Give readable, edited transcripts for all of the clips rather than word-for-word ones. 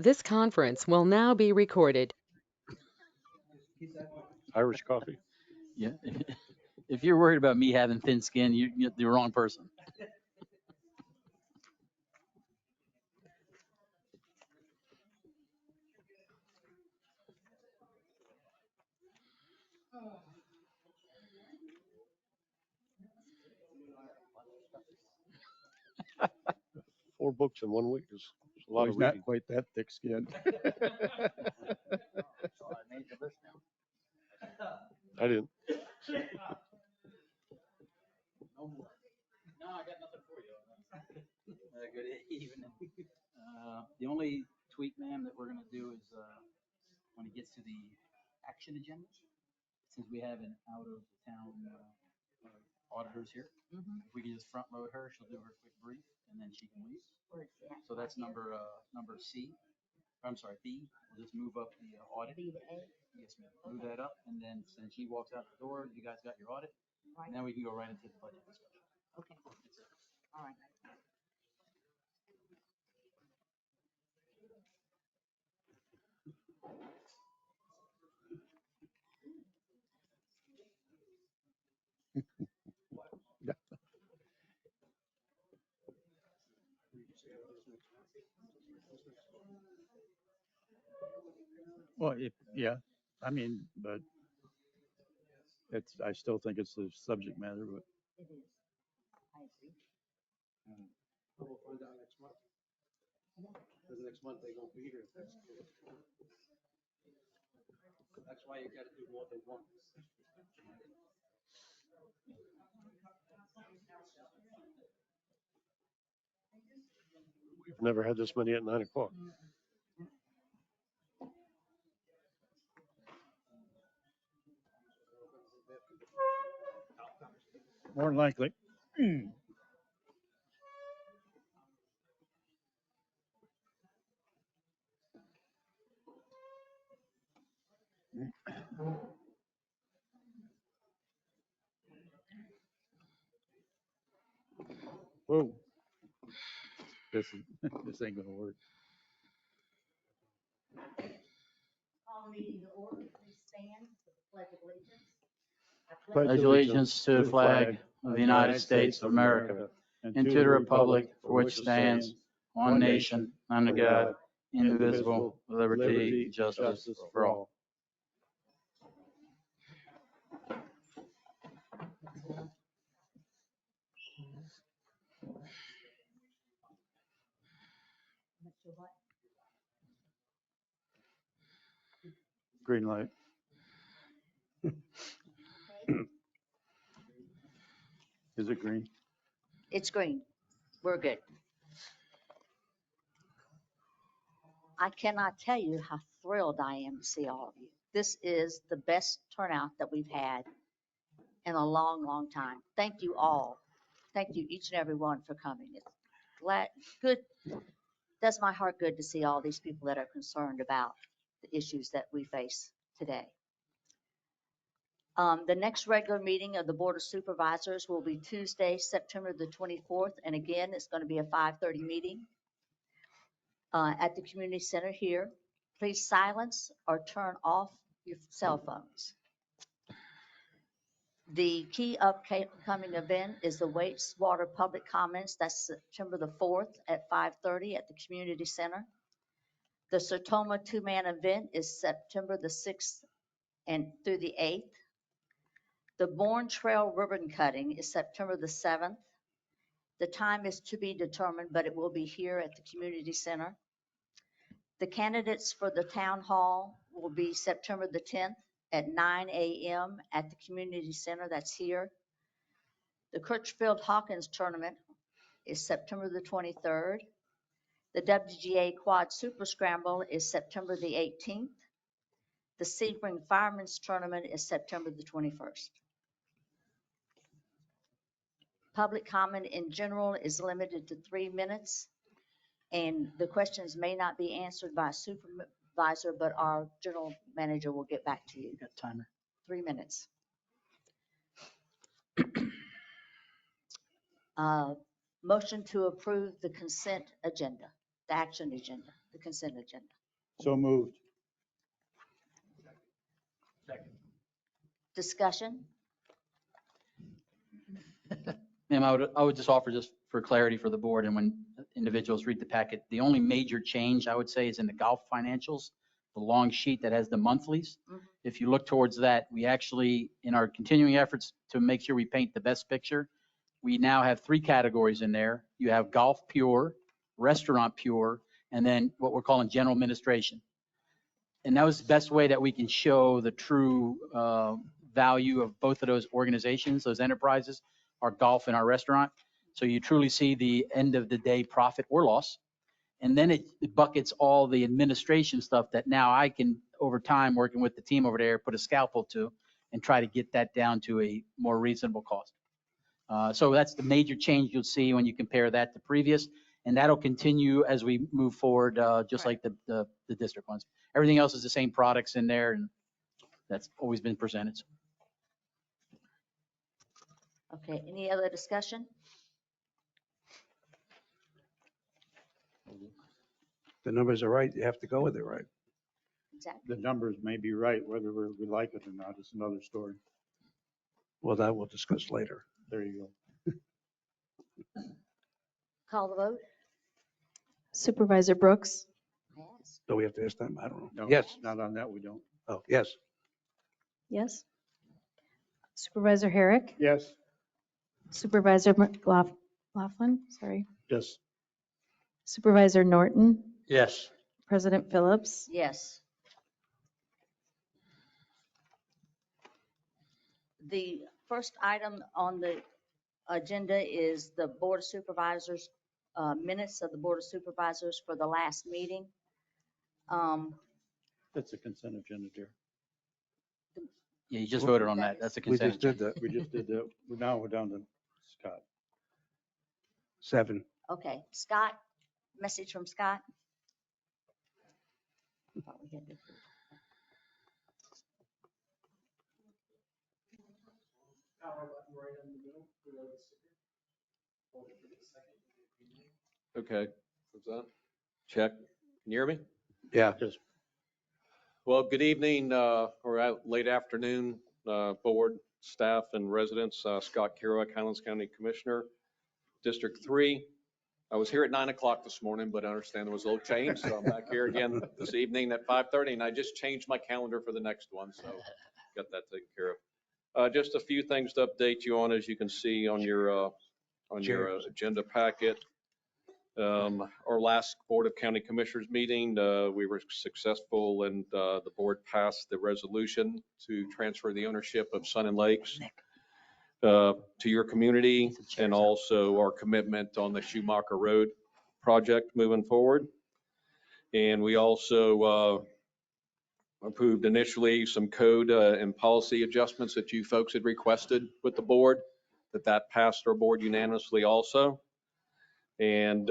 This conference will now be recorded. Irish coffee. Yeah. If you're worried about me having thin skin, you're the wrong person. 4 books in 1 week is a lot Well, of he's not reading. quite that thick-skinned. I didn't. No, I got nothing for you. Good evening. The only tweak, ma'am, that we're going to do is when it gets to the action agenda, since we have an out of town auditors here, if we can just front load her, she'll do her quick brief and then she can leave. So that's number C. I'm sorry, B. We'll just move up the audit. B to A. Yes, ma'am. Move that up, and then since she walks out the door, you guys got your audit. And then we can go right into the budget discussion. Okay. All right. Well, yeah, I mean, but I still think it's the subject matter, but It is. I agree. We'll find out next month. Because next month they won't be here. That's why you gotta do more than one. We've never had this many at 9 o'clock. more than likely. Whoa. This this ain't gonna work. Call meeting to order. Please stand for the Pledge of Allegiance. Pledge allegiance to the flag of the United States of America and to the republic for which stands one nation under God, indivisible, with liberty and justice for all. Green light. Is it green? It's green. We're good. I cannot tell you how thrilled I am to see all of you. This is the best turnout that we've had in a long, long time. Thank you all. Thank you each and every one for coming. It's good. Does my heart good to see all these people that are concerned about the issues that we face today. The next regular meeting of the Board of Supervisors will be Tuesday, September the 24th. And again, it's going to be a 5:30 meeting at the community center here. Please silence or turn off your cell phones. The key upcoming event is the wastewater public comments. That's September the 4th at 5:30 at the community center. The Sertoma two-man event is September the 6th and through the 8th. The Bourne Trail ribbon cutting is September the 7th. The time is to be determined, but it will be here at the community center. The candidates for the town hall will be September the 10th at 9 a.m. at the community center. That's here. The Crutchfield Hawkins tournament is September the 23rd. The WGA Quad Super Scramble is September the 18th. The Sebring Fireman's Tournament is September the 21st. Public comment in general is limited to 3 minutes, and the questions may not be answered by a supervisor, but our general manager will get back to you. Got timer. 3 minutes. Motion to approve the consent agenda, the action agenda. the consent agenda. So moved. Discussion? Ma'am, I would just offer, just for clarity for the board and when individuals read the packet, the only major change I would say is in the golf financials, the long sheet that has the monthlies. Mhm. If you look towards that, we actually, in our continuing efforts to make sure we paint the best picture, we now have 3 categories in there. You have golf pure, restaurant pure, and then what we're calling general administration. And that was the best way that we can show the true value of both of those organizations, those enterprises, our golf and our restaurant. So you truly see the end of the day profit or loss. And then it buckets all the administration stuff that now I can, over time, working with the team over there, put a scalpel to and try to get that down to a more reasonable cost. So that's the major change you'll see when you compare that to previous. And that'll continue as we move forward, just like the district ones. Everything else is the same products in there, and that's always been presented. Okay, any other discussion? The numbers are right, you have to go with it, right? Exactly. The numbers may be right, whether we like it or not is another story. Well, that we'll discuss later. There you go. Call the vote? Supervisor Brooks, Yes. Do we have to ask them? I don't know. No, Yes. Not on that, we don't. Oh, yes. yes. Supervisor Herrick, Yes. Supervisor Laughlin, sorry. Yes. Supervisor Norton, Yes. President Phillips, Yes. The first item on the agenda is the Board of Supervisors, minutes of the Board of Supervisors for the last meeting. That's a consent agenda, dear. Yeah, you just voted on that. That's a We consent. just did that. We just did that. Now we're down to Scott. 7. Okay, Scott, message from Scott? Thought we had to- Okay, is that check? Can you hear me? Yeah. Well, good evening, or late afternoon, board, staff, and residents. Scott Kerouac, Highlands County Commissioner, District 3. I was here at 9 o'clock this morning, but I understand there was a little change, so I'm back here again this evening at 5:30, and I just changed my calendar for the next one, so got that taken care of. Just a few things to update you on, as you can see on your agenda packet. Our last Board of County Commissioners meeting, we were successful and the board passed the resolution to transfer the ownership of Sun and Lakes to your community, and also our commitment on the Schumacher Road project moving forward. And we also approved initially some code and policy adjustments that you folks had requested with the board, that passed our board unanimously also. And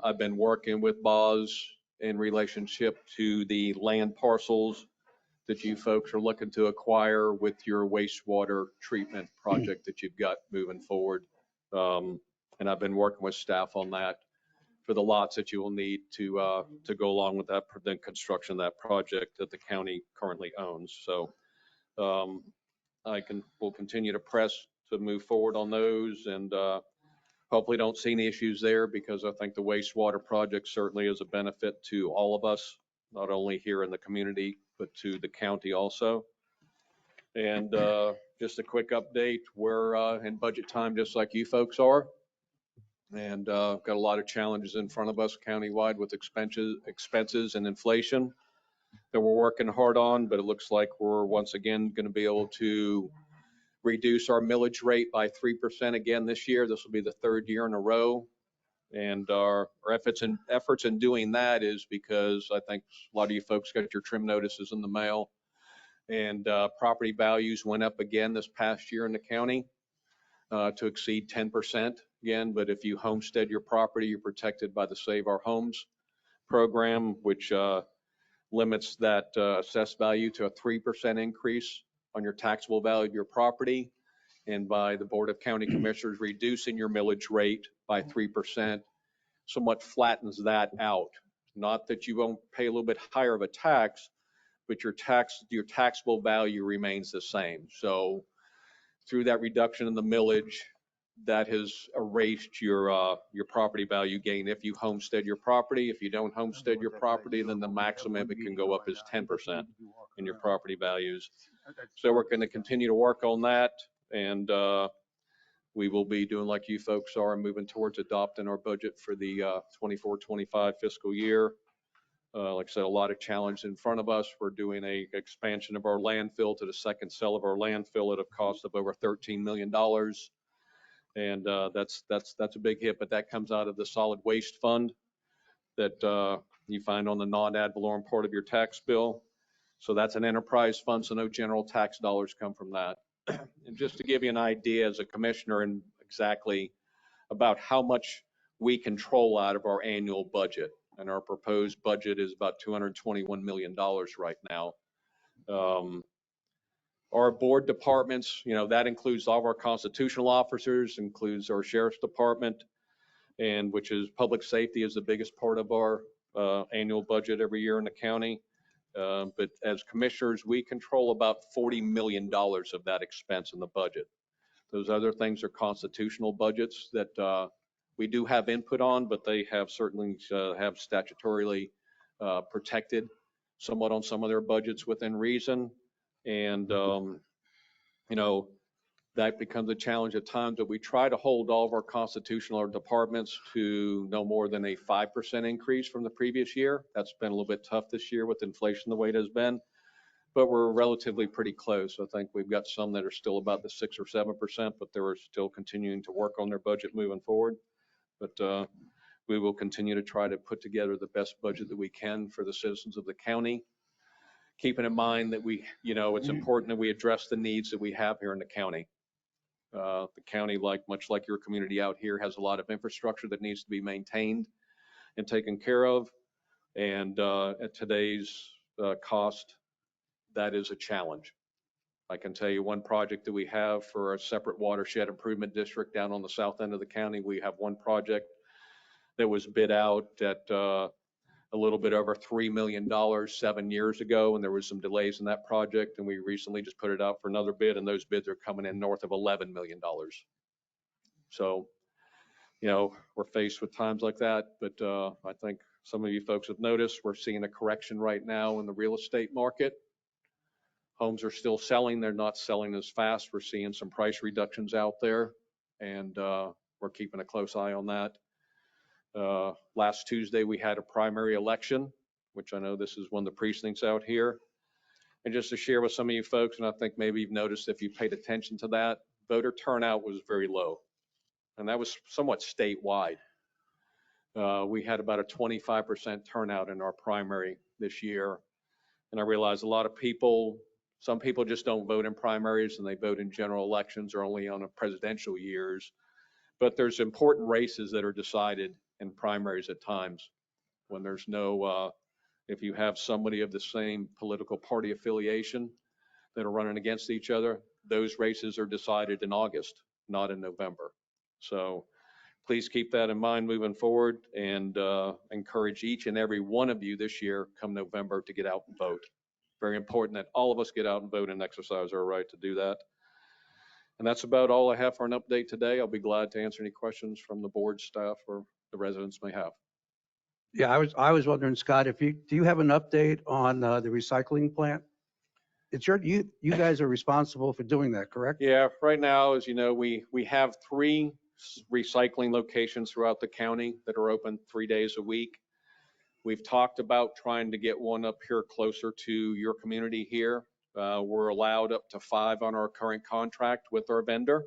I've been working with Boz in relationship to the land parcels that you folks are looking to acquire with your wastewater treatment project that you've got moving forward. And I've been working with staff on that for the lots that you will need to go along with that, the construction of that project that the county currently owns. So we'll continue to press to move forward on those, and hopefully don't see any issues there, because I think the wastewater project certainly is a benefit to all of us, not only here in the community, but to the county also. And just a quick update, we're in budget time just like you folks are. And got a lot of challenges in front of us countywide with expenses and inflation that we're working hard on, but it looks like we're once again going to be able to reduce our millage rate by 3% again this year. This will be the 3rd year in a row. And our efforts in doing that is because I think a lot of you folks got your trim notices in the mail, and property values went up again this past year in the county to exceed 10% again. But if you homestead your property, you're protected by the Save Our Homes program, which limits that assessed value to a 3% increase on your taxable value of your property. And by the Board of County Commissioners reducing your millage rate by 3%, somewhat flattens that out. Not that you won't pay a little bit higher of a tax, but your taxable value remains the same. So through that reduction in the millage, that has erased your property value gain. If you homestead your property, if you don't homestead your property, then the maximum it can go up is 10% in your property values. So we're going to continue to work on that, and we will be doing like you folks are, moving towards adopting our budget for the 24-25 fiscal year. Like I said, a lot of challenge in front of us. We're doing a expansion of our landfill to the second cell of our landfill at a cost of over $13 million. And that's a big hit, but that comes out of the solid waste fund that you find on the non-ad valorem part of your tax bill. So that's an enterprise fund, so no general tax dollars come from that. And just to give you an idea as a commissioner and exactly about how much we control out of our annual budget, and our proposed budget is about $221 million right now. Our board departments, that includes all of our constitutional officers, includes our sheriff's department, and which is public safety is the biggest part of our annual budget every year in the county. But as commissioners, we control about $40 million of that expense in the budget. Those other things are constitutional budgets that we do have input on, but they have certainly have statutorily protected somewhat on some of their budgets within reason. And, that becomes a challenge at times, but we try to hold all of our constitutional departments to no more than a 5% increase from the previous year. That's been a little bit tough this year with inflation the way it has been, but we're relatively pretty close. I think we've got some that are still about the 6 or 7%, but they're still continuing to work on their budget moving forward. But we will continue to try to put together the best budget that we can for the citizens of the county, keeping in mind that it's important that we address the needs that we have here in the county. The county, much like your community out here, has a lot of infrastructure that needs to be maintained and taken care of. And at today's cost, that is a challenge. I can tell you one project that we have for a separate watershed improvement district down on the south end of the county. We have one project that was bid out at a little bit over $3 million 7 years ago, and there was some delays in that project, and we recently just put it out for another bid, and those bids are coming in north of $11 million. So, we're faced with times like that, but I think some of you folks have noticed we're seeing a correction right now in the real estate market. Homes are still selling. They're not selling as fast. We're seeing some price reductions out there, and we're keeping a close eye on that. Last Tuesday, we had a primary election, which I know this is one of the precincts out here. And just to share with some of you folks, and I think maybe you've noticed if you paid attention to that, voter turnout was very low. And that was somewhat statewide. We had about a 25% turnout in our primary this year. And I realize a lot of people, some people just don't vote in primaries and they vote in general elections or only on presidential years. But there's important races that are decided in primaries at times when there's no, if you have somebody of the same political party affiliation that are running against each other, those races are decided in August, not in November. So please keep that in mind moving forward, and encourage each and every one of you this year come November to get out and vote. Very important that all of us get out and vote and exercise our right to do that. And that's about all I have for an update today. I'll be glad to answer any questions from the board staff or the residents may have. Yeah, I was wondering, Scott, do you have an update on the recycling plant? It's you guys are responsible for doing that, correct? Yeah, right now, as you know, we have 3 recycling locations throughout the county that are open 3 days a week. We've talked about trying to get one up here closer to your community here. We're allowed up to 5 on our current contract with our vendor.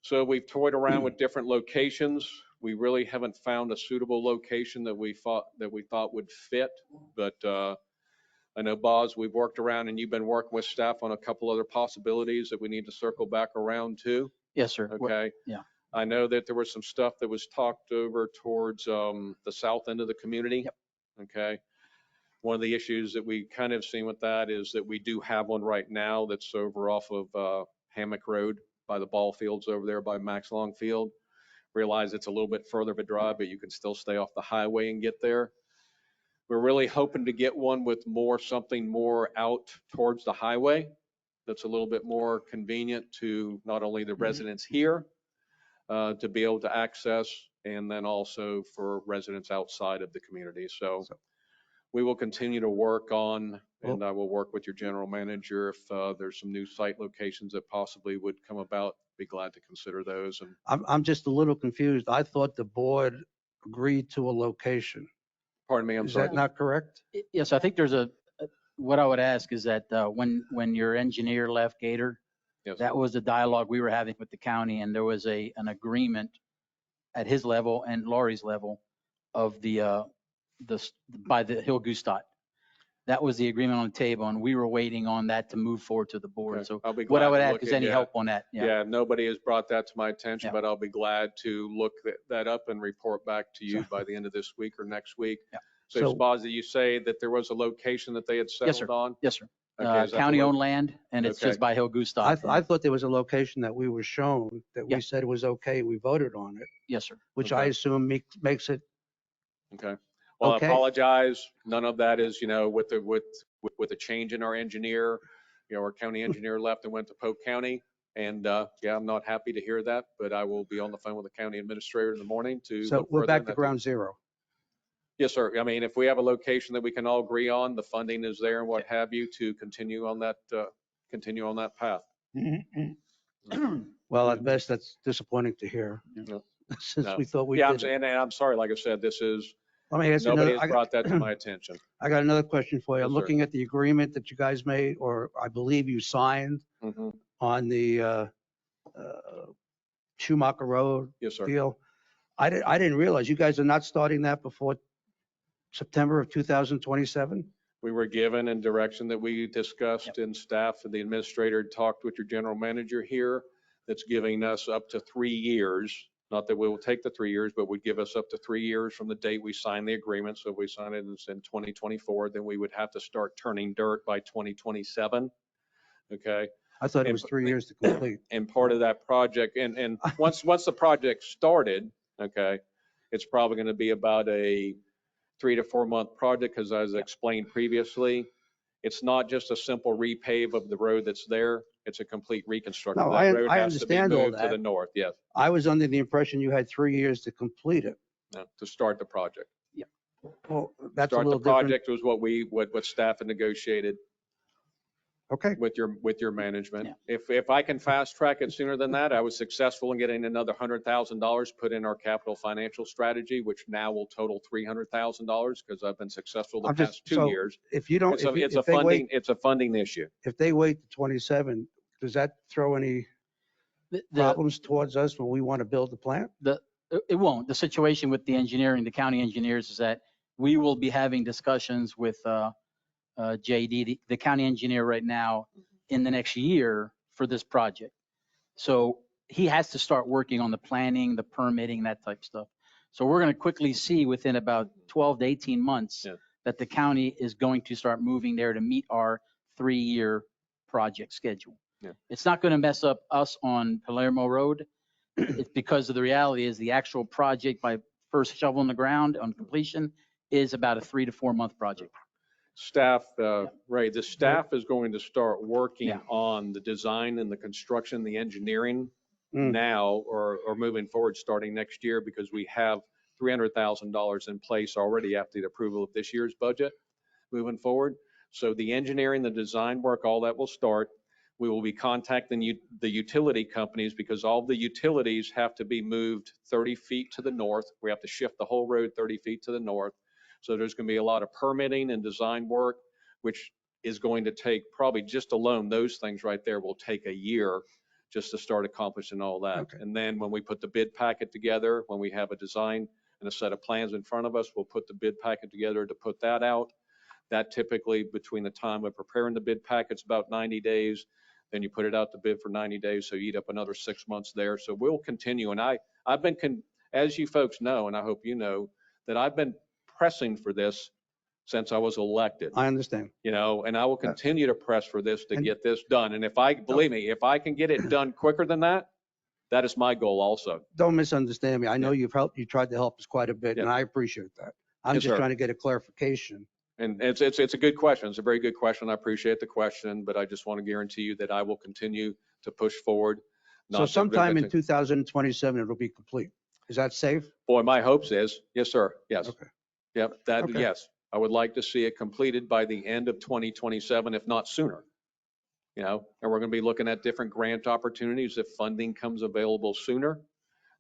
So we've toyed around with different locations. We really haven't found a suitable location that we thought would fit. But I know, Boz, we've worked around and you've been working with staff on a couple other possibilities that we need to circle back around to. Yes, sir. Okay. Yeah. I know that there was some stuff that was talked over towards the south end of the community. Yep. Okay. One of the issues that we kind of seen with that is that we do have one right now that's over off of Hammock Road by the ball fields over there by Max Long Field. Realize it's a little bit further of a drive, but you can still stay off the highway and get there. We're really hoping to get one with something more out towards the highway that's a little bit more convenient to not only the residents here to be able to access, and then also for residents outside of the community. So we will continue to work on, and I will work with your general manager if there's some new site locations that possibly would come about. Be glad to consider those. And I'm just a little confused. I thought the board agreed to a location. pardon me, I'm Is sorry. that not correct? Yes, I think there's what I would ask is that when your engineer left Gator, Yes. that was the dialogue we were having with the county, and there was an agreement at his level and Laurie's level of by the Hill Gustot. That was the agreement on the table, and we were waiting on that to move forward to the board. Okay. So I'll be what I glad would to ask look is at- any yeah. help on that. Yeah, nobody has brought that to my attention, Yeah. but I'll be glad to look that up and report back to you by the end of this week or next week. Yeah. So So- Spazi, you say that there was a location that they had Yes, sir. settled on? Yes, sir. Okay, is that the County-owned land, and it's Okay. just by Hill I Gustot. thought there was a location that we were shown that Yeah. we said was okay. We voted on it, Yes, sir. which Okay. I assume makes it, Okay. Well, Okay. I apologize. None of that is, with the change in our engineer, our county engineer left and went to Polk County. And yeah, I'm not happy to hear that, but I will be on the phone with the county administrator in the morning to. so look we're further back into to that. ground zero. Yes, sir. I mean, if we have a location that we can all agree on, the funding is there and what have you to continue on that path. Well, at best, that's disappointing to hear. No. Since No. we thought we Yeah, did. and I'm sorry, like I said, this is, Let me ask you nobody another, has brought that to my attention. I got another question for you. I'm Yes, sir. looking at the agreement that you guys made, or I believe you signed Mhm. on the Schumacher Road Yes, sir. deal. I didn't realize you guys are not starting that before September of 2027? We were given in direction that we discussed in staff, and the administrator talked with your general manager here. That's giving us up to 3 years. Not that we will take the 3 years, but would give us up to 3 years from the date we sign the agreement. So if we sign it in 2024, then we would have to start turning dirt by 2027. Okay. I thought it And- was 3 years to complete. And part of that project, and once the project started, okay, it's probably going to be about a 3 to 4 month project, because as I explained previously, it's not just a simple repave of the road that's there. It's a complete reconstruction. No, That I road has to be understand all moved to that. the north, yes, I was under the impression you had 3 years to complete it. to start the project. Well, that's a Start the little different. project was what staff had negotiated Okay, with your management. If I can fast track it sooner than that, I was successful in getting another $100,000 put in our capital financial strategy, which now will total $300,000, because I've been successful the I'm just- past 2 so years. if you don't, It's a if they wait, it's a funding issue. if they wait to 27, does that throw any The- problems towards us when we want to build the plant? It won't. The situation with the engineering, the county engineers, is that we will be having discussions with JD, the county engineer right now, in the next year for this project. So he has to start working on the planning, the permitting, that type of stuff. So we're going to quickly see within about 12 to 18 months Yeah. that the county is going to start moving there to meet our 3-year project schedule. Yeah. It's not going to mess up us on Palermo Road. It's because of the reality is the actual project by first shovel in the ground on completion is about a 3 to 4 month project. Staff, Ray, the staff is going to start working Yeah. on the design and the construction, the engineering Mm. now or moving forward starting next year, because we have $300,000 in place already after the approval of this year's budget moving forward. So the engineering, the design work, all that will start. We will be contacting the utility companies, because all the utilities have to be moved 30 feet to the north. We have to shift the whole road 30 feet to the north. So there's going to be a lot of permitting and design work, which is going to take probably just alone, those things right there will take a year just to start accomplishing all that. Okay. And then when we put the bid packet together, when we have a design and a set of plans in front of us, we'll put the bid packet together to put that out. That typically, between the time of preparing the bid packets, about 90 days. Then you put it out to bid for 90 days, so you eat up another 6 months there. So we'll continue. And I've been, as you folks know, and I hope you know, that I've been pressing for this since I was elected, I understand. and I will continue to press for this to And- get this done. And believe me, if I can get it done quicker than that, that is my goal also. Don't misunderstand me. I know you tried to help us quite a bit, and Yeah. I appreciate that. I'm Yes, just sir. trying to get a clarification. And it's a good question. It's a very good question. I appreciate the question, but I just want to guarantee you that I will continue to push forward. So not to- sometime in 2027, it'll be complete. Is that safe? Boy, my hopes is, yes, sir. Yes. Okay. Yep, that, Okay. yes. I would like to see it completed by the end of 2027, if not sooner. You know, and we're going to be looking at different grant opportunities. If funding comes available sooner,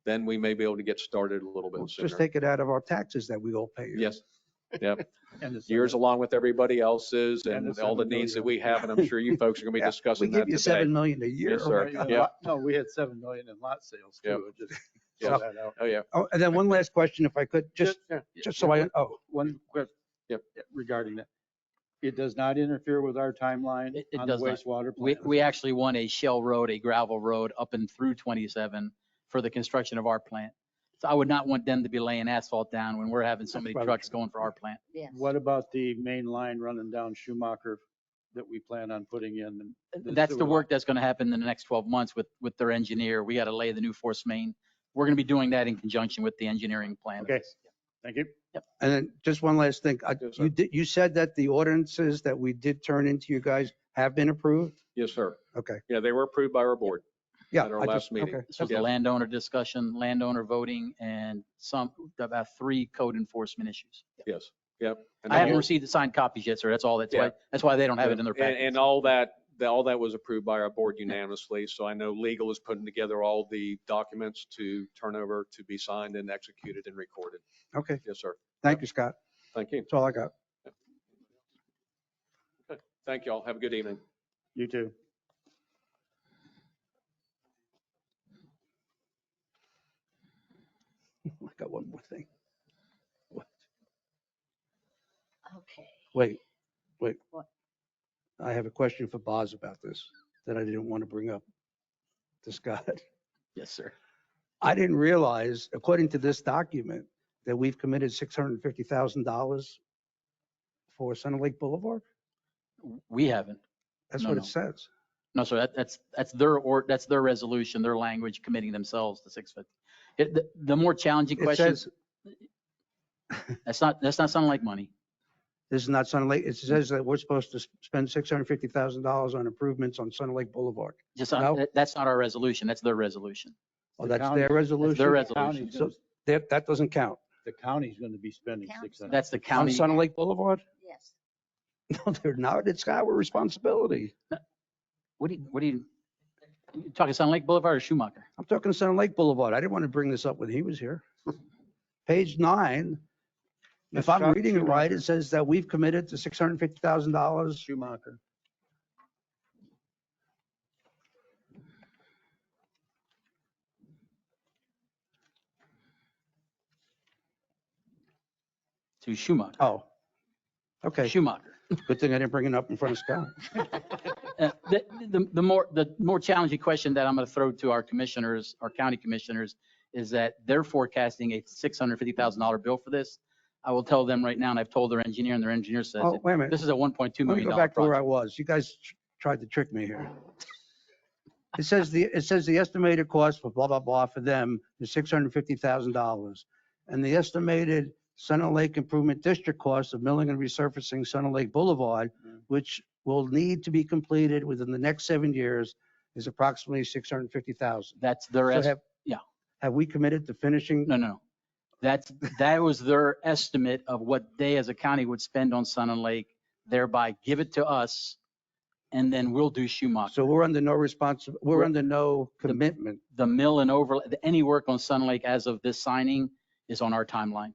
then we may be able to get started a little bit We'll sooner. just take it out of our taxes that we all pay. Yes. Yep. And the Yours seven- along with everybody else's And and the all the 7 needs that million. we have. And I'm sure you folks are going to be Yeah, we discussing give that you today. 7 million a year. Yes, sir. Yeah, Yeah. No, we had 7 million in lot sales Yep. too. It just Yep. throw that out. Oh, yeah. Oh, and then one last question, if I could, just so I, One question. Yep. Regarding that. It does not interfere with our timeline It on the does not. wastewater We, plant. we actually want a shell road, a gravel road up and through 27 for the construction of our plant. So I would not want them to be laying asphalt down when we're having so That's many probably trucks true. going for our plant. Yes. What about the main line running down Schumacher that we plan on putting in? That's the sewer work that's going to happen in the next 12 months with their engineer. We got to lay the new force main. We're going to be doing that in conjunction with the engineering plan. Okay. Thank you. and then just one last thing. Yes, sir. You said that the ordinances that we did turn into you guys have been approved? Yes, sir. Okay. Yeah, they were approved by our board. Yeah. At our I last just- meeting. okay. This was Yes. a landowner discussion, landowner voting, and about 3 code enforcement issues. Yes. Yep. And I the haven't whole- received the signed copies yet, sir. That's all. Yeah. That's why they don't have it in their And, package. and all that was approved by our board unanimously. So I know legal is putting together all the documents to turn over to be signed and executed and recorded. Okay. Yes, sir. Thank you, Scott. Thank you. That's all I got. Thank you all. Have a good evening. You too. I got one more thing. Okay. Wait. What? I have a question for Boz about this that I didn't want to bring up to Scott. Yes, sir. I didn't realize, according to this document, that we've committed $650,000 for Center Lake Boulevard. We haven't. That's No, what no. it says. No, sir, that's their resolution, their language committing themselves to 650. The more challenging It question, says, that's not sounding like money. this is not Center Lake, it says that we're supposed to spend $650,000 on improvements on Center Lake Boulevard. Just that's not our resolution. That's their resolution. Oh, The that's county- their That's their resolution? resolution. So that doesn't count. The county's going to be spending County. 600. That's the On county. Center Lake Boulevard? Yes. No, they're not. It's our responsibility. What do you talking Sun Lake Boulevard or Schumacher? I'm talking Center Lake Boulevard. I didn't want to bring this up when he was here. Page 9, if I'm reading it right, it says that we've committed to $650,000. Schumacher. To Schumacher. Oh, okay. Schumacher. Good thing I didn't bring it up in front of Scott. The more challenging question that I'm going to throw to our commissioners, our county commissioners, is that they're forecasting a $650,000 bill for this. I will tell them right now, and I've told their engineer, and their engineer says Oh, wait a minute. this is a $1.2 Let me million go back to where I project. was. You guys tried to trick me here. It says the estimated cost for blah, blah, blah for them is $650,000. And the estimated Center Lake Improvement District cost of milling and resurfacing Center Lake Boulevard, which will need to be completed within the next 7 years, is approximately $650,000. That's their, So have we committed to finishing? no. That was their estimate of what they as a county would spend on Sun and Lake, thereby give it to us, and then we'll do Schumacher. So we're under no commitment. The mill and any work on Sun Lake as of this signing is on our timeline,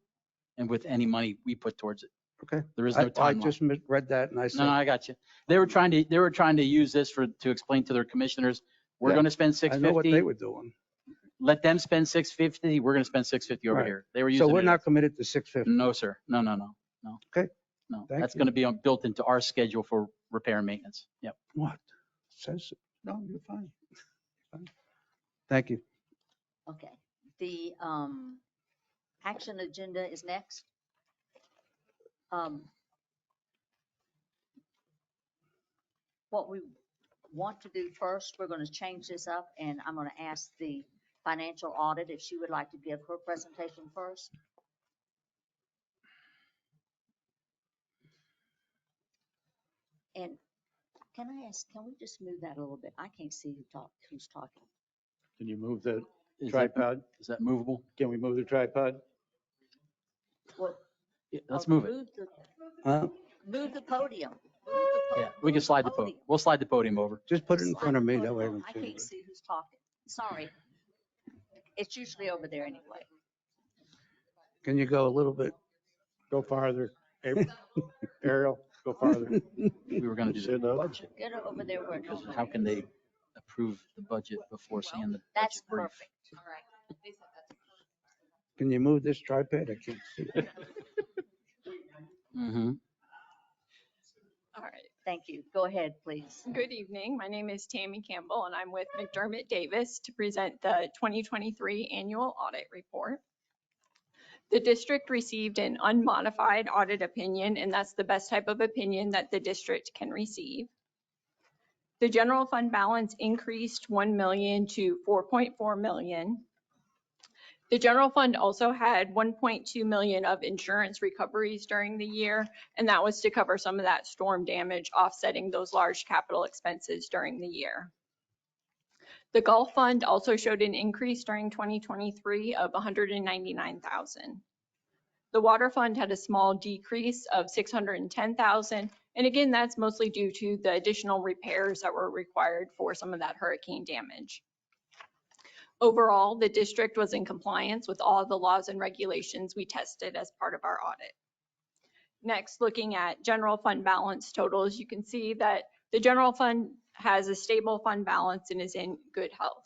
and with any money we put towards it. Okay. There is no I timeline. just read that and I No, said, I got you. They were trying to use this to explain to their commissioners, we're Yeah, going to spend I know what they 650. were doing. Let them spend 650. We're going to spend 650 over Right. here. They were using So we're it not as- committed to 650. No, sir. No. Okay. No, Thank that's you. going to be built into our schedule for repair and maintenance. Yep. What? Says it. No, you're fine. Thank you. Okay. The action agenda is next. What we want to do first, we're going to change this up, and I'm going to ask the financial audit if she would like to give her presentation first. And can I ask, can we just move that a little bit? I can't see who's talking. Can you move the Is that- tripod? Is that movable? Can we move the tripod? Well, Yeah, let's move it. Huh? Move the podium. Yeah, we can slide the podium. We'll slide the podium over. Just put it in front of me, that way I can I see can't it. see who's talking. Sorry. It's usually over there anyway. Can you go a little bit? Go farther. Ariel, go farther. We were going to do Sit the up. budget. Get it over there where it Because goes. how can they approve the budget before seeing the That's budget brief? perfect. Can you move this tripod? I can't see it. Mm-hmm. All right. Thank you. Go ahead, please. Good evening. My name is Tammy Campbell, and I'm with McDermott Davis to present the 2023 Annual Audit Report. The district received an unmodified audit opinion, and that's the best type of opinion that the district can receive. The general fund balance increased 1 million to 4.4 million. The general fund also had 1.2 million of insurance recoveries during the year, and that was to cover some of that storm damage, offsetting those large capital expenses during the year. The Gulf Fund also showed an increase during 2023 of 199,000. The Water Fund had a small decrease of 610,000, and again, that's mostly due to the additional repairs that were required for some of that hurricane damage. Overall, the district was in compliance with all the laws and regulations we tested as part of our audit. Next, looking at general fund balance totals, you can see that the general fund has a stable fund balance and is in good health.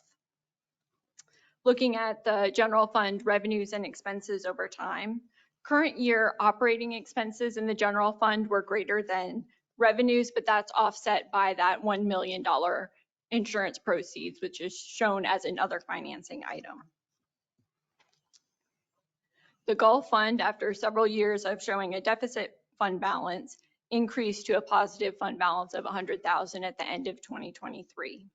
Looking at the general fund revenues and expenses over time, current year operating expenses in the general fund were greater than revenues, but that's offset by that $1 million insurance proceeds, which is shown as another financing item. The Gulf Fund, after several years of showing a deficit fund balance, increased to a positive fund balance of 100,000 at the end of 2023.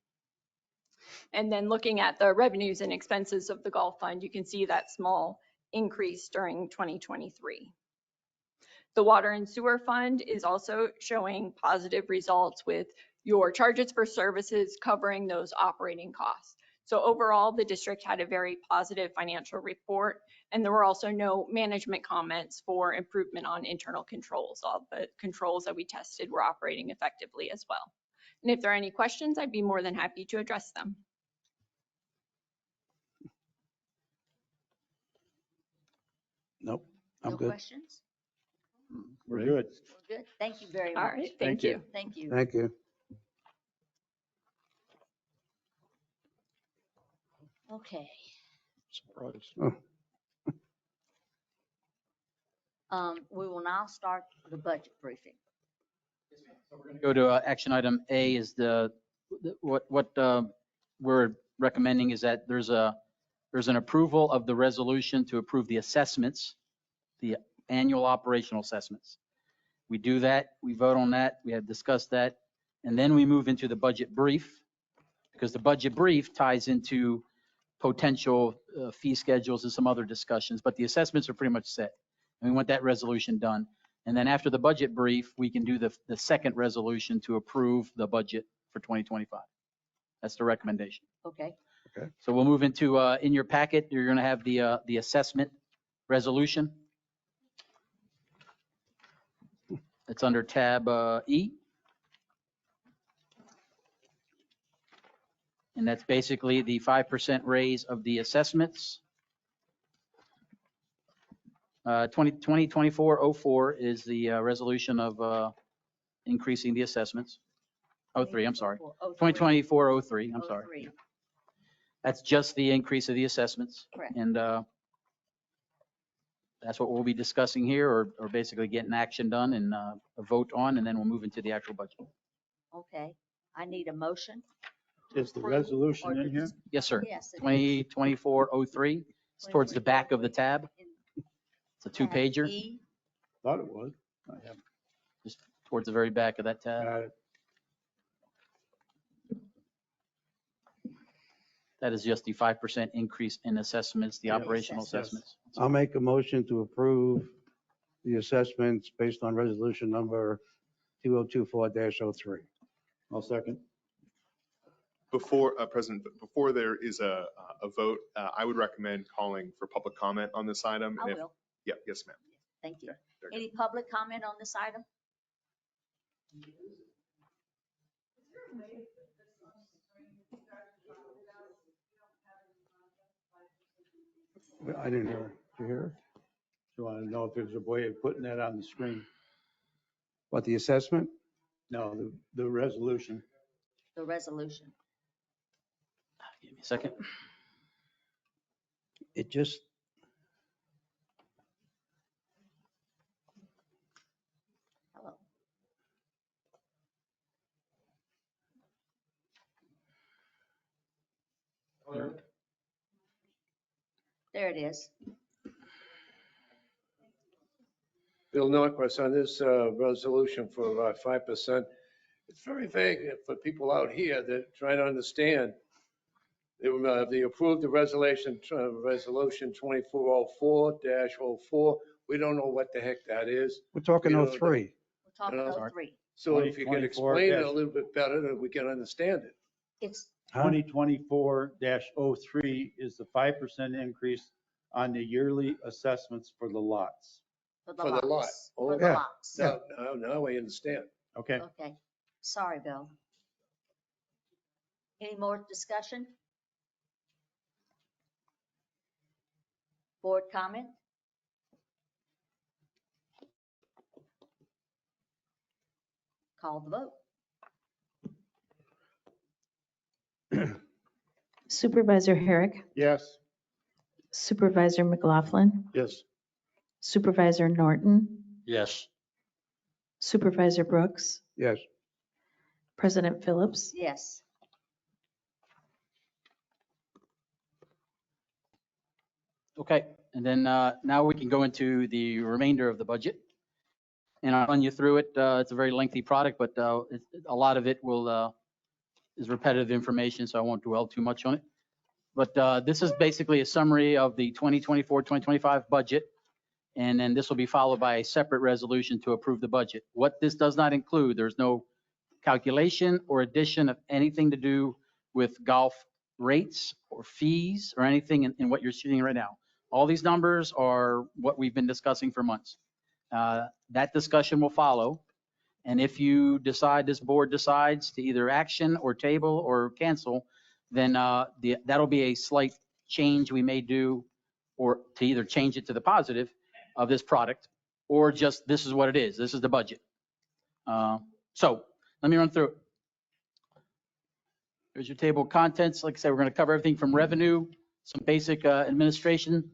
And then looking at the revenues and expenses of the Gulf Fund, you can see that small increase during 2023. The Water and Sewer Fund is also showing positive results with your charges for services covering those operating costs. So overall, the district had a very positive financial report, and there were also no management comments for improvement on internal controls. All the controls that we tested were operating effectively as well. And if there are any questions, I'd be more than happy to address them. Nope, I'm No good. questions? We're good. We're good. Thank you very All much. right, Thank thank you. you. Thank you. Thank you. Okay. Surprise. We will now start the budget briefing. Go to action item A is what we're recommending is that there's an approval of the resolution to approve the assessments, the annual operational assessments. We do that, we vote on that, we have discussed that, and then we move into the budget brief, because the budget brief ties into potential fee schedules and some other discussions, but the assessments are pretty much set. And we want that resolution done. And then after the budget brief, we can do the second resolution to approve the budget for 2025. That's the recommendation. Okay. So we'll move into, in your packet, you're going to have the assessment resolution. It's under tab E. And that's basically the 5% raise of the assessments. 2024-04 is the resolution of increasing the assessments. 03, I'm sorry. 2024-03, I'm sorry. 03. That's just the increase of the assessments. Correct. And that's what we'll be discussing here, or basically getting action done and a vote on, and then we'll move into the actual budget. Okay. I need a motion. Is the Approve resolution or in here? Yes, sir. Yes. it is. 2024-03. It's towards the back of the tab. It's a two-pager, E. Thought it was. just towards the very back of that tab. Got it. That is just the 5% increase in assessments, the Yeah. operational Yes. assessments. I'll make a motion to approve the assessments based on resolution number 2024-03. I'll second. Before, President, before there is a vote, I would recommend calling for public comment on this item. I And if- will. Yeah, yes, ma'am. Thank you. Okay, very good. Any public comment on this item? I didn't hear. Did you hear? Do you want to know if there's a way of putting that on the screen? What, the assessment? No, the resolution. The resolution. Give me a second. It just, Hello. There it is. Bill Norquist on this resolution for 5%. It's very vague for people out here that try to understand. They approved the resolution 2404-04. We don't know what the heck that is. we're talking You know, 03. We're talking Sorry. 03. So if you can 2024 explain it a little bit better, then we can understand it. It's, Huh? 2024-03 is the 5% increase on the yearly assessments for the lots. for For the lot. lots. Oh, For the yeah. lots. Now I understand. Okay. Okay. Sorry, Bill. Any more discussion? Board comment? Call the vote. Supervisor Herrick, Yes. Supervisor McLaughlin, Yes. Supervisor Norton, Yes. Supervisor Brooks, Yes. President Phillips. Yes. Okay, and then now we can go into the remainder of the budget. And I'll run you through it. It's a very lengthy product, but a lot of it is repetitive information, so I won't dwell too much on it. But this is basically a summary of the 2024-2025 budget. And then this will be followed by a separate resolution to approve the budget. What this does not include, there's no calculation or addition of anything to do with golf rates or fees or anything in what you're seeing right now. All these numbers are what we've been discussing for months. That discussion will follow. And if you decide, this board decides to either action or table or cancel, then that'll be a slight change we may do, or to either change it to the positive of this product, or just this is what it is. This is the budget. So let me run through it. Here's your table of contents. Like I said, we're going to cover everything from revenue, some basic administration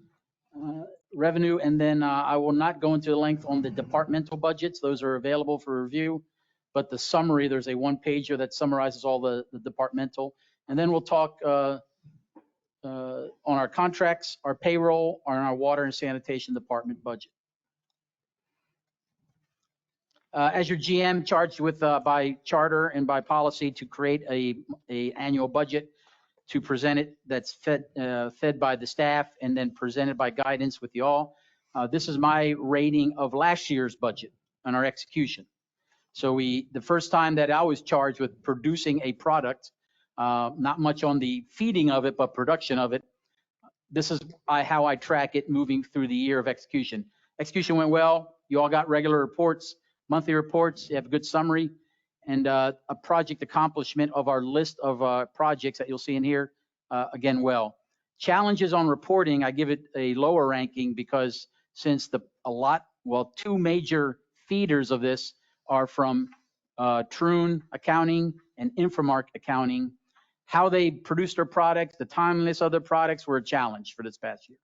revenue, and then I will not go into length on the departmental budgets. Those are available for review. But the summary, there's a one-pager that summarizes all the departmental. And then we'll talk on our contracts, our payroll, on our water and sanitation department budget. As your GM, charged with by charter and by policy to create a annual budget, to present it, that's fed by the staff and then presented by guidance with y'all. This is my rating of last year's budget and our execution. So the first time that I was charged with producing a product, not much on the feeding of it, but production of it. This is how I track it moving through the year of execution. Execution went well. You all got regular reports, monthly reports. You have a good summary and a project accomplishment of our list of projects that you'll see in here. Again, well. Challenges on reporting, I give it a lower ranking because since two major feeders of this are from Troon Accounting and Infomark Accounting. How they produce their products, the timeliness of their products were a challenge for this past year.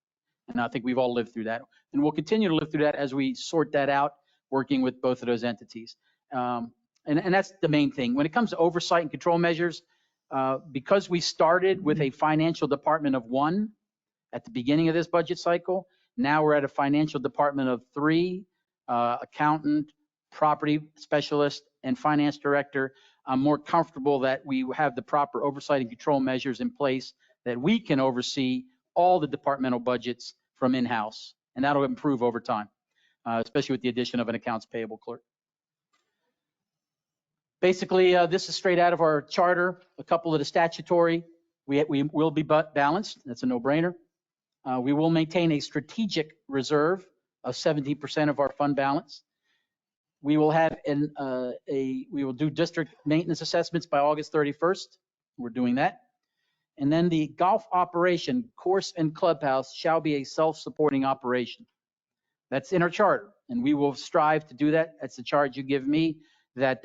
And I think we've all lived through that. And we'll continue to live through that as we sort that out, working with both of those entities. And that's the main thing. When it comes to oversight and control measures, because we started with a financial department of 1 at the beginning of this budget cycle, now we're at a financial department of 3, accountant, property specialist, and finance director. I'm more comfortable that we have the proper oversight and control measures in place that we can oversee all the departmental budgets from in-house, and that'll improve over time, especially with the addition of an accounts payable clerk. Basically, this is straight out of our charter, a couple of the statutory. We will be balanced. That's a no-brainer. We will maintain a strategic reserve of 70% of our fund balance. We will have we will do district maintenance assessments by August 31st. We're doing that. And then the golf operation, course and clubhouse, shall be a self-supporting operation. That's in our charter, and we will strive to do that. That's the charge you give me that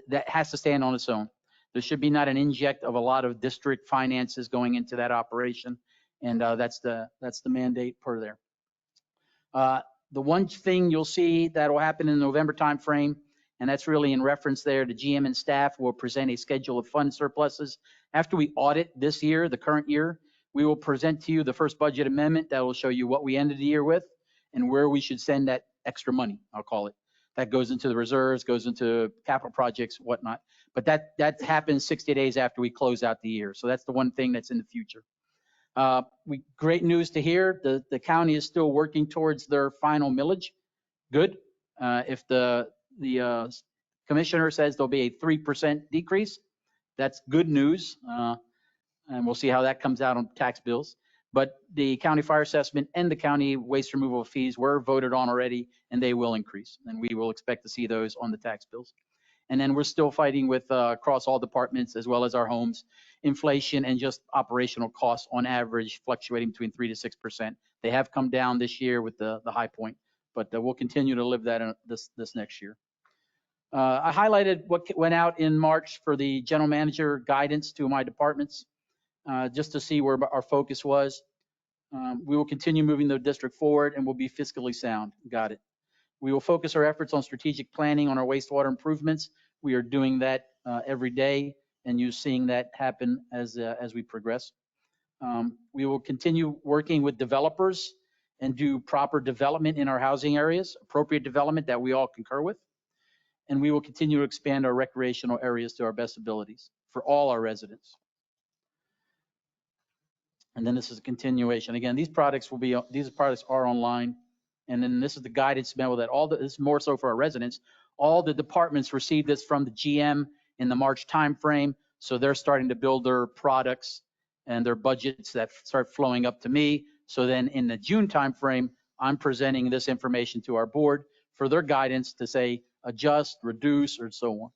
that has to stand on its own. There should be not an inject of a lot of district finances going into that operation, and that's the mandate per there. The one thing you'll see that will happen in the November timeframe, and that's really in reference there, the GM and staff will present a schedule of fund surpluses. After we audit this year, the current year, we will present to you the first budget amendment that will show you what we ended the year with and where we should send that extra money, I'll call it. That goes into the reserves, goes into capital projects, whatnot. But that happens 60 days after we close out the year. So that's the one thing that's in the future. Great news to hear. The county is still working towards their final millage. Good. If the commissioner says there'll be a 3% decrease, that's good news. And we'll see how that comes out on tax bills. But the county fire assessment and the county waste removal fees were voted on already, and they will increase. And we will expect to see those on the tax bills. And then we're still fighting with across all departments as well as our homes, inflation and just operational costs on average fluctuating between 3 to 6%. They have come down this year with the high point, but we'll continue to live that in this next year. I highlighted what went out in March for the general manager guidance to my departments, just to see where our focus was. We will continue moving the district forward and we'll be fiscally sound. Got it. We will focus our efforts on strategic planning on our wastewater improvements. We are doing that every day, and you're seeing that happen as we progress. We will continue working with developers and do proper development in our housing areas, appropriate development that we all concur with. And we will continue to expand our recreational areas to our best abilities for all our residents. And then this is a continuation. Again, these products are online. And then this is the guidance memo that this is more so for our residents. All the departments received this from the GM in the March timeframe. So they're starting to build their products and their budgets that start flowing up to me. So then in the June timeframe, I'm presenting this information to our board for their guidance to say adjust, reduce, or so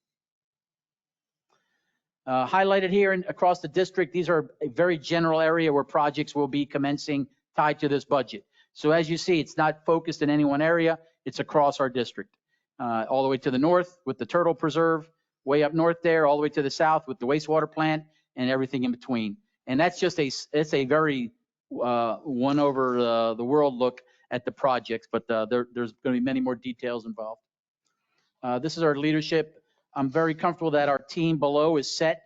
on. Highlighted here and across the district, these are a very general area where projects will be commencing tied to this budget. So as you see, it's not focused in any one area. It's across our district, all the way to the north with the turtle preserve, way up north there, all the way to the south with the wastewater plant and everything in between. And that's just it's a very one over the world look at the projects, but there's going to be many more details involved. This is our leadership. I'm very comfortable that our team below is set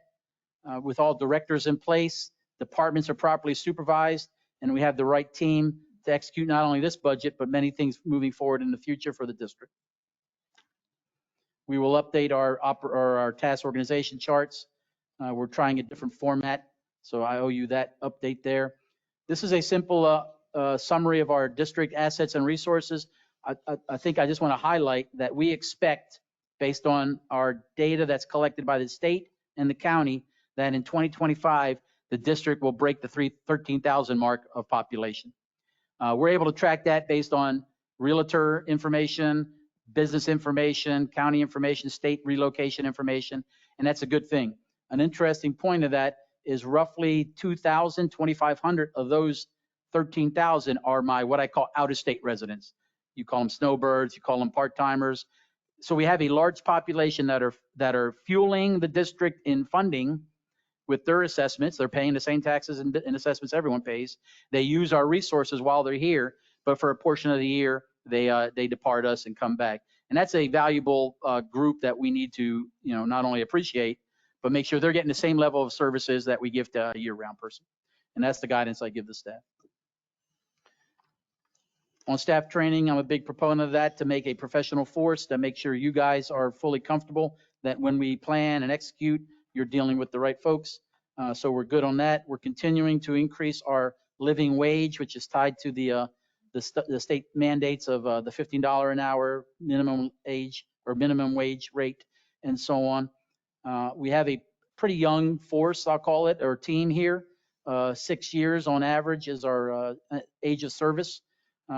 with all directors in place. Departments are properly supervised, and we have the right team to execute not only this budget, but many things moving forward in the future for the district. We will update our task organization charts. We're trying a different format, so I owe you that update there. This is a simple summary of our district assets and resources. I think I just want to highlight that we expect, based on our data that's collected by the state and the county, that in 2025, the district will break the 13,000 mark of population. We're able to track that based on realtor information, business information, county information, state relocation information, and that's a good thing. An interesting point of that is roughly 2,500 of those 13,000 are what I call out-of-state residents. You call them snowbirds, you call them part-timers. So we have a large population that are fueling the district in funding with their assessments. They're paying the same taxes and assessments everyone pays. They use our resources while they're here, but for a portion of the year, they depart us and come back. And that's a valuable group that we need to, not only appreciate, but make sure they're getting the same level of services that we give to a year-round person. And that's the guidance I give the staff. On staff training, I'm a big proponent of that, to make a professional force, to make sure you guys are fully comfortable that when we plan and execute, you're dealing with the right folks. So we're good on that. We're continuing to increase our living wage, which is tied to the state mandates of the $15 an hour minimum age or minimum wage rate. and so on. We have a pretty young force, I'll call it, or team here. 6 years on average is our age of service,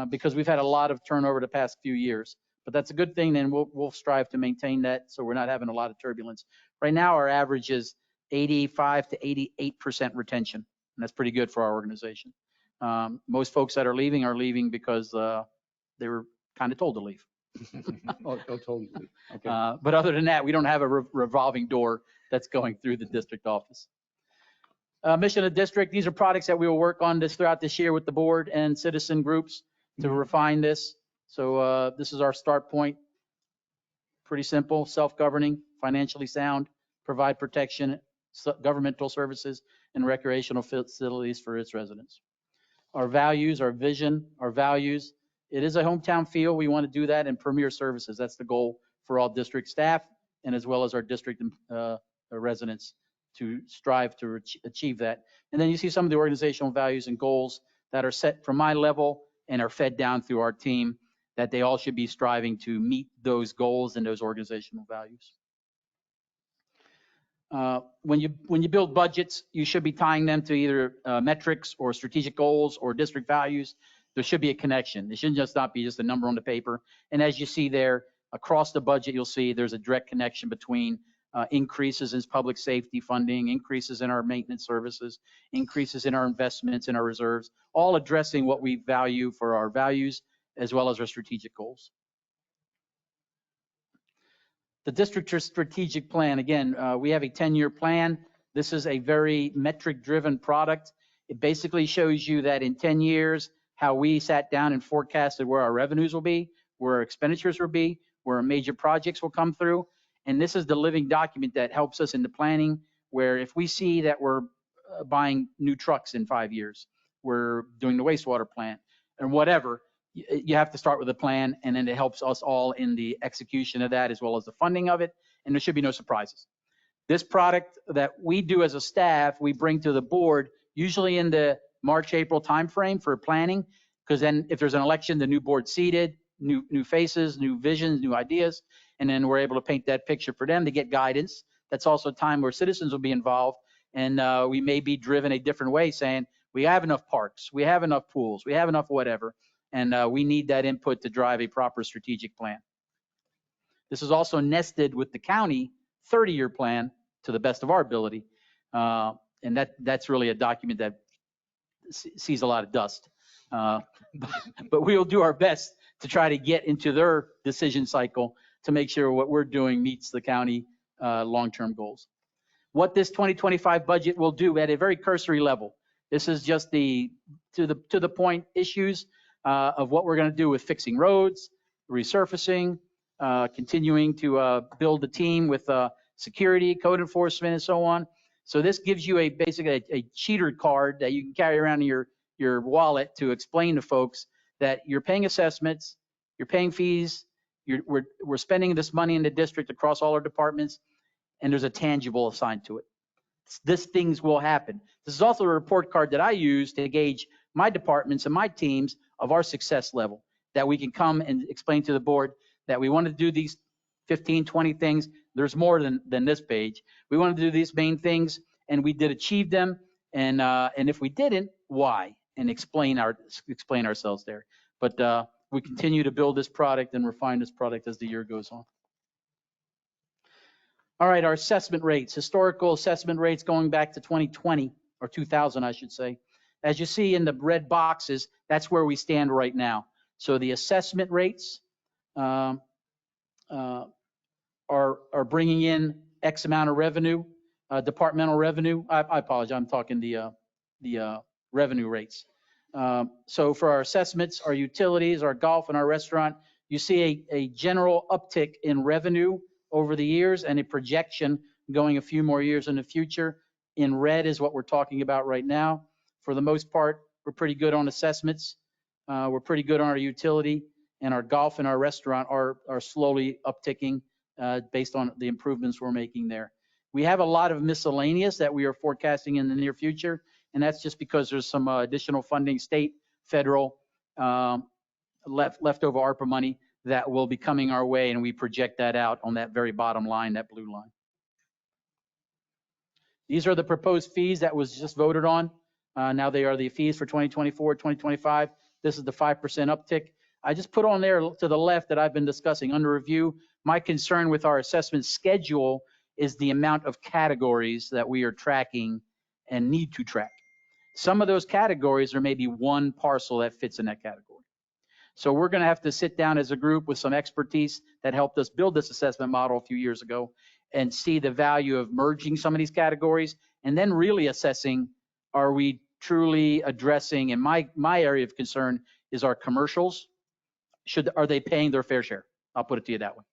because we've had a lot of turnover the past few years. But that's a good thing, and we'll strive to maintain that so we're not having a lot of turbulence. Right now, our average is 85 to 88% retention, and that's pretty good for our organization. Most folks that are leaving because they were kind of told to leave. Oh, totally. Okay. But other than that, we don't have a revolving door that's going through the district office. Mission of the district, these are products that we will work on throughout this year with the board and citizen groups to refine this. So this is our start point. Pretty simple, self-governing, financially sound, provide protection, governmental services, and recreational facilities for its residents. Our values, our vision, our values. It is a hometown feel. We want to do that in premier services. That's the goal for all district staff and as well as our district residents to strive to achieve that. And then you see some of the organizational values and goals that are set from my level and are fed down through our team, that they all should be striving to meet those goals and those organizational values. When you build budgets, you should be tying them to either metrics or strategic goals or district values. There should be a connection. It shouldn't just not be just a number on the paper. And as you see there, across the budget, you'll see there's a direct connection between increases in public safety funding, increases in our maintenance services, increases in our investments in our reserves, all addressing what we value for our values as well as our strategic goals. The district strategic plan, again, we have a 10-year plan. This is a very metric-driven product. It basically shows you that in 10 years, how we sat down and forecasted where our revenues will be, where our expenditures will be, where our major projects will come through. And this is the living document that helps us in the planning, where if we see that we're buying new trucks in 5 years, we're doing the wastewater plant, and whatever, you have to start with a plan, and then it helps us all in the execution of that as well as the funding of it, and there should be no surprises. This product that we do as a staff, we bring to the board usually in the March, April timeframe for planning, because then if there's an election, the new board's seated, new faces, new visions, new ideas, and then we're able to paint that picture for them to get guidance. That's also a time where citizens will be involved, and we may be driven a different way, saying we have enough parks, we have enough pools, we have enough whatever, and we need that input to drive a proper strategic plan. This is also nested with the county 30-year plan to the best of our ability, and that's really a document that sees a lot of dust. But we'll do our best to try to get into their decision cycle to make sure what we're doing meets the county long-term goals. What this 2025 budget will do at a very cursory level. This is just the to the point issues of what we're going to do with fixing roads, resurfacing, continuing to build the team with security, code enforcement, and so on. So this gives you basically a cheater card that you can carry around in your wallet to explain to folks that you're paying assessments, you're paying fees, we're spending this money in the district across all our departments, and there's a tangible assigned to it. These things will happen. This is also a report card that I use to gauge my departments and my teams of our success level, that we can come and explain to the board that we want to do these 15, 20 things. There's more than this page. We want to do these main things, and we did achieve them. And if we didn't, why? And explain ourselves there. But we continue to build this product and refine this product as the year goes on. All right, our assessment rates, historical assessment rates going back to 2020, or 2000, I should say. As you see in the red boxes, that's where we stand right now. So the assessment rates are bringing in X amount of revenue, departmental revenue. I apologize, I'm talking the revenue rates. So for our assessments, our utilities, our golf, and our restaurant, you see a general uptick in revenue over the years and a projection going a few more years in the future. In red is what we're talking about right now. For the most part, we're pretty good on assessments. We're pretty good on our utility, and our golf and our restaurant are slowly upticking based on the improvements we're making there. We have a lot of miscellaneous that we are forecasting in the near future, and that's just because there's some additional funding, state, federal, leftover ARPA money that will be coming our way, and we project that out on that very bottom line, that blue line. These are the proposed fees that was just voted on. Now they are the fees for 2024, 2025. This is the 5% uptick. I just put on there to the left that I've been discussing under review. My concern with our assessment schedule is the amount of categories that we are tracking and need to track. Some of those categories, there may be one parcel that fits in that category. So we're going to have to sit down as a group with some expertise that helped us build this assessment model a few years ago and see the value of merging some of these categories and then really assessing, are we truly addressing, and my area of concern is our commercials. Are they paying their fair share? I'll put it to you that way.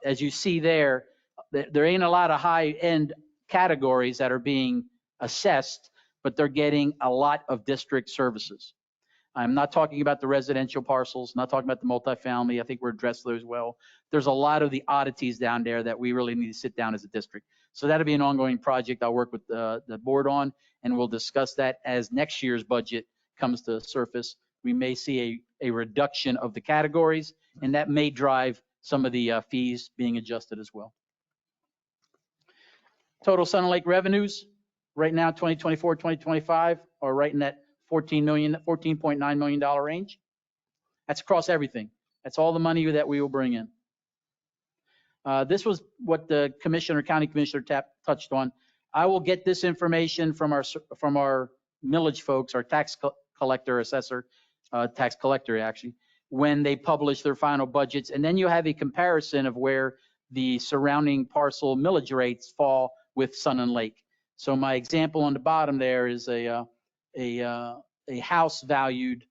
As you see there ain't a lot of high-end categories that are being assessed, but they're getting a lot of district services. I'm not talking about the residential parcels, not talking about the multifamily. I think we're addressed those well. There's a lot of the oddities down there that we really need to sit down as a district. So that'll be an ongoing project I'll work with the board on, and we'll discuss that as next year's budget comes to the surface. We may see a reduction of the categories, and that may drive some of the fees being adjusted as well. Total Sun and Lake revenues right now, 2024, 2025, are right in that $14.9 million range. That's across everything. That's all the money that we will bring in. This was what the county commissioner touched on. I will get this information from our millage folks, our tax collector, assessor, tax collector actually, when they publish their final budgets. And then you have a comparison of where the surrounding parcel millage rates fall with Sun and Lake. So my example on the bottom there is a house valued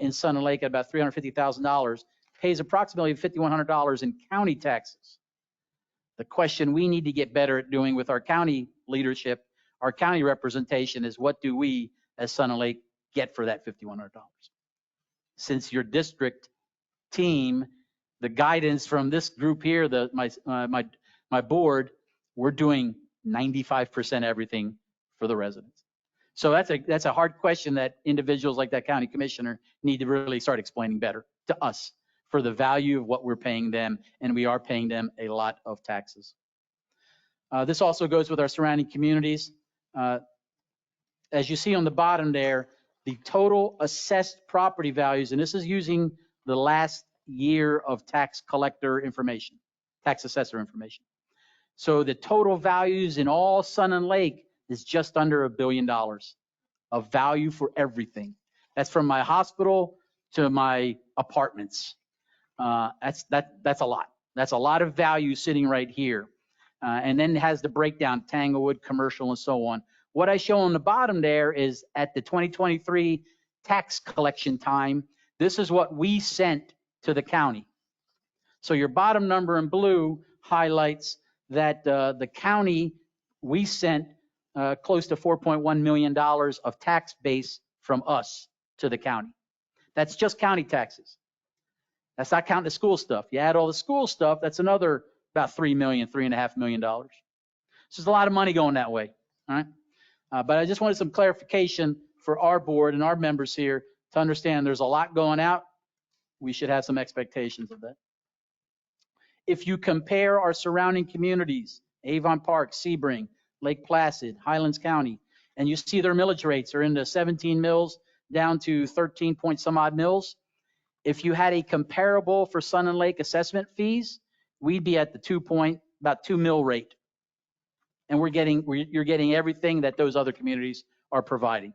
in Sun and Lake at about $350,000 pays approximately $5,100 in county taxes. The question we need to get better at doing with our county leadership, our county representation, is what do we as Sun and Lake get for that $5,100? Since your district team, the guidance from this group here, my board, we're doing 95% everything for the residents. So that's a hard question that individuals like that county commissioner need to really start explaining better to us for the value of what we're paying them, and we are paying them a lot of taxes. This also goes with our surrounding communities. As you see on the bottom there, the total assessed property values, and this is using the last year of tax collector information, tax assessor information. So the total values in all Sun and Lake is just under $1 billion of value for everything. That's from my hospital to my apartments. That's a lot. That's a lot of value sitting right here. And then it has the breakdown, Tanglewood, commercial, and so on. What I show on the bottom there is at the 2023 tax collection time, this is what we sent to the county. So your bottom number in blue highlights that the county, we sent close to $4.1 million of tax base from us to the county. That's just county taxes. That's not counting the school stuff. You add all the school stuff, that's another about $3.5 million. So there's a lot of money going that way, all right? But I just wanted some clarification for our board and our members here to understand there's a lot going out. We should have some expectations of that. If you compare our surrounding communities, Avon Park, Sebring, Lake Placid, Highlands County, and you see their millage rates are in the 17 mills down to 13 point some odd mills. If you had a comparable for Sun and Lake assessment fees, we'd be at the about 2 mil rate. And you're getting everything that those other communities are providing.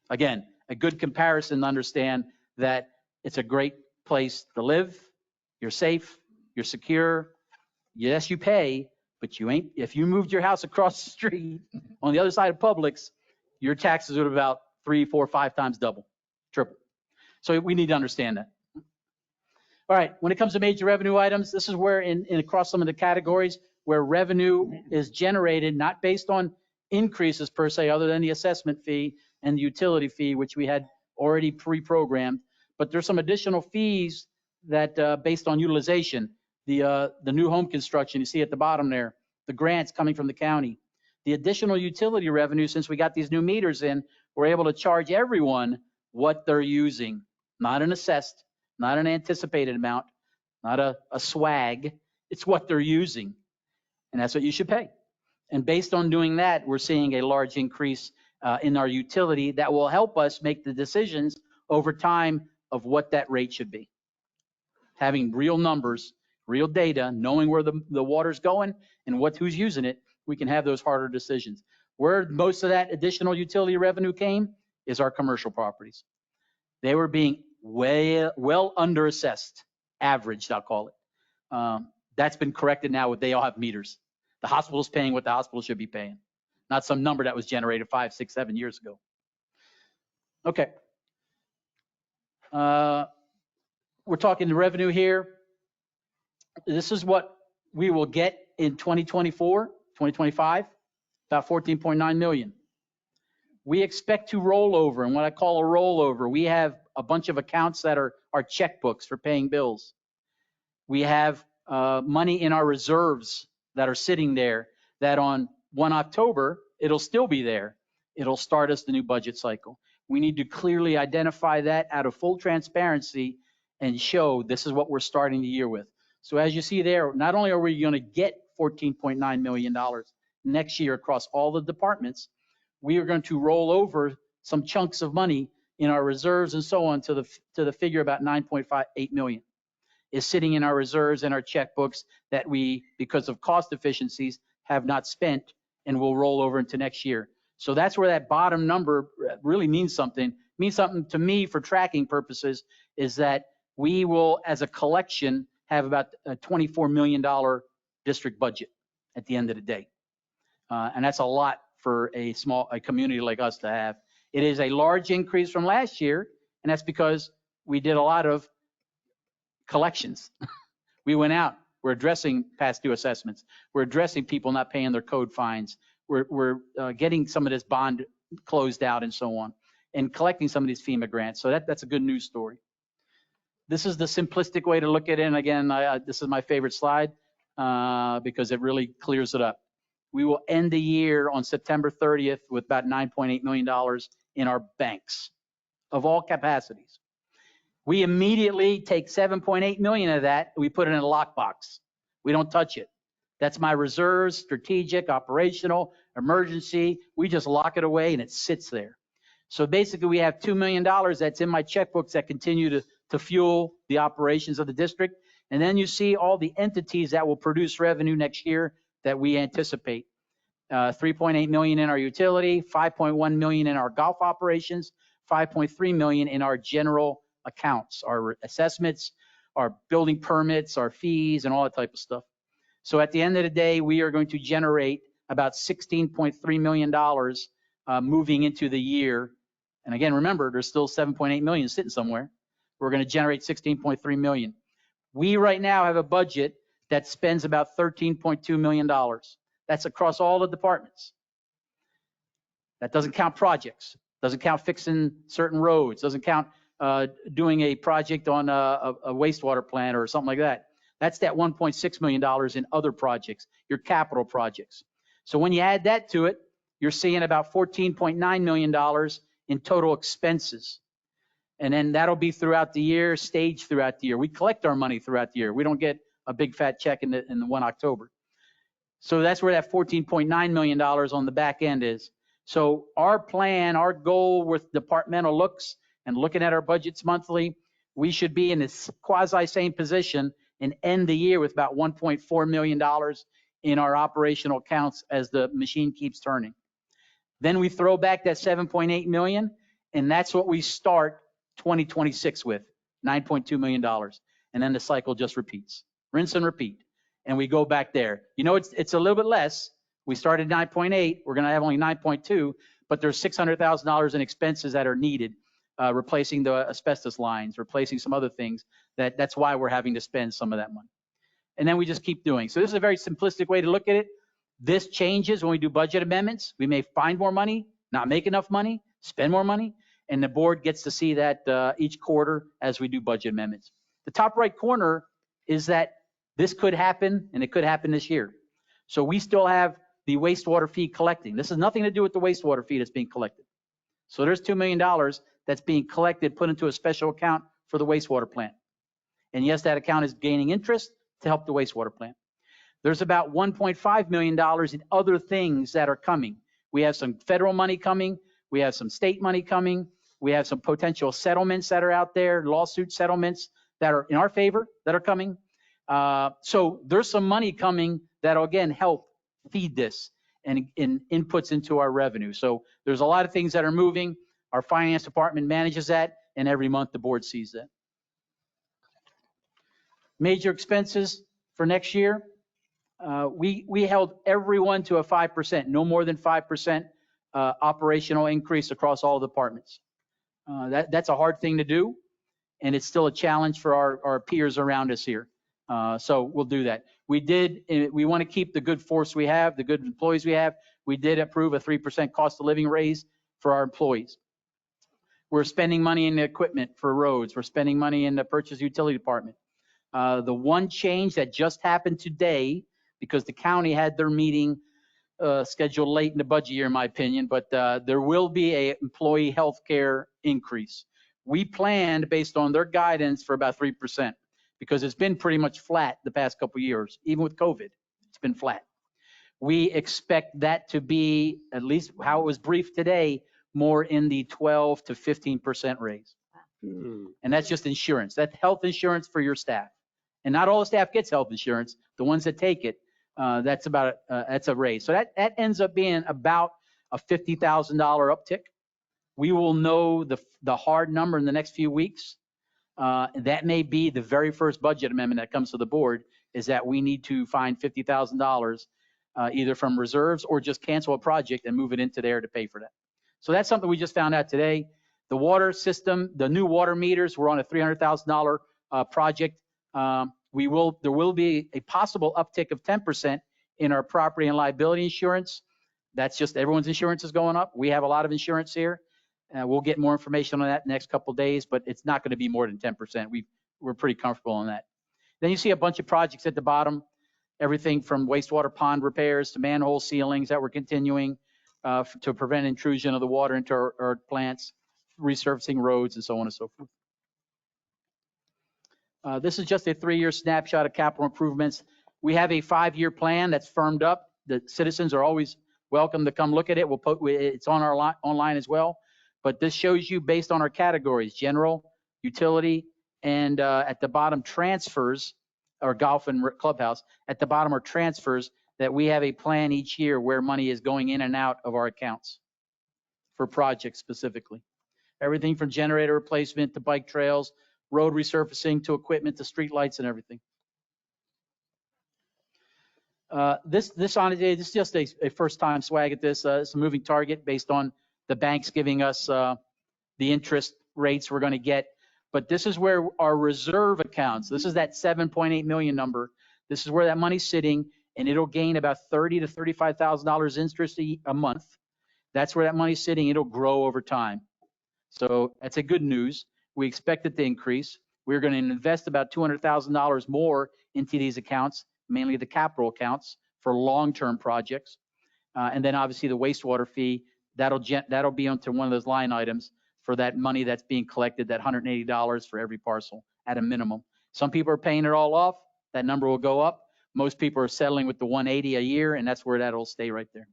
Again, a good comparison to understand that it's a great place to live. You're safe, you're secure. Yes, you pay, but you ain't. If you moved your house across the street on the other side of Publix, your taxes would about 3, 4, 5 times double, triple. So we need to understand that. All right, when it comes to major revenue items, this is where in across some of the categories where revenue is generated, not based on increases per se, other than the assessment fee and the utility fee, which we had already pre-programmed, but there's some additional fees that based on utilization, the new home construction you see at the bottom there, the grants coming from the county, the additional utility revenue, since we got these new meters in, we're able to charge everyone what they're using, not an assessed, not an anticipated amount, not a swag. It's what they're using. And that's what you should pay. And based on doing that, we're seeing a large increase in our utility that will help us make the decisions over time of what that rate should be. Having real numbers, real data, knowing where the water's going and who's using it, we can have those harder decisions. Where most of that additional utility revenue came is our commercial properties. They were being well underassessed, averaged, I'll call it. That's been corrected now with they all have meters. The hospital's paying what the hospital should be paying, not some number that was generated 5, 6, 7 years ago. Okay. We're talking the revenue here. This is what we will get in 2024, 2025, about 14.9 million. We expect to roll over, and what I call a rollover, we have a bunch of accounts that are our checkbooks for paying bills. We have money in our reserves that are sitting there that on 1 October, it'll still be there. It'll start us the new budget cycle. We need to clearly identify that out of full transparency and show this is what we're starting the year with. So as you see there, not only are we going to get $14.9 million next year across all the departments, we are going to roll over some chunks of money in our reserves and so on to the figure about 9.58 million is sitting in our reserves and our checkbooks that we, because of cost efficiencies, have not spent and will roll over into next year. So that's where that bottom number really means something. Means something to me for tracking purposes is that we will, as a collection, have about a $24 million district budget at the end of the day. And that's a lot for a community like us to have. It is a large increase from last year, and that's because we did a lot of collections. We went out, we're addressing past due assessments. We're addressing people not paying their code fines. We're getting some of this bond closed out and so on, and collecting some of these FEMA grants. So that's a good news story. This is the simplistic way to look at it. And again, this is my favorite slide because it really clears it up. We will end the year on September 30th with about $9.8 million in our banks of all capacities. We immediately take 7.8 million of that. We put it in a lockbox. We don't touch it. That's my reserves, strategic, operational, emergency. We just lock it away and it sits there. So basically we have $2 million that's in my checkbooks that continue to fuel the operations of the district. And then you see all the entities that will produce revenue next year that we anticipate. 3.8 million in our utility, 5.1 million in our golf operations, 5.3 million in our general accounts, our assessments, our building permits, our fees, and all that type of stuff. So at the end of the day, we are going to generate about $16.3 million moving into the year. And again, remember, there's still 7.8 million sitting somewhere. We're going to generate 16.3 million. We right now have a budget that spends about $13.2 million. That's across all the departments. That doesn't count projects, doesn't count fixing certain roads, doesn't count doing a project on a wastewater plant or something like that. That's that $1.6 million in other projects, your capital projects. So when you add that to it, you're seeing about $14.9 million in total expenses. And then that'll be throughout the year, staged throughout the year. We collect our money throughout the year. We don't get a big fat check in the 1 October. So that's where that $14.9 million on the back end is. So our plan, our goal with departmental looks and looking at our budgets monthly, we should be in this quasi same position and end the year with about $1.4 million in our operational accounts as the machine keeps turning. Then we throw back that 7.8 million, and that's what we start 2026 with, $9.2 million. And then the cycle just repeats, rinse and repeat. And we go back there. You know, it's a little bit less. We started 9.8, we're gonna have only 9.2, but there's $600,000 in expenses that are needed, replacing the asbestos lines, replacing some other things. That's why we're having to spend some of that money. And then we just keep doing. So this is a very simplistic way to look at it. This changes when we do budget amendments. We may find more money, not make enough money, spend more money, and the board gets to see that each quarter as we do budget amendments. The top right corner is that this could happen, and it could happen this year. So we still have the wastewater fee collecting. This has nothing to do with the wastewater fee that's being collected. So there's $2 million that's being collected, put into a special account for the wastewater plant. And yes, that account is gaining interest to help the wastewater plant. There's about $1.5 million in other things that are coming. We have some federal money coming. We have some state money coming. We have some potential settlements that are out there, lawsuit settlements that are in our favor that are coming. So there's some money coming that'll again help feed this and inputs into our revenue. So there's a lot of things that are moving. Our finance department manages that, and every month the board sees that. Major expenses for next year. We held everyone to a 5%, no more than 5% operational increase across all departments. That's a hard thing to do, and it's still a challenge for our peers around us here. So we'll do that. We want to keep the good force we have, the good employees we have. We did approve a 3% cost of living raise for our employees. We're spending money in the equipment for roads. We're spending money in the purchase utility department. The one change that just happened today, because the county had their meeting scheduled late in the budget year, in my opinion, but there will be a employee health care increase. We planned based on their guidance for about 3%, because it's been pretty much flat the past couple of years. Even with COVID, it's been flat. We expect that to be, at least how it was briefed today, more in the 12 to 15% raise. And that's just insurance. That's health insurance for your staff. And not all the staff gets health insurance. The ones that take it, that's a raise. So that ends up being about a $50,000 uptick. We will know the hard number in the next few weeks. That may be the very first budget amendment that comes to the board, is that we need to find $50,000 either from reserves or just cancel a project and move it into there to pay for that. So that's something we just found out today. The water system, the new water meters, we're on a $300,000 project. There will be a possible uptick of 10% in our property and liability insurance. That's just everyone's insurance is going up. We have a lot of insurance here. We'll get more information on that in the next couple of days, but it's not going to be more than 10%. We're pretty comfortable on that. Then you see a bunch of projects at the bottom, everything from wastewater pond repairs to manhole ceilings that we're continuing to prevent intrusion of the water into our plants, resurfacing roads, and so on and so forth. This is just a 3-year snapshot of capital improvements. We have a 5-year plan that's firmed up. The citizens are always welcome to come look at it. It's on our online as well. But this shows you based on our categories: general, utility, and at the bottom transfers, or golf and clubhouse. At the bottom are transfers that we have a plan each year where money is going in and out of our accounts for projects specifically. Everything from generator replacement to bike trails, road resurfacing to equipment to street lights and everything. This is just a first time swag at this. It's a moving target based on the banks giving us the interest rates we're going to get. But this is where our reserve accounts, this is that 7.8 million number. This is where that money's sitting, and it'll gain about $30,000 to $35,000 interest a month. That's where that money's sitting. It'll grow over time. So that's a good news. We expect it to increase. We're going to invest about $200,000 more into these accounts, mainly the capital accounts for long-term projects. And then obviously the wastewater fee, that'll be onto one of those line items for that money that's being collected, that $180 for every parcel at a minimum. Some people are paying it all off. That number will go up. Most people are settling with the $180 a year, and that's where that'll stay right there.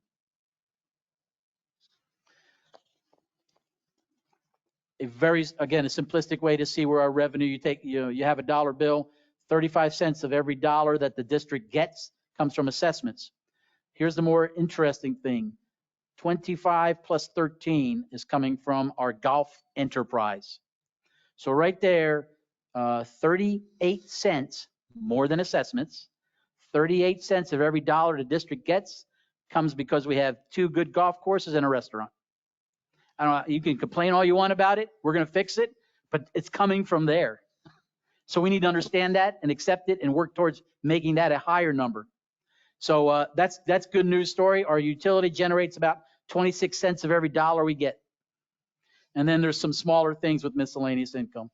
Again, a simplistic way to see where our revenue, you have a dollar bill, 35 cents of every dollar that the district gets comes from assessments. Here's the more interesting thing. 25 plus 13 is coming from our golf enterprise. So right there, 38 cents more than assessments, 38 cents of every dollar the district gets comes because we have 2 good golf courses and a restaurant. I don't know, you can complain all you want about it. We're going to fix it, but it's coming from there. So we need to understand that and accept it and work towards making that a higher number. So that's good news story. Our utility generates about 26 cents of every dollar we get. And then there's some smaller things with miscellaneous income.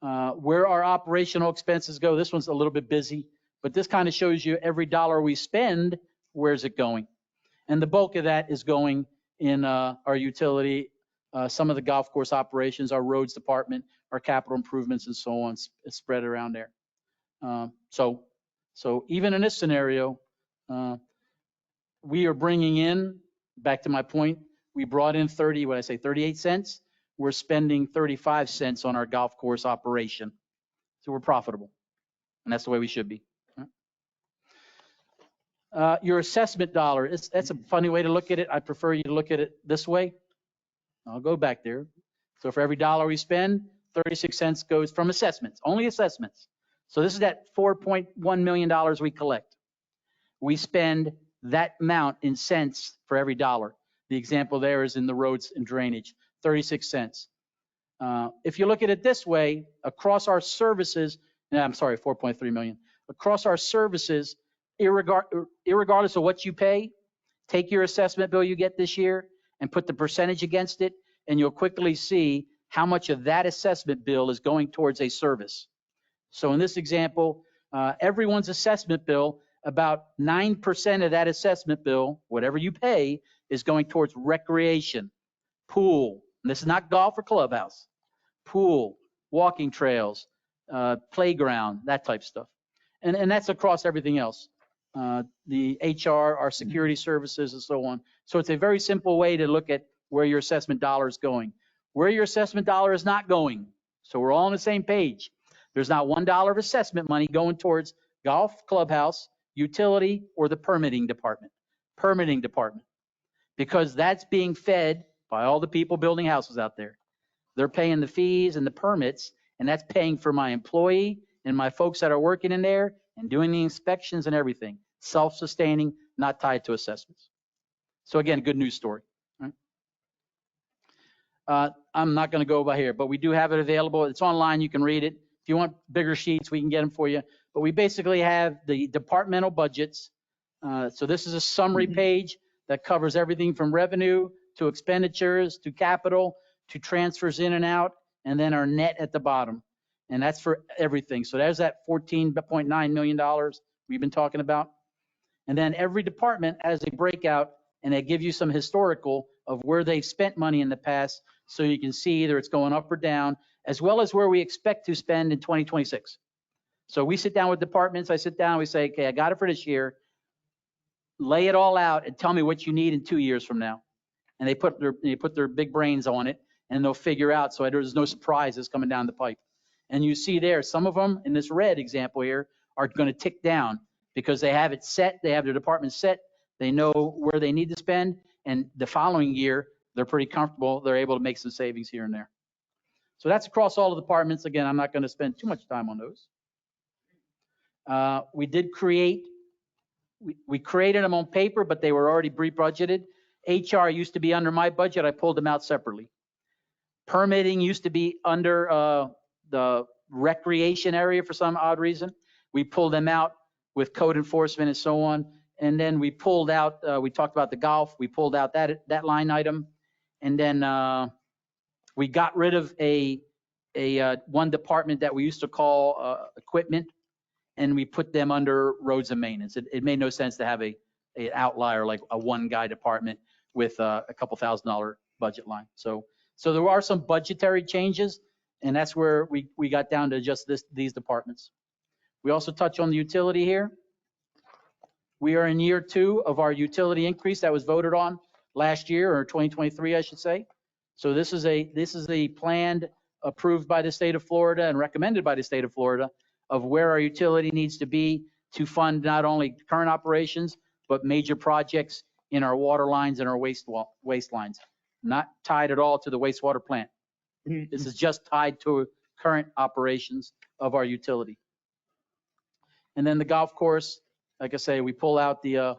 Where our operational expenses go, this one's a little bit busy, but this kind of shows you every dollar we spend, where's it going? And the bulk of that is going in our utility, some of the golf course operations, our roads department, our capital improvements and so on, spread around there. So even in this scenario, we are bringing in, back to my point, we brought in 38 cents. We're spending 35 cents on our golf course operation. So we're profitable, and that's the way we should be. Your assessment dollar, that's a funny way to look at it. I prefer you to look at it this way. I'll go back there. So for every dollar we spend, 36 cents goes from assessments, only assessments. So this is that $4.1 million we collect. We spend that amount in cents for every dollar. The example there is in the roads and drainage, 36 cents. If you look at it this way, across our services, I'm sorry, 4.3 million. Across our services, irregardless of what you pay, take your assessment bill you get this year and put the percentage against it, and you'll quickly see how much of that assessment bill is going towards a service. So in this example, everyone's assessment bill, about 9% of that assessment bill, whatever you pay, is going towards recreation, pool. And this is not golf or clubhouse. Pool, walking trails, playground, that type of stuff. And that's across everything else. The HR, our security services, and so on. So it's a very simple way to look at where your assessment dollar is going. Where your assessment dollar is not going. So we're all on the same page. There's not $1 of assessment money going towards golf, clubhouse, utility, or the permitting department. Permitting department. Because that's being fed by all the people building houses out there. They're paying the fees and the permits, and that's paying for my employee and my folks that are working in there and doing the inspections and everything. Self-sustaining, not tied to assessments. So again, good news story. Right? I'm not going to go by here, but we do have it available. It's online. You can read it. If you want bigger sheets, we can get them for you. But we basically have the departmental budgets. So this is a summary page that covers everything from revenue to expenditures to capital to transfers in and out, and then our net at the bottom. And that's for everything. So there's that $14.9 million we've been talking about. And then every department has a breakout, and they give you some historical of where they've spent money in the past, so you can see either it's going up or down, as well as where we expect to spend in 2026. So we sit down with departments, I sit down, we say, okay, I got it for this year, lay it all out and tell me what you need in 2 years from now. And they put their big brains on it, and they'll figure out, so there's no surprises coming down the pipe. And you see there, some of them in this red example here are going to tick down because they have it set, they have their department set, they know where they need to spend, and the following year, they're pretty comfortable, they're able to make some savings here and there. So that's across all the departments. Again, I'm not going to spend too much time on those. We did create, we created them on paper, but they were already pre-budgeted. HR used to be under my budget, I pulled them out separately. Permitting used to be under the recreation area for some odd reason. We pulled them out with code enforcement and so on. And then we pulled out, we talked about the golf, we pulled out that line item. And then we got rid of one department that we used to call equipment, and we put them under roads and maintenance. It made no sense to have an outlier like a one guy department with a couple $1,000 budget line. So there are some budgetary changes, and that's where we got down to just these departments. We also touch on the utility here. We are in year 2 of our utility increase that was voted on last year, or 2023, I should say. So this is a planned, approved by the state of Florida and recommended by the state of Florida of where our utility needs to be to fund not only current operations, but major projects in our water lines and our waste lines. Not tied at all to the wastewater plant. This is just tied to current operations of our utility. And then the golf course, like I say, we pull out the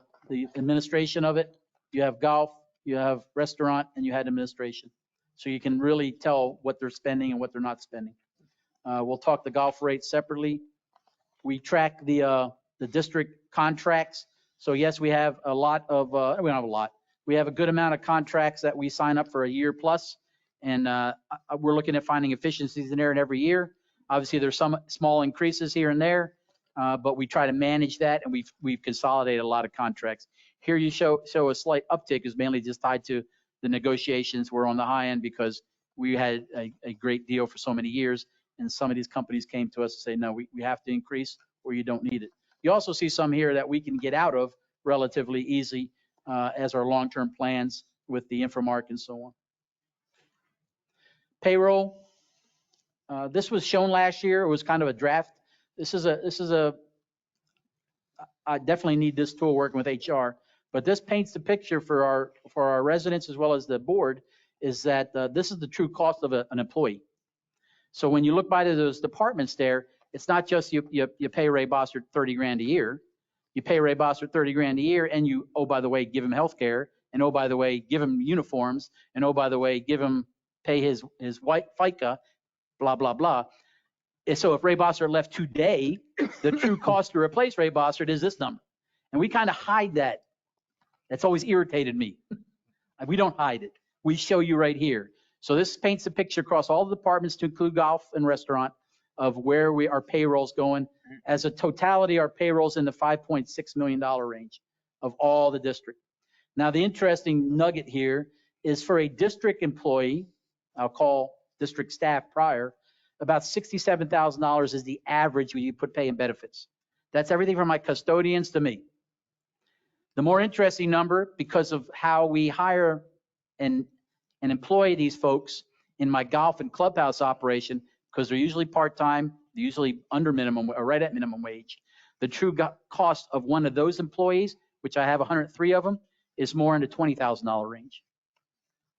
administration of it. You have golf, you have restaurant, and you had administration. So you can really tell what they're spending and what they're not spending. We'll talk the golf rates separately. We track the district contracts. So yes, we have a lot of, we don't have a lot. We have a good amount of contracts that we sign up for a year plus. And we're looking at finding efficiencies in there in every year. Obviously, there's some small increases here and there, but we try to manage that, and we've consolidated a lot of contracts. Here you show a slight uptick is mainly just tied to the negotiations. We're on the high end because we had a great deal for so many years. And some of these companies came to us and say, no, we have to increase or you don't need it. You also see some here that we can get out of relatively easy as our long-term plans with the Infomark and so on. Payroll. This was shown last year. It was kind of a draft. I definitely need this tool working with HR, but this paints the picture for our residents as well as the board is that this is the true cost of an employee. So when you look by those departments there, it's not just you pay Ray Bossert 30 grand a year. You pay Ray Bossert 30 grand a year and you, oh, by the way, give him health care. And oh, by the way, give him uniforms. And oh, by the way, pay his white FICA, blah, blah, blah. And so if Ray Bossert left today, the true cost to replace Ray Bossert is this number. And we kind of hide that. That's always irritated me. We don't hide it. We show you right here. So this paints a picture across all the departments to include golf and restaurant of where our payroll's going. As a totality, our payroll's in the $5.6 million range of all the district. Now, the interesting nugget here is for a district employee, I'll call district staff prior, about $67,000 is the average when you put pay and benefits. That's everything from my custodians to me. The more interesting number, because of how we hire and employ these folks in my golf and clubhouse operation, because they're usually part-time, they're usually under minimum or right at minimum wage. The true cost of one of those employees, which I have 103 of them, is more in the $20,000 range.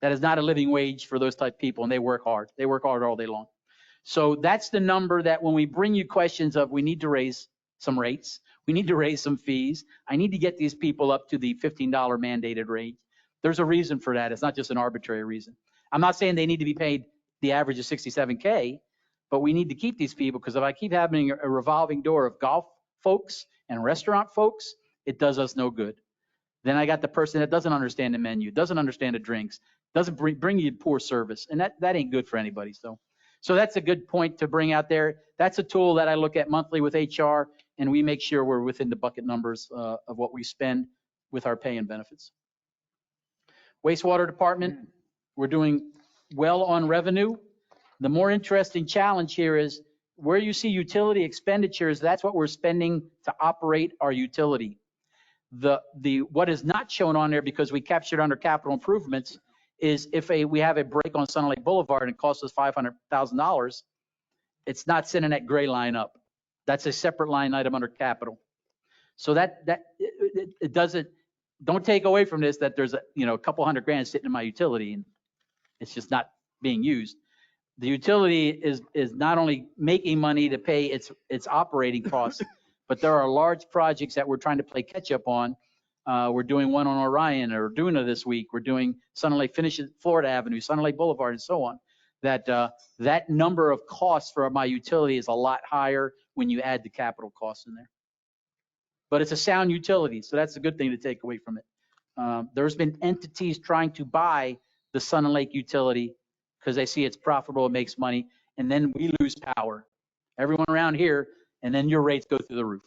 That is not a living wage for those type of people, and they work hard. They work hard all day long. So that's the number that when we bring you questions of we need to raise some rates, we need to raise some fees, I need to get these people up to the $15 mandated rate. There's a reason for that. It's not just an arbitrary reason. I'm not saying they need to be paid the average of $67K, but we need to keep these people because if I keep having a revolving door of golf folks and restaurant folks, it does us no good. Then I got the person that doesn't understand the menu, doesn't understand the drinks, doesn't bring you poor service, and that ain't good for anybody. So that's a good point to bring out there. That's a tool that I look at monthly with HR, and we make sure we're within the bucket numbers of what we spend with our pay and benefits. Wastewater department, we're doing well on revenue. The more interesting challenge here is where you see utility expenditures, that's what we're spending to operate our utility. What is not shown on there because we captured under capital improvements is if we have a break on Sun Lake Boulevard and it costs us $500,000, it's not sending that gray line up. That's a separate line item under capital. So it doesn't, don't take away from this that there's a couple $100 grand sitting in my utility and it's just not being used. The utility is not only making money to pay its operating costs, but there are large projects that we're trying to play catch up on. We're doing one on Orion or Duna this week. We're doing Sun Lake finishes Florida Avenue, Sun Lake Boulevard, and so on. That number of costs for my utility is a lot higher when you add the capital costs in there. But it's a sound utility, so that's a good thing to take away from it. There's been entities trying to buy the Sun Lake utility because they see it's profitable, it makes money, and then we lose power. Everyone around here, and then your rates go through the roof.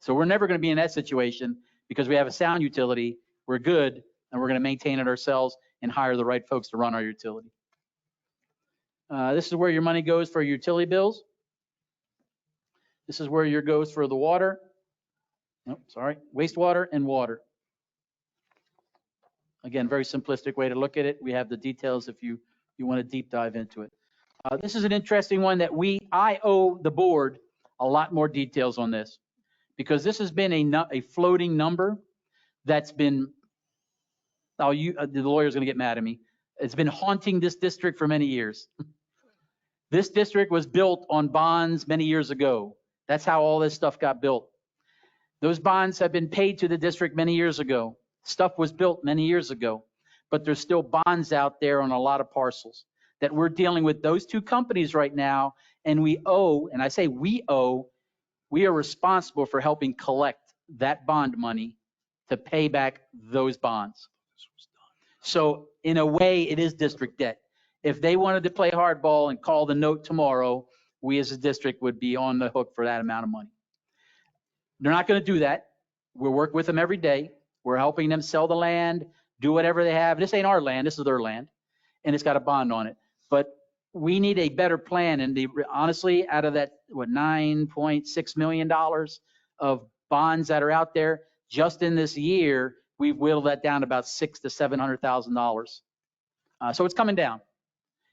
So we're never going to be in that situation because we have a sound utility, we're good, and we're going to maintain it ourselves and hire the right folks to run our utility. This is where your money goes for your utility bills. This is where your goes for the water. Wastewater and water. Again, very simplistic way to look at it. We have the details if you want to deep dive into it. This is an interesting one that I owe the board a lot more details on this because this has been a floating number that's been, the lawyer's going to get mad at me. It's been haunting this district for many years. This district was built on bonds many years ago. That's how all this stuff got built. Those bonds have been paid to the district many years ago. Stuff was built many years ago, but there's still bonds out there on a lot of parcels that we're dealing with those two companies right now. And we owe, and I say we owe, we are responsible for helping collect that bond money to pay back those bonds. So in a way, it is district debt. If they wanted to play hardball and call the note tomorrow, we as a district would be on the hook for that amount of money. They're not going to do that. We work with them every day. We're helping them sell the land, do whatever they have. This ain't our land. This is their land. And it's got a bond on it. But we need a better plan. And honestly, out of that, what, $9.6 million of bonds that are out there, just in this year, we've whittled that down to about $600,000 to $700,000. So it's coming down.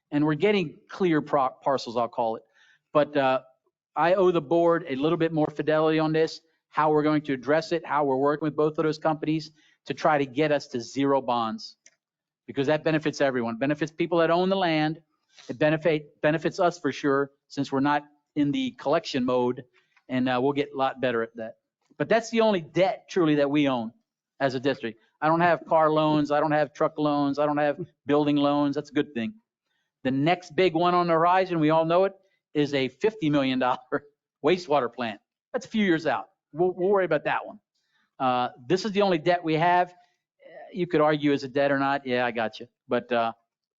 And we're getting clear parcels, I'll call it. But I owe the board a little bit more fidelity on this, how we're going to address it, how we're working with both of those companies to try to get us to zero bonds. Because that benefits everyone, benefits people that own the land. It benefits us for sure, since we're not in the collection mode, and we'll get a lot better at that. But that's the only debt truly that we own as a district. I don't have car loans, I don't have truck loans, I don't have building loans. That's a good thing. The next big one on the horizon, we all know it, is a $50 million wastewater plant. That's a few years out. We'll worry about that one. This is the only debt we have. You could argue is it debt or not. Yeah, I got you. But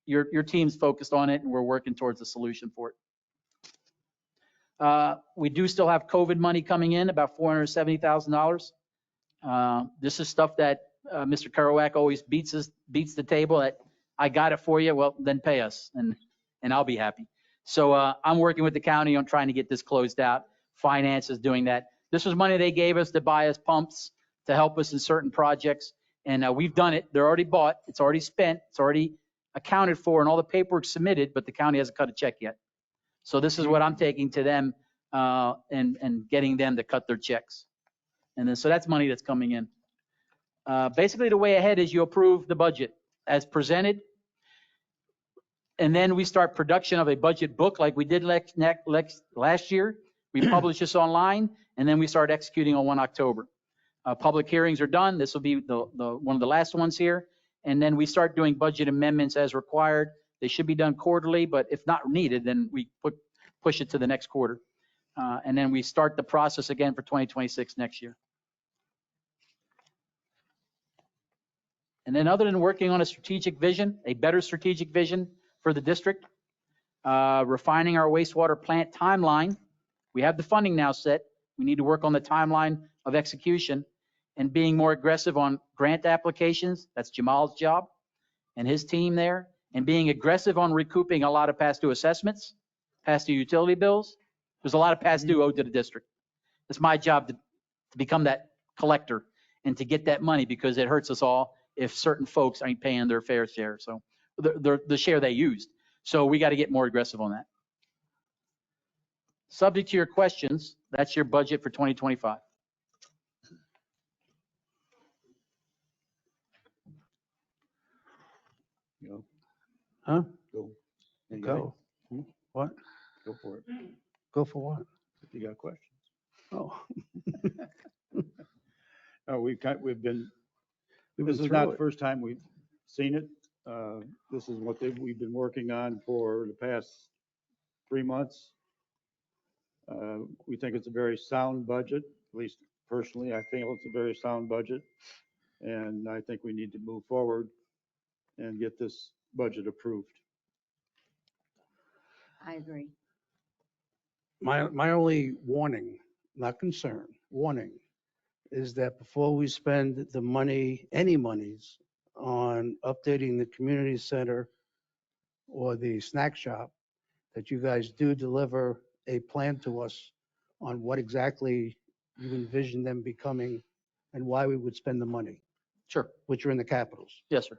your team's focused on it, and we're working towards a solution for it. We do still have COVID money coming in, about $470,000. This is stuff that Mr. Kerouac always beats the table at. I got it for you. Well, then pay us, and I'll be happy. So I'm working with the county on trying to get this closed out. Finance is doing that. This was money they gave us to buy us pumps to help us in certain projects. And we've done it. They're already bought. It's already spent. It's already accounted for, and all the paperwork submitted, but the county hasn't cut a check yet. So this is what I'm taking to them and getting them to cut their checks. And then, so that's money that's coming in. Basically, the way ahead is you approve the budget as presented. And then we start production of a budget book like we did last year. We publish this online, and then we start executing on 1 October. Public hearings are done. This will be one of the last ones here. And then we start doing budget amendments as required. They should be done quarterly, but if not needed, then we push it to the next quarter. And then we start the process again for 2026 next year. And then other than working on a strategic vision, a better strategic vision for the district, refining our wastewater plant timeline. We have the funding now set. We need to work on the timeline of execution and being more aggressive on grant applications. That's Jamal's job and his team there. And being aggressive on recouping a lot of past due assessments, past due utility bills. There's a lot of past due owed to the district. It's my job to become that collector and to get that money, because it hurts us all if certain folks ain't paying their fair share. So the share they used. So we got to get more aggressive on that. Subject to your questions, that's your budget for 2025. Go. Huh? Go. You got Go. What? it? Go for it. Go for what? If you got questions. Oh. We've been, We've this been is not through the it. first time we've seen it. This is what we've been working on for the past 3 months. We think it's a very sound budget, at least personally, I think it's a very sound budget. And I think we need to move forward and get this budget approved. I agree. My only warning, not concern, warning, is that before we spend the money, any monies, on updating the community center or the snack shop, that you guys do deliver a plan to us on what exactly you envision them becoming and why we would spend the money, Sure. which are in the capitals. Yes, sir.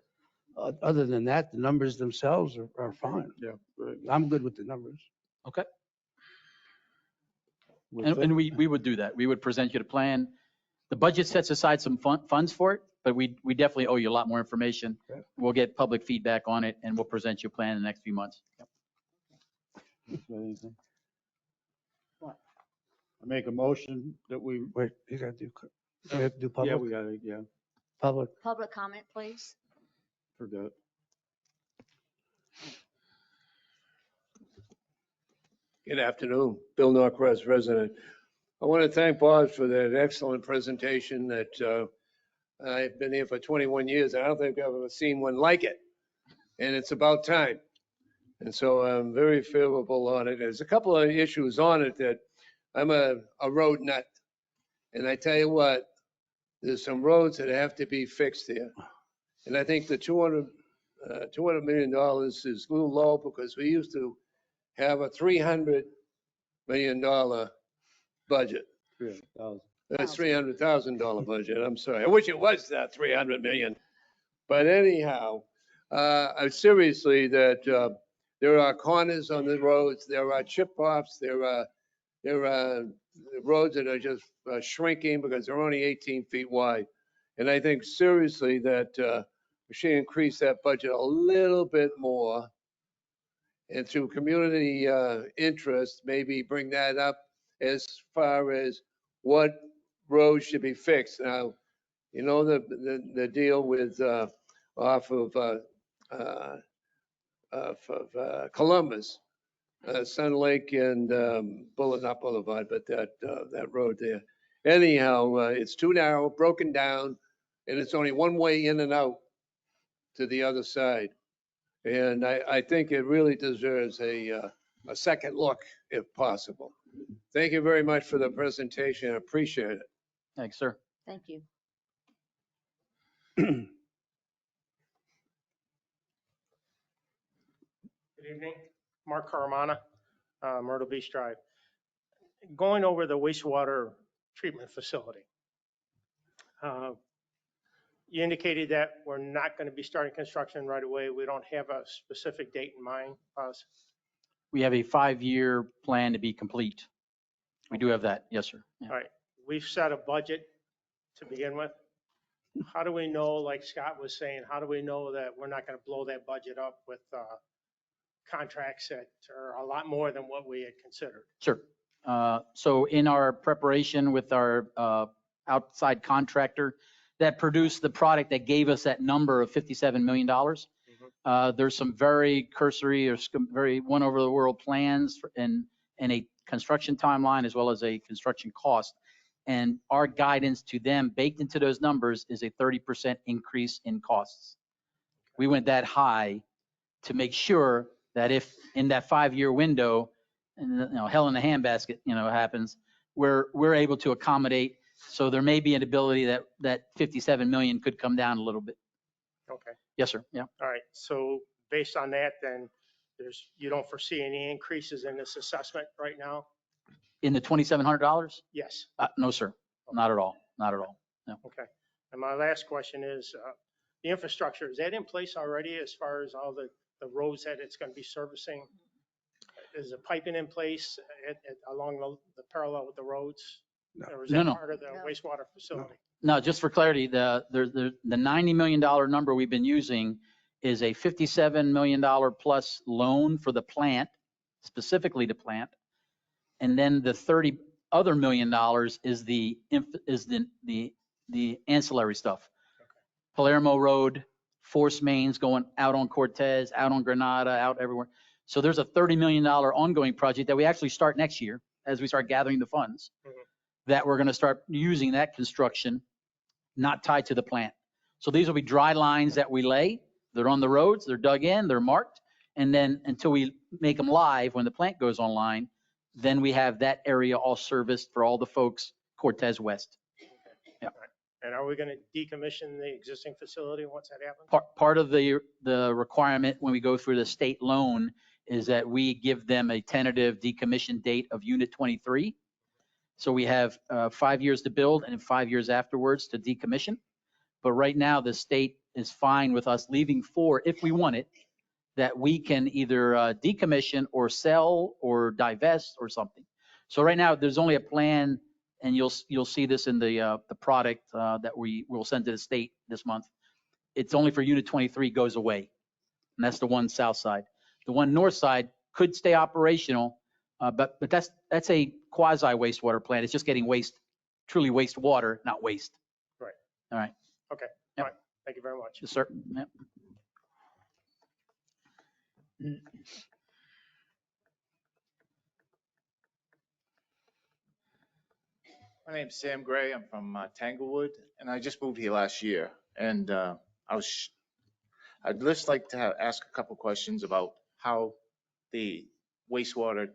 Other than that, the numbers themselves are fine. Yeah. Right. I'm good with the numbers. Okay. With And that- we would do that. We would present you the plan. The budget sets aside some funds for it, but we definitely owe you a lot more information. Okay. We'll get public feedback on it, and we'll present you a plan in the next few months. Anything? What? I make a motion that we, Wait, you gotta do, we have to do yeah, public, we got it, yeah, public. Public comment, please. forgot. Good afternoon, Bill Norcross, resident. I want to thank Bob for that excellent presentation that I've been here for 21 years. I don't think I've ever seen one like it. And it's about time. And so I'm very favorable on it. There's a couple of issues on it that I'm a road nut. And I tell you what, there's some roads that have to be fixed here. And I think the 200 $200 million is a little low because we used to have a $300 million budget. 300,000. That's $300,000 budget. I'm sorry. I wish it was that 300 million. But anyhow, seriously, that there are corners on the roads, there are chip offs, there are roads that are just shrinking because they're only 18 feet wide. And I think seriously that we should increase that budget a little bit more. And through community interest, maybe bring that up as far as what roads should be fixed. Now, you know, the deal with off of Columbus, Sun Lake and not Boulevard, but that road there. Anyhow, it's too narrow, broken down, and it's only one way in and out to the other side. And I think it really deserves a second look if possible. Thank you very much for the presentation. I appreciate it. Thanks, sir. Thank you. Good evening, Mark Caramana, Myrtle Beach Drive. Going over the wastewater treatment facility. You indicated that we're not going to be starting construction right away. We don't have a specific date in mind, Buzz. We have a 5-year plan to be complete. We do have that. Yes, sir. Yeah. All right, we've set a budget to begin with. How do we know, like Scott was saying, how do we know that we're not going to blow that budget up with contracts that are a lot more than what we had considered? Sure. So in our preparation with our outside contractor that produced the product that gave us that number of $57 million, there's some very cursory or very one over the world plans and a construction timeline as well as a construction cost. And our guidance to them baked into those numbers is a 30% increase in costs. We went that high to make sure that if in that 5-year window, and hell in the handbasket, happens, we're able to accommodate. So there may be an ability that 57 million could come down a little bit. Okay. Yes, sir. Yeah. All right. So based on that, then you don't foresee any increases in this assessment right now? In the $2,700? Yes. No, sir. Not at all. Not at all. No. Okay. And my last question is, the infrastructure, is that in place already as far as all the roads that it's going to be servicing? Is the piping in place along the parallel with the roads? Or is that part of the wastewater facility? No, just for clarity, the $90 million number we've been using is a $57 million plus loan for the plant, specifically the plant. And then the $30 other million is the ancillary stuff. Okay. Palermo Road, force mains going out on Cortez, out on Granada, out everywhere. So there's a $30 million ongoing project that we actually start next year as we start gathering the funds that we're going to start using that construction, not tied to the plant. So these will be dry lines that we lay. They're on the roads, they're dug in, they're marked. And then until we make them live, when the plant goes online, then we have that area all serviced for all the folks Cortez West. Yeah. And are we going to decommission the existing facility once that happens? Part of the requirement when we go through the state loan is that we give them a tentative decommission date of Unit 23. So we have 5 years to build and 5 years afterwards to decommission. But right now the state is fine with us leaving 4, if we want it, that we can either decommission or sell or divest or something. So right now there's only a plan, and you'll see this in the product that we will send to the state this month. It's only for Unit 23 goes away, and that's the one south side. The one north side could stay operational, but that's a quasi wastewater plant. It's just getting truly wastewater, not waste. Right. All right. Okay. Yep. All right. Thank you very much. Yes, sir. Yep. My name's Sam Gray. I'm from Tanglewood, and I just moved here last year. And I'd just like to ask a couple questions about how the wastewater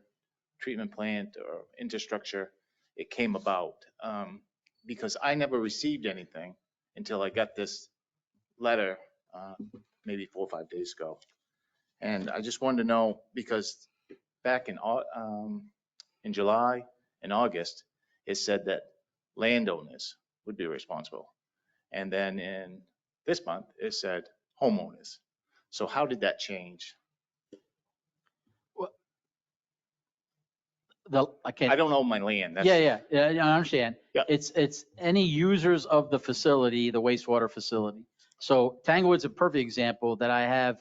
treatment plant or infrastructure, it came about. Because I never received anything until I got this letter maybe 4 or 5 days ago. And I just wanted to know, because back in July and August, it said that landowners would be responsible. And then in this month, it said homeowners. So how did that change? I don't own my land. Yeah, I understand. Yeah. It's any users of the facility, the wastewater facility. So Tanglewood's a perfect example that I have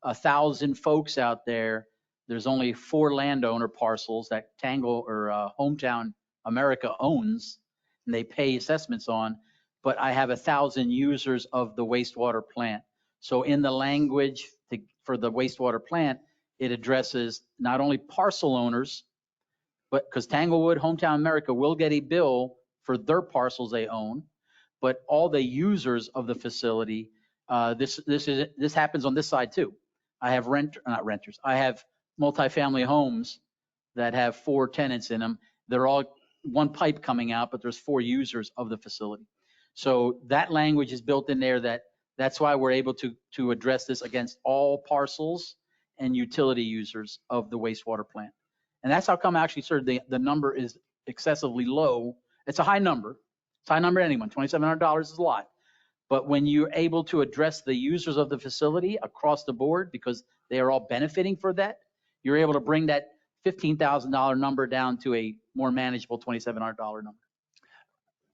1,000 folks out there. There's only 4 landowner parcels that Hometown America owns, and they pay assessments on, but I have 1,000 users of the wastewater plant. So in the language for the wastewater plant, it addresses not only parcel owners, but because Tanglewood, Hometown America will get a bill for their parcels they own, but all the users of the facility, this happens on this side too. I have not renters. I have multifamily homes that have 4 tenants in them. They're all one pipe coming out, but there's 4 users of the facility. So that language is built in there that's why we're able to address this against all parcels and utility users of the wastewater plant. And that's how come actually, sir, the number is excessively low. It's a high number. It's a high number to anyone. $2,700 is a lot. But when you're able to address the users of the facility across the board, because they are all benefiting for that, you're able to bring that $15,000 number down to a more manageable $2,700 number.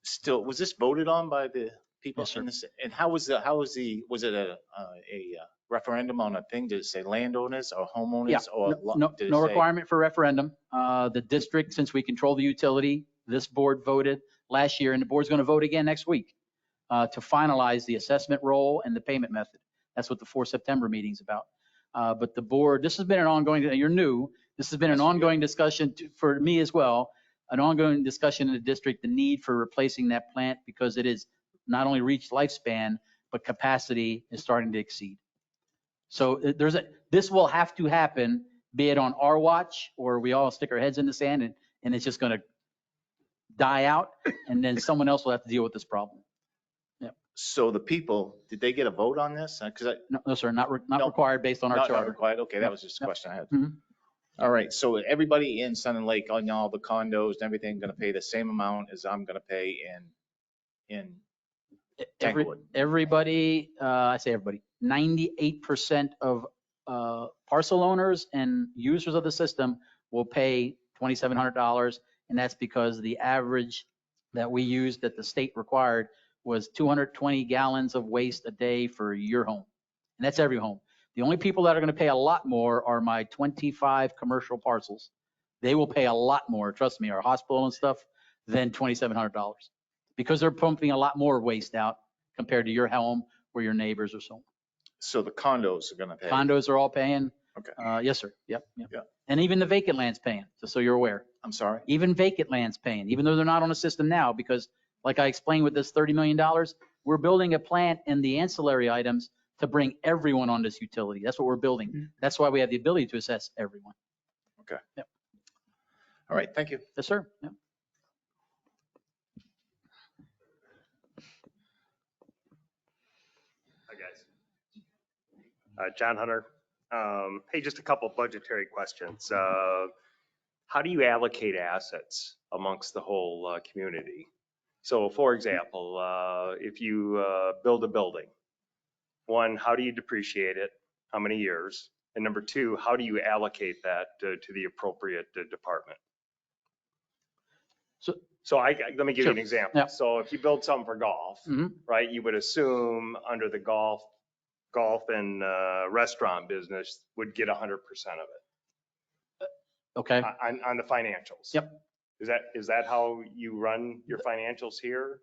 Still, was this voted on by the people Yes, sir. in this? And was it a referendum on a thing? Did it say landowners or homeowners? Yeah, Or no did it say- requirement for referendum. The district, since we control the utility, this board voted last year, and the board's going to vote again next week to finalize the assessment role and the payment method. That's what the 4 September meeting's about. But the board, this has been an ongoing, you're new, this has been an ongoing discussion for me as well, an ongoing discussion in the district, the need for replacing that plant because it is not only reached lifespan, but capacity is starting to exceed. So this will have to happen, be it on our watch or we all stick our heads in the sand and it's just going to die out, and then someone else will have to deal with this problem. So the people, did they get a vote on this? Because No, sir, not No. required based on our not charter. required. Okay, that was just a Yep. question I had. Mhm. All All right, so everybody in Sun and Lake, on all the condos and everything, going to pay the same amount as I'm going to pay in Tanglewood? Everybody, I say everybody, 98% of parcel owners and users of the system will pay $2,700. And that's because the average that we used that the state required was 220 gallons of waste a day for your home. And that's every home. The only people that are going to pay a lot more are my 25 commercial parcels. They will pay a lot more, trust me, our hospital and stuff, than $2,700 because they're pumping a lot more waste out compared to your home or your neighbors or so on. So the condos are going to pay? Condos are all paying. Okay. Yes, sir. Yep. Yeah. And even the vacant land's paying, just so you're aware. I'm sorry? Even vacant land's paying, even though they're not on the system now, because like I explained with this $30 million, we're building a plant in the ancillary items to bring everyone on this utility. That's what we're building. That's why we have the ability to assess everyone. Okay. Yep. All right, thank you. Yes, sir. Yep. Hi, guys. John Hunter. Hey, just a couple budgetary questions. How do you allocate assets amongst the whole community? So for example, if you build a building, one, how do you depreciate it? How many years? And number two, how do you allocate that to the appropriate department? So let me give you an example. Yeah. So if you build something for golf, right, you would assume under the golf and restaurant business would get 100% of it. Okay. On the financials. Yep. Is that how you run your financials here?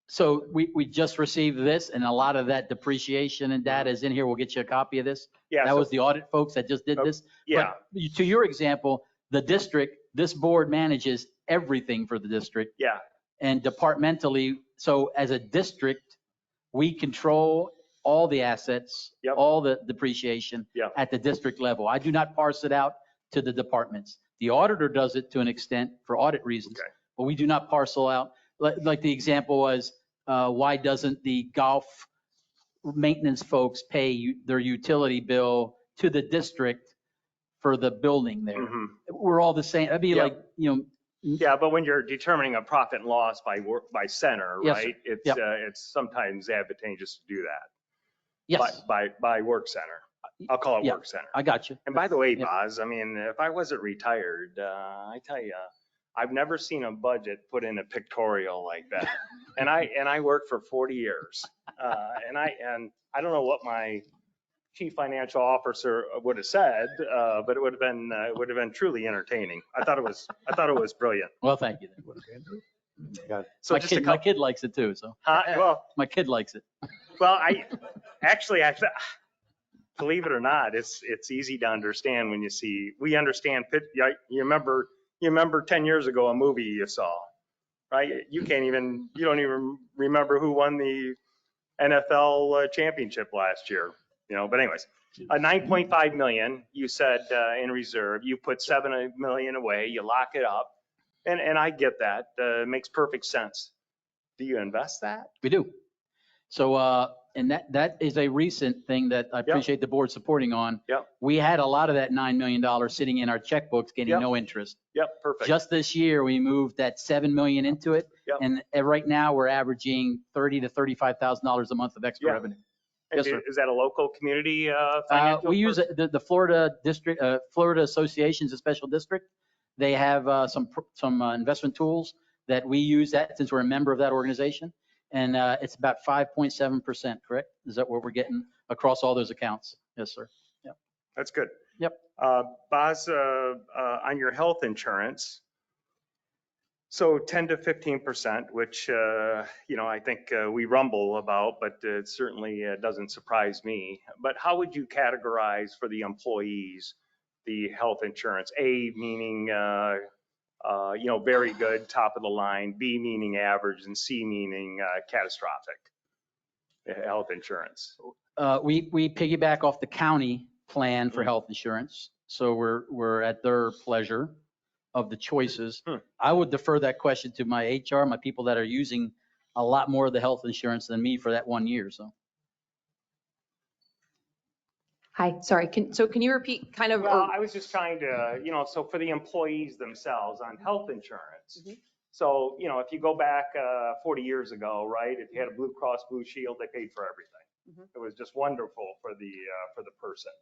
So we just received this, and a lot of that depreciation and data is in here. We'll get you a copy of this. Yeah. That was the audit folks that just did this. Yeah. But to your example, the district, this board manages everything for the district. Yeah. And departmentally, so as a district, we control all the assets, all the depreciation at the district level. I do not parse it out to the departments. The auditor does it to an extent for audit reasons, but we do not parcel out. Like the example was, why doesn't the golf maintenance folks pay their utility bill to the district for the building there. Mhm. We're all the same. That'd be Yeah. like, Yeah, but when you're determining a profit and loss by center, Yes, sir. right? It's, Yep. it's sometimes advantageous to do that. yes, By work center. I'll call it Yeah. work center. I got you. And by the way, Yep. Boz, I mean, if I wasn't retired, I tell you, I've never seen a budget put in a pictorial like that. And I worked for 40 years. And I don't know what my chief financial officer would have said, but it would have been truly entertaining. I thought it was brilliant. Well, thank you. So My just a kid, my couple, kid likes it too, so well, my kid likes it. I actually, believe it or not, it's easy to understand when you see, we understand, you remember 10 years ago, a movie you saw, right? You don't even remember who won the NFL championship last year, but anyways, 9.5 million, you said in reserve, you put 7 million away, you lock it up. And I get that, makes perfect sense. Do you invest that? We do. So, and that is a recent thing that I appreciate the board supporting on. Yep. We had a lot of that $9 million sitting in our checkbooks getting Yep. no interest. Yep, perfect. Just this year, we moved that 7 million into it. Yep. And right now, we're averaging $30,000 to $35,000 a month of extra Yeah. revenue. And Yes, sir. is that a local community financial? We use the Florida district, Florida Associations of Special District. They have some investment tools that we use since we're a member of that organization. And it's about 5.7%, correct? Is that what we're getting across all those accounts? Yes, sir. Yep. That's good. Yep. Boz, on your health insurance, so 10 to 15%, which, I think we rumble about, but it certainly doesn't surprise me. But how would you categorize for the employees the health insurance? A, meaning, very good, top of the line, B, meaning average, and C, meaning catastrophic health insurance. We piggyback off the county plan for health insurance. So we're at their pleasure of the choices. I would defer that question to my HR, my people that are using a lot more of the health insurance than me for that 1 year. So. Hi, sorry. Can you repeat kind of? Well, I was just trying to, so for the employees themselves on health insurance. Mhm. So, if you go back 40 years ago, right, if you had a Blue Cross Blue Shield, they paid for everything. Mhm. It was just wonderful for the person.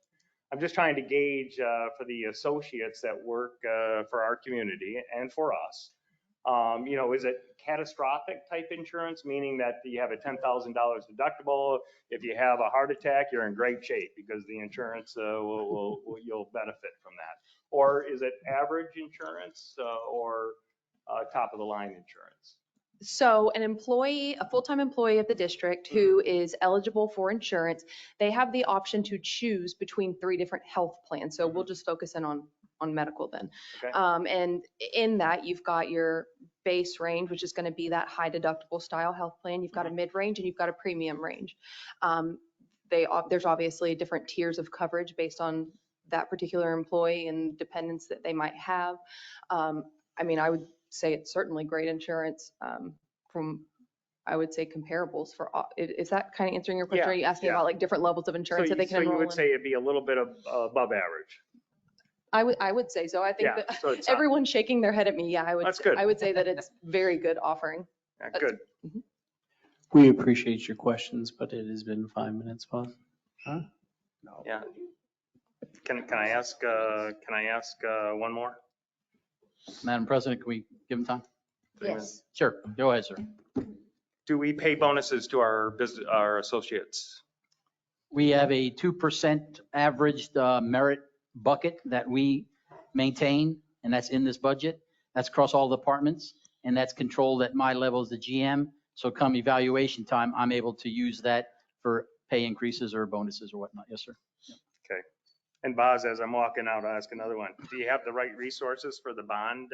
I'm just trying to gauge for the associates that work for our community and for us. Is it catastrophic type insurance, meaning that you have a $10,000 deductible? If you have a heart attack, you're in great shape because the insurance you'll benefit from that. Or is it average insurance or top of the line insurance? So an employee, a full-time employee of the district who is eligible for insurance, they have the option to choose between 3 different health plans. So we'll just focus in on medical then. Okay. And in that, you've got your base range, which is going to be that high deductible style health plan. You've got a mid-range and you've got a premium range. There's obviously different tiers of coverage based on that particular employee and dependents that they might have. I would say it's certainly great insurance from, I would say, comparables for, is that kind of answering your question? Yeah, Are you asking yeah. about like different levels of insurance that they can So you enroll would in? say it'd be a little bit above average. I would say so. I think Yeah, that so it's everyone's shaking their head at me. Yeah, That's good. I would say that it's very good offering. Yeah, good. We appreciate your questions, but it has been 5 minutes, Boz. Yeah. Can I ask one more? Madam President, can we give them time? Yes. Sure. Go ahead, sir. Do we pay bonuses to our associates? We have a 2% averaged merit bucket that we maintain, and that's in this budget. That's across all departments, and that's controlled at my level as the GM. So come evaluation time, I'm able to use that for pay increases or bonuses or whatnot. Yes, sir. Okay. And Boz, as I'm walking out, I'll ask another one. Do you have the right resources for the bond?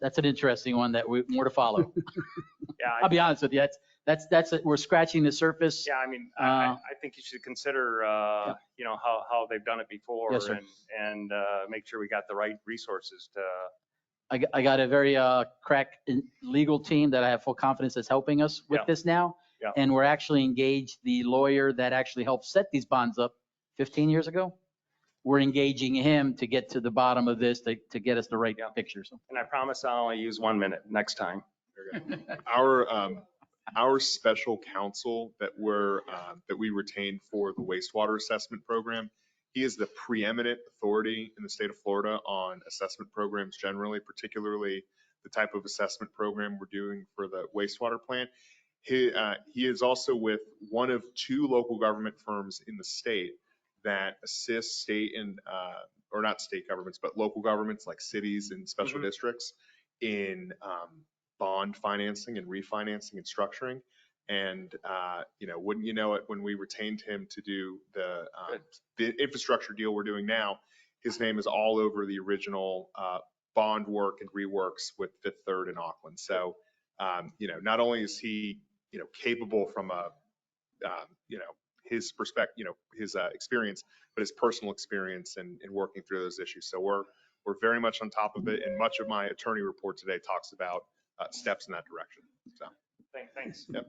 That's an interesting one that more to follow. Yeah. I'll be honest with you. We're scratching the surface. Yeah, I think you should consider, how they've done it before. Yes, sir. And make sure we got the right resources to. I got a very crack legal team that I have full confidence is helping us with this now. Yeah. And we're actually engaged the lawyer that actually helped set these bonds up 15 years ago. We're engaging him to get to the bottom of this, to get us the right picture. So And I promise I'll only use 1 minute next time. Our special counsel that we retained for the wastewater assessment program, he is the preeminent authority in the state of Florida on assessment programs generally, particularly the type of assessment program we're doing for the wastewater plant. He is also with one of 2 local government firms in the state that assist state and, or not state governments, but local governments like cities and special districts in bond financing and refinancing and structuring. And, wouldn't you know it, when we retained him to do the infrastructure deal we're doing now, his name is all over the original bond work and reworks with Fifth Third in Auckland. So, not only is he, capable from a, his perspective, his experience, but his personal experience in working through those issues. So we're very much on top of it. And much of my attorney report today talks about steps in that direction. So Thanks. Yep.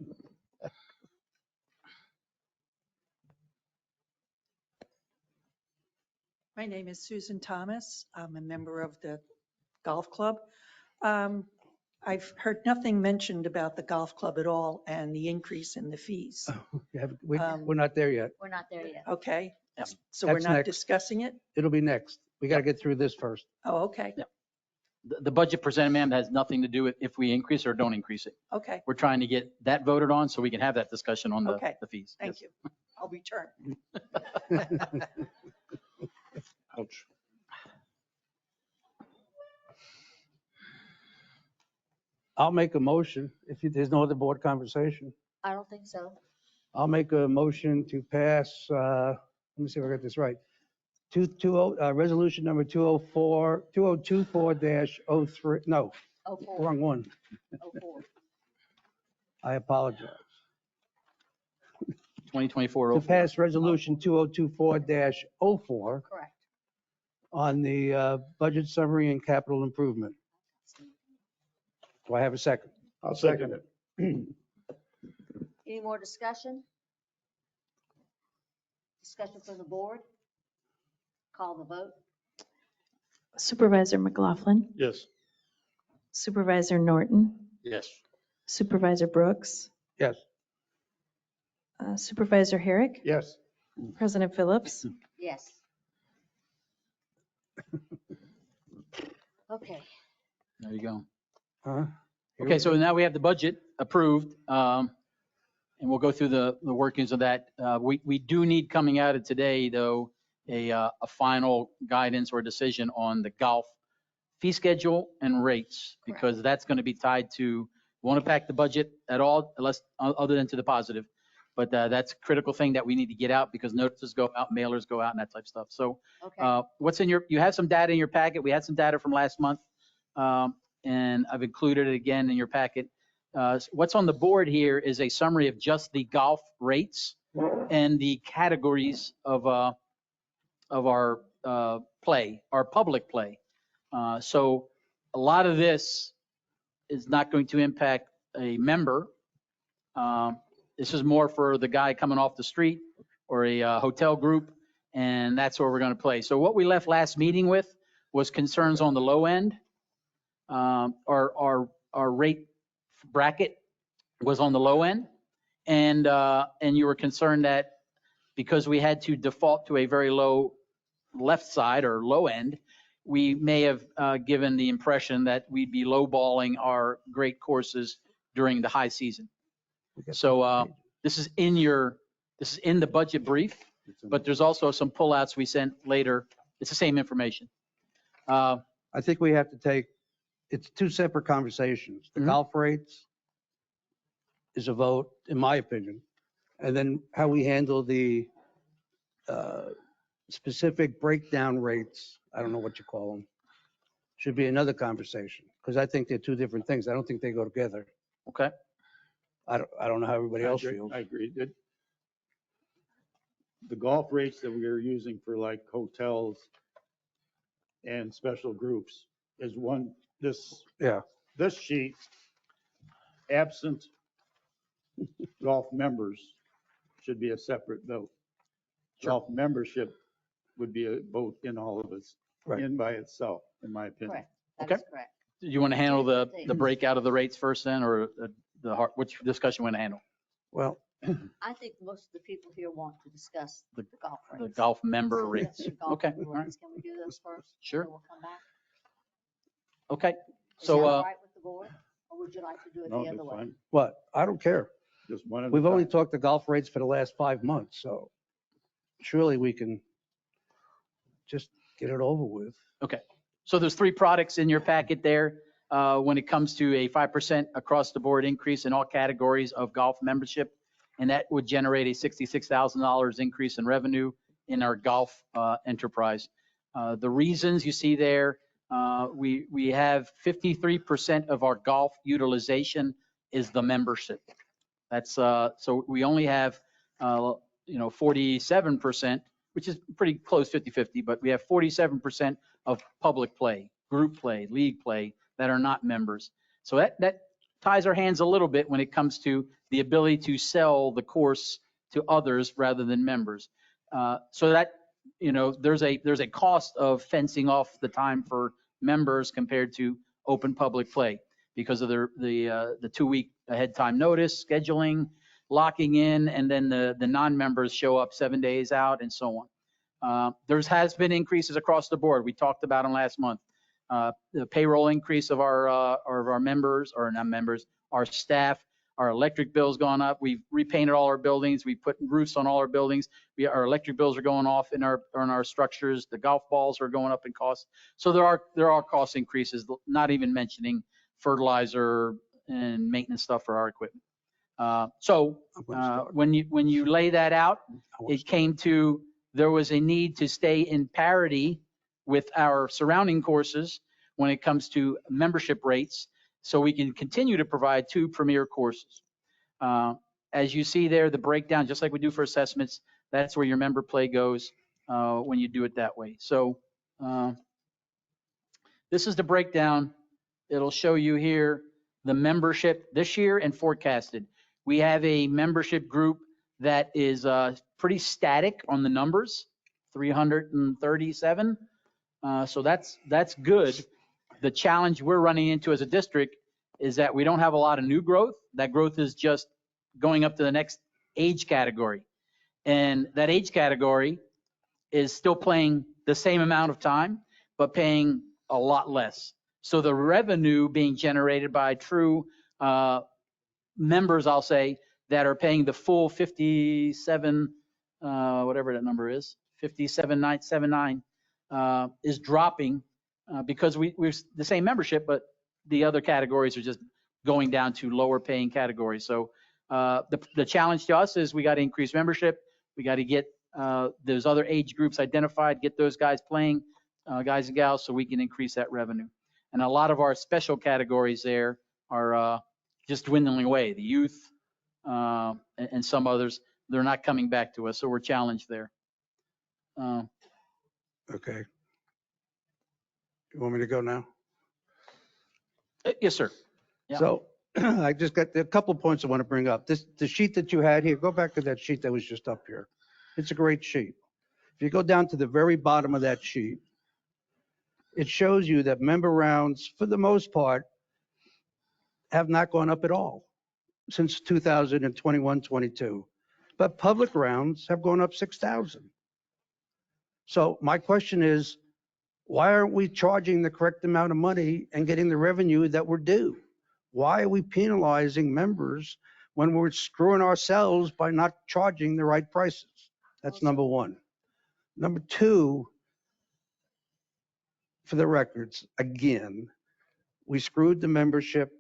My name is Susan Thomas. I'm a member of the golf club. I've heard nothing mentioned about the golf club at all and the increase in the fees. We're not there yet. We're not there yet. Okay, so we're That's not next. discussing it? It'll be next. We got to get through this first. Oh, okay, the budget presented, ma'am, has nothing to do with if we increase or don't increase it. okay, We're trying to get that voted on so we can have that discussion on Okay. the fees. thank Yes. you. I'll return. Ouch. I'll make a motion if there's no other board conversation. I don't think so. I'll make a motion to pass, let me see if I got this right. Resolution number 2024-03, no, Oh, four. wrong one. Oh, four. I apologize. 2024. To pass resolution 2024-04 Correct. on the budget summary and capital improvement. Do I have a second? I'll second it. Any more discussion? Discussion from the board? Call the vote. Supervisor McLaughlin, Yes. Supervisor Norton, Yes. Supervisor Brooks, Yes. Supervisor Herrick, Yes. President Phillips. Yes. Okay. There you go. Huh? Okay, so now we have the budget approved, and we'll go through the workings of that. We do need coming out of today, though, a final guidance or decision on the golf fee schedule and rates, because that's going to be tied to, won't impact the budget at all, unless, other than to the positive. But that's a critical thing that we need to get out, because notices go out, mailers go out, and that type of stuff. So Okay. what's in you have some data in your packet. We had some data from last month, and I've included it again in your packet. What's on the board here is a summary of just the golf rates and the categories of our play, our public play. So a lot of this is not going to impact a member. This is more for the guy coming off the street or a hotel group, and that's where we're going to play. So what we left last meeting with was concerns on the low end. Our rate bracket was on the low end, and you were concerned that because we had to default to a very low left side or low end, we may have given the impression that we'd be lowballing our great courses during the high season. So this is in the budget brief, but there's also some pullouts we sent later. It's the same information. I think we have to take, it's 2 separate conversations. The golf rates is a vote, in my opinion. And then how we handle the specific breakdown rates, I don't know what you call them, should be another conversation, because I think they're 2 different things. I don't think they go together. Okay. I don't know how everybody else I agree. feels. I agree. The golf rates that we are using for like hotels and special groups is this sheet, absent golf members should be a separate vote. Golf membership would be a vote in all of us, Right. in by itself, in my opinion. Correct. That Okay. is correct. Do you want to handle the Tuesday. breakout of the rates first then, or which discussion you want to handle? Well, I think most of the people here want to discuss the golf rates. The golf member So, rates. the golf Okay, member all right. rates. Can we do those first? Sure. Then we'll come back. Okay, Is that so, all right with the board? Or would you like to do it No, the that's other way? fine. what? I don't care. Just one at a We've only time. talked the golf rates for the last 5 months, so surely we can just get it over with. okay. So there's 3 products in your packet there. When it comes to a 5% across the board increase in all categories of golf membership, and that would generate a $66,000 increase in revenue in our golf enterprise. The reasons you see there, we have 53% of our golf utilization is the membership. That's so we only have 47%, which is pretty close 50-50, but we have 47% of public play, group play, league play that are not members. So that ties our hands a little bit when it comes to the ability to sell the course to others rather than members. So that, there's a cost of fencing off the time for members compared to open public play because of the 2-week ahead time notice, scheduling, locking in, and then the non-members show up 7 days out and so on. Has been increases across the board. We talked about them last month. The payroll increase of our members, or not members, our staff, our electric bills gone up. We've repainted all our buildings. We put roofs on all our buildings. Our electric bills are going off in our structures. The golf balls are going up in cost. So there are cost increases, not even mentioning fertilizer and maintenance stuff for our equipment. When you lay that out, it came to, there was a need to stay in parity with our surrounding courses when it comes to membership rates, so we can continue to provide 2 premier courses. As you see there, the breakdown, just like we do for assessments, that's where your member play goes when you do it that way. So this is the breakdown. It'll show you here the membership this year and forecasted. We have a membership group that is pretty static on the numbers, 337. So that's good. The challenge we're running into as a district is that we don't have a lot of new growth. That growth is just going up to the next age category. And that age category is still playing the same amount of time, but paying a lot less. So the revenue being generated by true members, I'll say, that are paying the full 57, whatever that number is, 57,979, is dropping because we're the same membership, but the other categories are just going down to lower paying categories. So the challenge to us is we got to increase membership. We got to get those other age groups identified, get those guys playing, guys and gals, so we can increase that revenue. And a lot of our special categories there are just dwindling away. The youth and some others, they're not coming back to us, so we're challenged there. Okay. You want me to go now? Yes, sir. Yeah. So I just got a couple points I want to bring up. The sheet that you had here, go back to that sheet that was just up here. It's a great sheet. If you go down to the very bottom of that sheet, it shows you that member rounds, for the most part, have not gone up at all since 2021-22. But public rounds have gone up 6,000. So my question is, why aren't we charging the correct amount of money and getting the revenue that we're due? Why are we penalizing members when we're screwing ourselves by not charging the right prices? That's number one. Number two, for the records, again, we screwed the membership.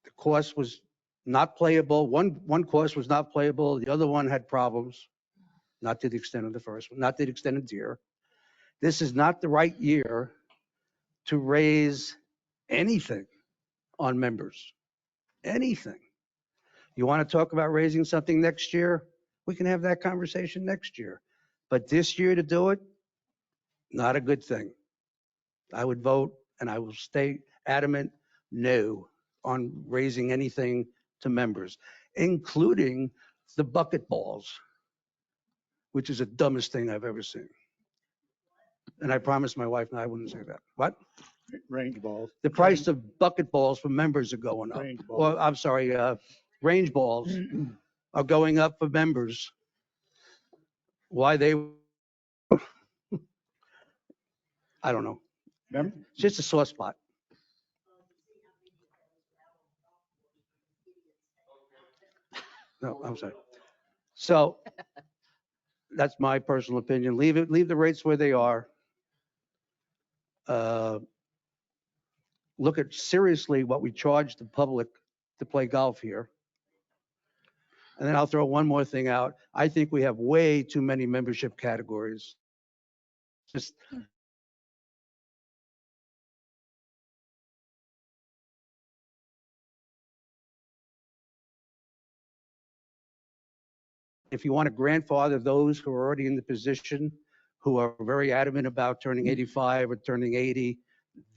The course was not playable. One course was not playable. The other one had problems, not to the extent of the first one, not to the extent of Deere. This is not the right year to raise anything on members, anything. You want to talk about raising something next year? We can have that conversation next year. But this year to do it, not a good thing. I would vote, and I will stay adamant, no on raising anything to members, including the bucket balls, which is the dumbest thing I've ever seen. And I promised my wife I wouldn't say that. What? Range balls. The price of bucket balls for members are going up. Range Or, balls. I'm sorry, range balls are going up for members. Why they, I don't know. Remember? It's just a sore spot. No, I'm sorry. So that's my personal opinion. Leave the rates where they are. Look at seriously what we charge the public to play golf here. And then I'll throw one more thing out. I think we have way too many membership categories. Just if you want to grandfather those who are already in the position, who are very adamant about turning 85 or turning 80,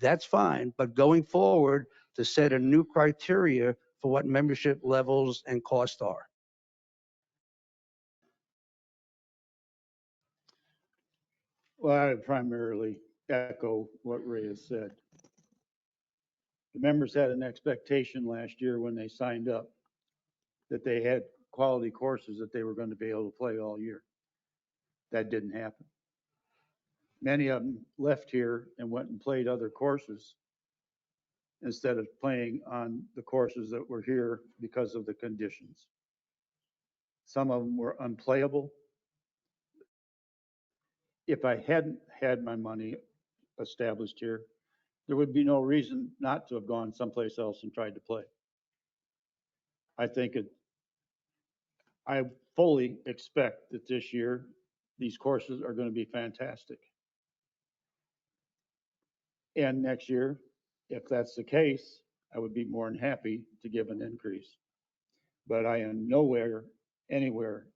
that's fine. But going forward, to set a new criteria for what membership levels and costs are. Well, I would primarily echo what Ray has said. The members had an expectation last year when they signed up that they had quality courses that they were going to be able to play all year. That didn't happen. Many of them left here and went and played other courses instead of playing on the courses that were here because of the conditions. Some of them were unplayable. If I hadn't had my money established here, there would be no reason not to have gone someplace else and tried to play. I fully expect that this year, these courses are going to be fantastic. And next year, if that's the case, I would be more than happy to give an increase. But I am anywhere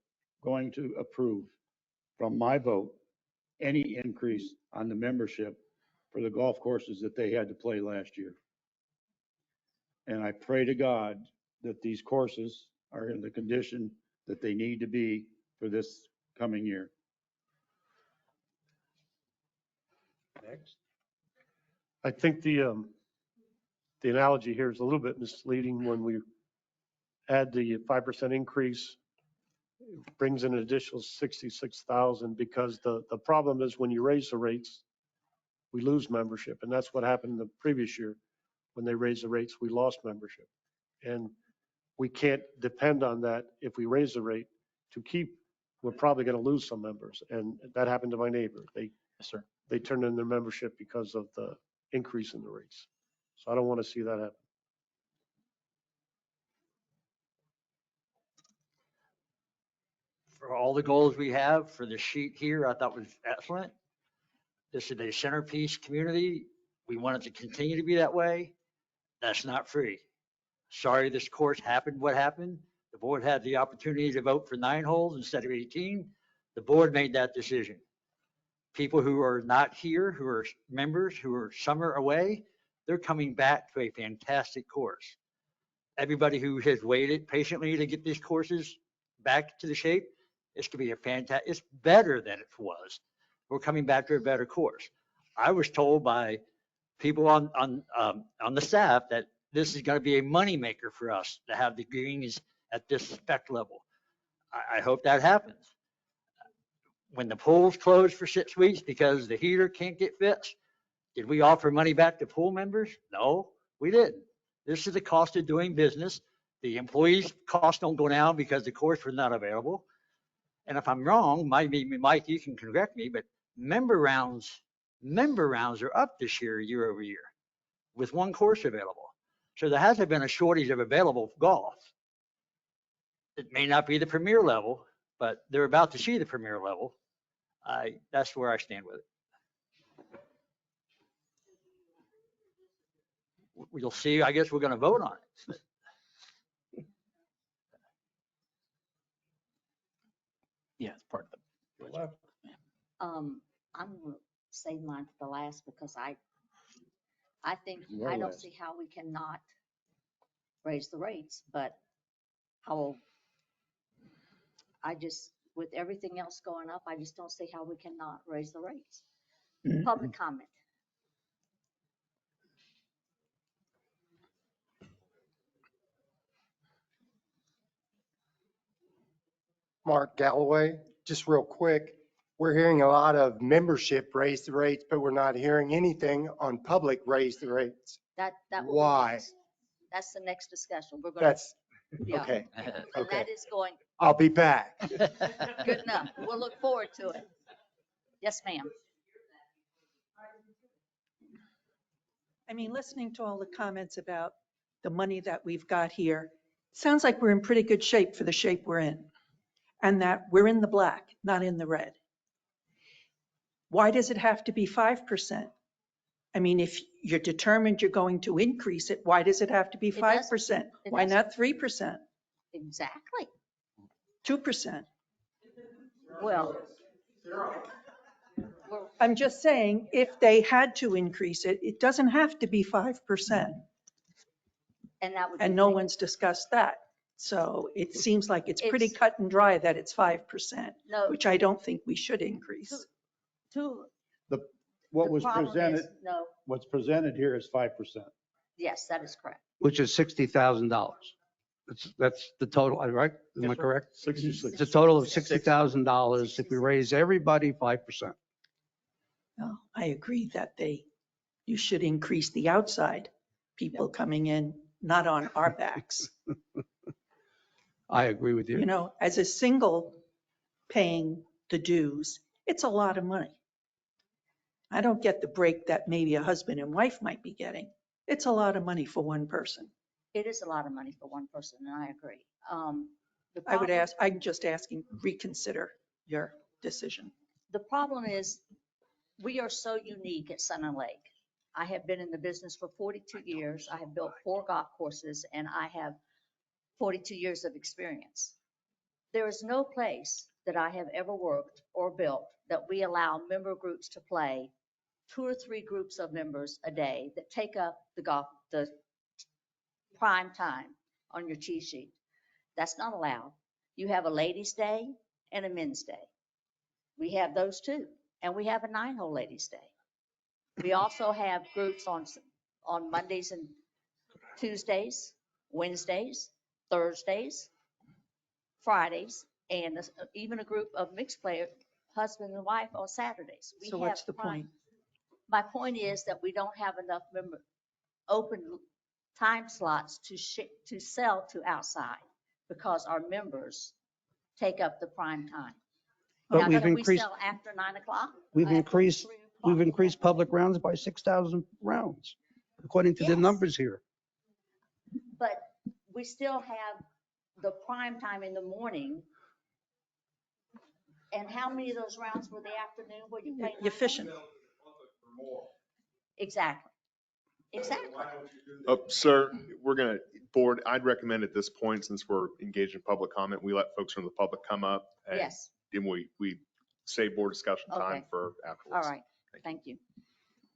going to approve from my vote any increase on the membership for the golf courses that they had to play last year. And I pray to God that these courses are in the condition that they need to be for this coming year. Next. I think the analogy here is a little bit misleading when we add the 5% increase, it brings in an additional 66,000 because the problem is when you raise the rates, we lose membership. And that's what happened the previous year. When they raised the rates, we lost membership. And we can't depend on that. If we raise the rate to keep, we're probably going to lose some members. And that happened to my neighbor. Yes, sir. They turned in their membership because of the increase in the rates. So I don't want to see that happen. For all the goals we have for the sheet here, I thought was excellent. This is a centerpiece community. We want it to continue to be that way. That's not free. Sorry this course happened what happened. The board had the opportunity to vote for 9 holes instead of 18. The board made that decision. People who are not here, who are members, who are summer away, they're coming back to a fantastic course. Everybody who has waited patiently to get these courses back to the shape, it's going to be a fantastic, it's better than it was. We're coming back to a better course. I was told by people on the staff that this is going to be a moneymaker for us to have the greens at this spec level. I hope that happens. When the pools closed for 6 weeks because the heater can't get fixed, did we offer money back to pool members? No, we didn't. This is the cost of doing business. The employees' costs don't go down because the course was not available. And if I'm wrong, Mike, you can correct me, but member rounds are up this year, year over year, with 1 course available. So there hasn't been a shortage of available golf. It may not be the premier level, but they're about to see the premier level. That's where I stand with it. You'll see, I guess we're going to vote on it. Yeah, it's part of the. I'm going to save mine for the last because I think, Well, I don't last. see how we cannot raise the rates, but With everything else going up, I just don't see how we cannot raise the rates. Public comment. Mark Galloway, just real quick. We're hearing a lot of membership raise the rates, but we're not hearing anything on public raise the rates. That will be Why? next. That's the next discussion. We're going That's, yeah. okay, And okay. that is going, I'll be back. good enough. We'll look forward to it. Yes, ma'am. I mean, listening to all the comments about the money that we've got here, sounds like we're in pretty good shape for the shape we're in. And that we're in the black, not in the red. Why does it have to be 5%? I mean, if you're determined you're going to increase it, why does it have to be 5%? Why not 3%? Exactly. 2%? Well, I'm just saying, if they had to increase it, it doesn't have to be 5%. and that would. And no one's discussed that. So it seems like it's pretty cut and dry that it's 5%, No. which I don't think we should increase. What The was problem presented, is, no, what's presented here is 5%. yes, that is correct. Which is $60,000. That's the total, right? Am I correct? 66. It's a total of $60,000 if we raise everybody 5%. No, I agree that you should increase the outside people coming in, not on our backs. I agree with you. You know, as a single paying the dues, it's a lot of money. I don't get the break that maybe a husband and wife might be getting. It's a lot of money for one person. It is a lot of money for one person, and I agree. I'm just asking, reconsider your decision. The problem is, we are so unique at Sun and Lake. I have been in the business for 42 years. I have built 4 golf courses, and I have 42 years of experience. There is no place that I have ever worked or built that we allow member groups to play 2 or 3 groups of members a day that take up the prime time on your cheat sheet. That's not allowed. You have a ladies' day and a men's day. We have those too. And we have a 9-hole ladies' day. We also have groups on Mondays and Tuesdays, Wednesdays, Thursdays, Fridays, and even a group of mixed player, husband and wife on Saturdays. So what's the point? My point is that we don't have enough open time slots to sell to outside because our members take up the prime time. But Now, we've can we increased, sell after 9 o'clock? we've After increased, 3 o'clock? we've increased public rounds by 6,000 rounds, according to the Yes. numbers here. But we still have the prime time in the morning. And how many of those rounds were the afternoon where you played? You're fishing. Exactly. Exactly. Sir, board, I'd recommend at this point, since we're engaged in public comment, we let folks from the public come up. And Yes. then we save board discussion time Okay. for All afterwards. right. Thank you.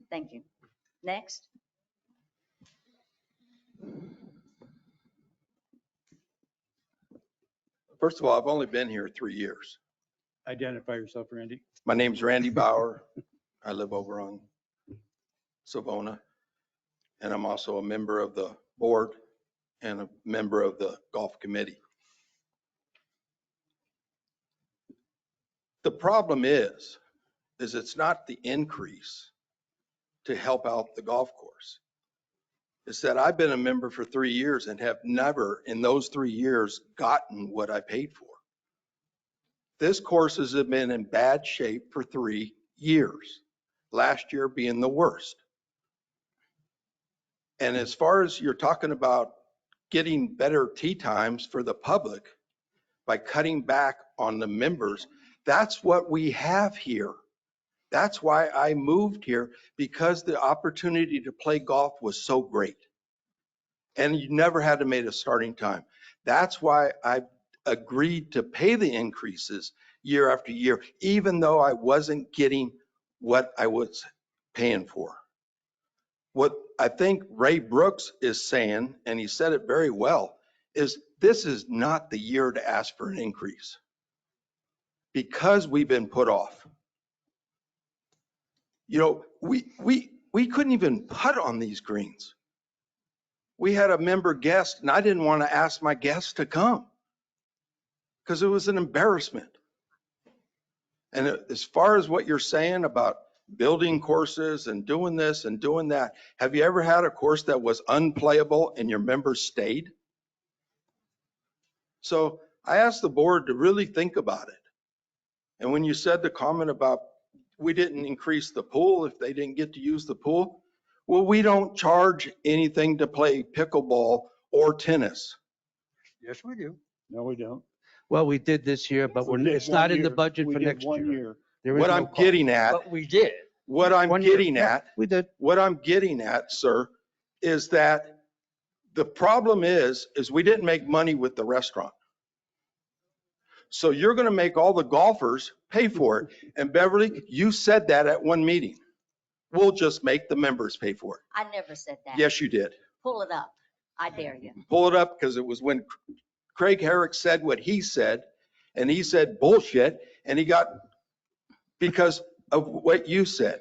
Thank you. Next. First of all, I've only been here 3 years. Identify yourself, Randy. My name's Randy Bauer. I live over on Savona. And I'm also a member of the board and a member of the golf committee. The problem is it's not the increase to help out the golf course. It's that I've been a member for 3 years and have never in those 3 years gotten what I paid for. This course has been in bad shape for 3 years, last year being the worst. And as far as you're talking about getting better tee times for the public by cutting back on the members, that's what we have here. That's why I moved here, because the opportunity to play golf was so great. And you never had to make a starting time. That's why I agreed to pay the increases year after year, even though I wasn't getting what I was paying for. What I think Ray Brooks is saying, and he said it very well, is this is not the year to ask for an increase because we've been put off. You know, we couldn't even putt on these greens. We had a member guest and I didn't want to ask my guests to come because it was an embarrassment. And as far as what you're saying about building courses and doing this and doing that, have you ever had a course that was unplayable and your members stayed? So I asked the board to really think about it. And when you said the comment about we didn't increase the pool if they didn't get to use the pool, well, we don't charge anything to play pickleball or tennis. Yes, we do. No, we don't. Well, we did this year, but We did it's not one in the year. budget We for did next 1 year. year. There is What no I'm cost. getting at, But we did. what I'm 1 year. getting Yeah, at, we did. what I'm getting at, sir, is that the problem is we didn't make money with the restaurant. So you're going to make all the golfers pay for it. And Beverly, you said that at one meeting. We'll just make the members pay for it. I never said that. Yes, you did. Pull it up. I dare you. Pull it up because it was when Craig Herrick said what he said, and he said bullshit, and he got, because of what you said.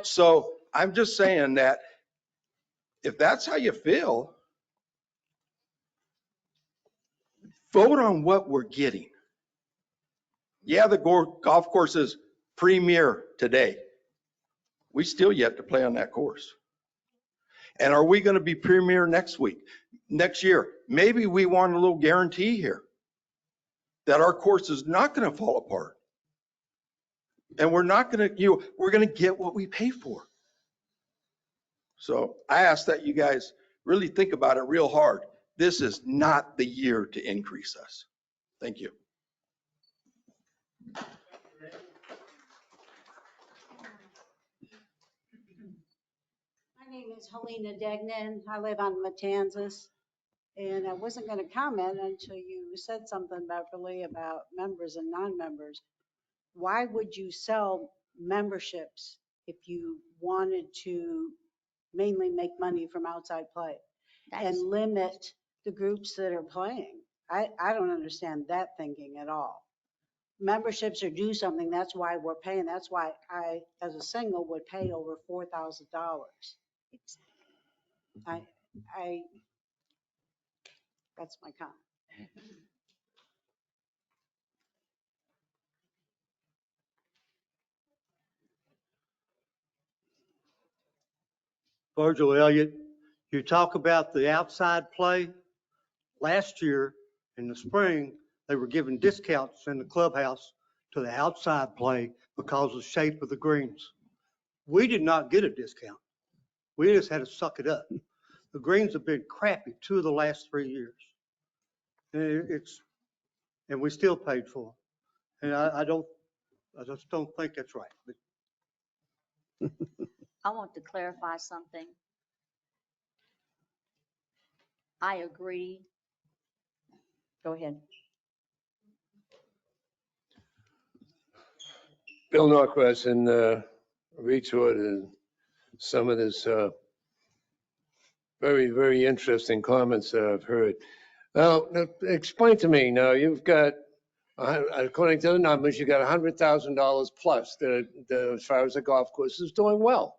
So I'm just saying that if that's how you feel, vote on what we're getting. Yeah, the golf course is premier today. We still yet to play on that course. And are we going to be premier next year? Maybe we want a little guarantee here that our course is not going to fall apart. And we're not going to, we're going to get what we pay for. So I ask that you guys really think about it real hard. This is not the year to increase us. Thank you. My name is Helena Degnan. I live on Matanzas. And I wasn't going to comment until you said something, Beverly, about members and non-members. Why would you sell memberships if you wanted to mainly make money from outside play and limit the groups that are playing? I don't understand that thinking at all. Memberships are due something. That's why we're paying. That's why I, as a single, would pay over $4,000. That's my comment. Virgil Elliott, you talk about the outside play. Last year in the spring, they were giving discounts in the clubhouse to the outside play because of the shape of the greens. We did not get a discount. We just had to suck it up. The greens have been crappy 2 of the last 3 years. And we still paid for them. And I just don't think that's right. I want to clarify something. I agree. Go ahead. Bill Norquist and retweeted and some of this very, very interesting comments that I've heard. Now, explain to me, now you've got, according to the numbers, you got $100,000 plus that as far as the golf course is doing well.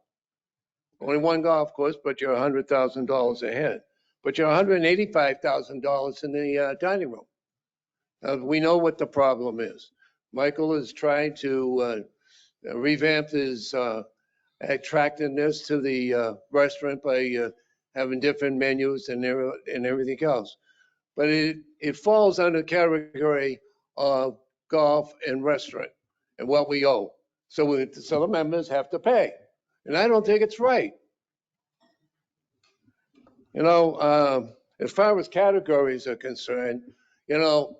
Only one golf course, but you're $100,000 ahead. But you're $185,000 in the dining room. We know what the problem is. Michael is trying to revamp his attractiveness to the restaurant by having different menus and everything else. But it falls under the category of golf and restaurant and what we owe. So the members have to pay. And I don't think it's right. You know, as far as categories are concerned, you know,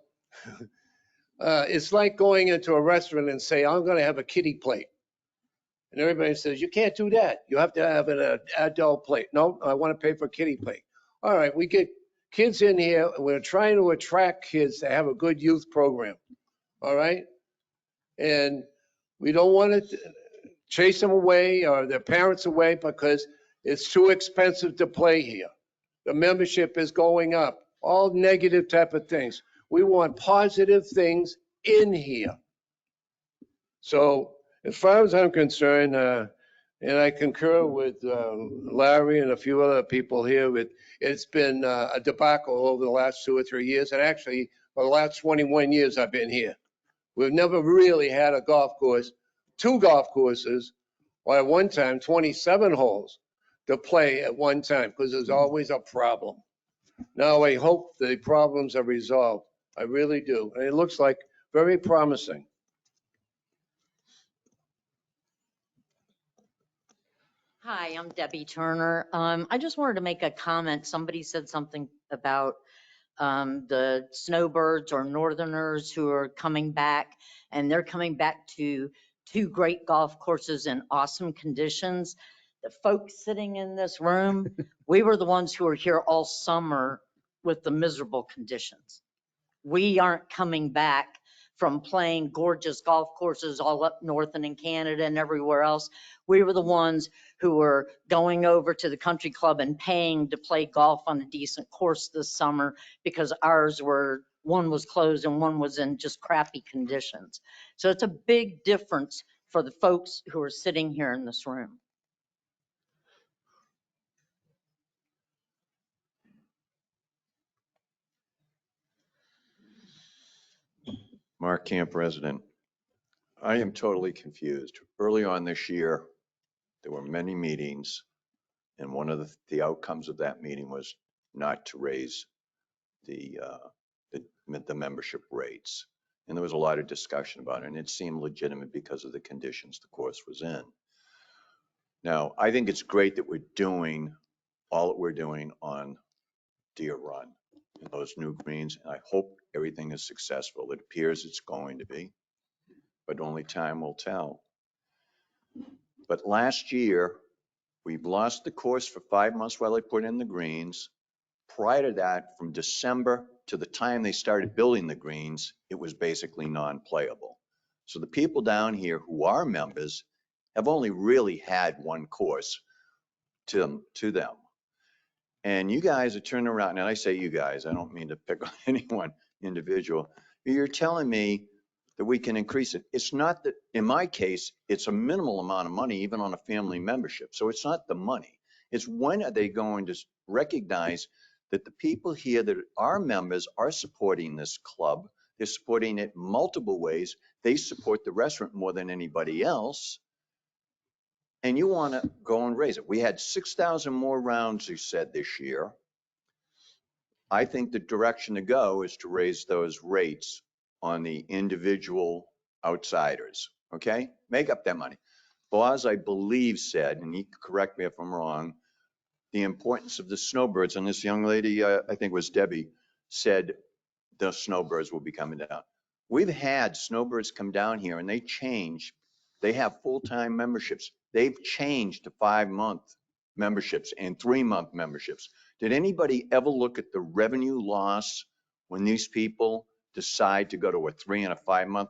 it's like going into a restaurant and say, I'm going to have a kiddie plate. And everybody says, you can't do that. You have to have an adult plate. No, I want to pay for a kiddie plate. All right, we get kids in here and we're trying to attract kids to have a good youth program. All right. And we don't want to chase them away or their parents away because it's too expensive to play here. The membership is going up. all negative type of things. We want positive things in here. So as far as I'm concerned, and I concur with Larry and a few other people here, it's been a debacle over the last 2 or 3 years. And actually, for the last 21 years I've been here, we've never really had a golf course, 2 golf courses, or at one time 27 holes to play at one time, because there's always a problem. Now I hope the problems are resolved. I really do. And it looks like very promising. Hi, I'm Debbie Turner. I just wanted to make a comment. Somebody said something about the snowbirds or northerners who are coming back, and they're coming back to 2 great golf courses in awesome conditions. The folks sitting in this room, we were the ones who were here all summer with the miserable conditions. We aren't coming back from playing gorgeous golf courses all up north and in Canada and everywhere else. We were the ones who were going over to the country club and paying to play golf on a decent course this summer because one was closed and one was in just crappy conditions. So it's a big difference for the folks who are sitting here in this room. Mark Camp, resident. I am totally confused. Early on this year, there were many meetings, and one of the outcomes of that meeting was not to raise the membership rates. And there was a lot of discussion about it, and it seemed legitimate because of the conditions the course was in. Now, I think it's great that we're doing all that we're doing on Deer Run and those new greens, and I hope everything is successful. It appears it's going to be, but only time will tell. But last year, we've lost the course for 5 months while they put in the greens. Prior to that, from December to the time they started building the greens, it was basically non-playable. So the people down here who are members have only really had one course to them. And you guys are turning around, and I say you guys, I don't mean to pick on anyone individual. You're telling me that we can increase it. It's not that, in my case, it's a minimal amount of money, even on a family membership. So it's not the money. It's when are they going to recognize that the people here that are members are supporting this club. They're supporting it multiple ways. They support the restaurant more than anybody else. And you want to go and raise it. We had 6,000 more rounds, you said, this year. I think the direction to go is to raise those rates on the individual outsiders, okay? Make up that money. Boz, I believe, said, and he could correct me if I'm wrong, the importance of the snowbirds, and this young lady, I think it was Debbie, said the snowbirds will be coming down. We've had snowbirds come down here and they change. They have full-time memberships. They've changed to 5-month memberships and 3-month memberships. Did anybody ever look at the revenue loss when these people decide to go to a 3 and a 5-month?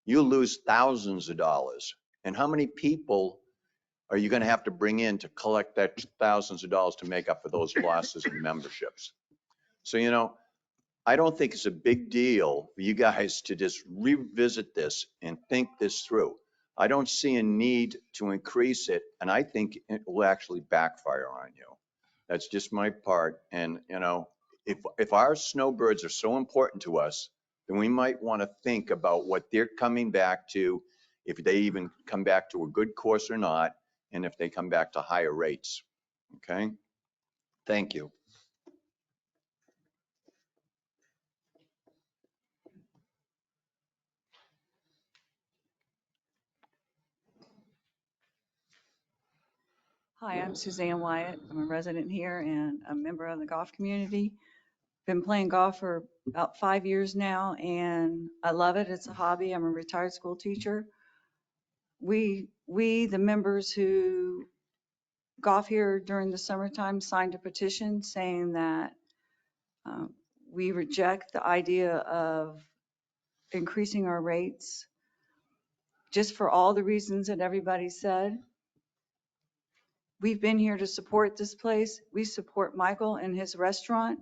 You lose thousands of dollars. And how many people are you going to have to bring in to collect that thousands of dollars to make up for those losses in memberships? So, you know, I don't think it's a big deal for you guys to just revisit this and think this through. I don't see a need to increase it, and I think it will actually backfire on you. That's just my part. And, you know, if our snowbirds are so important to us, then we might want to think about what they're coming back to, if they even come back to a good course or not, and if they come back to higher rates. Okay? Thank you. Hi, I'm Suzanne Wyatt. I'm a resident here and a member of the golf community. Been playing golf for about 5 years now, and I love it. It's a hobby. I'm a retired school teacher. We, the members who golf here during the summertime, signed a petition saying that we reject the idea of increasing our rates just for all the reasons that everybody said. We've been here to support this place. We support Michael and his restaurant.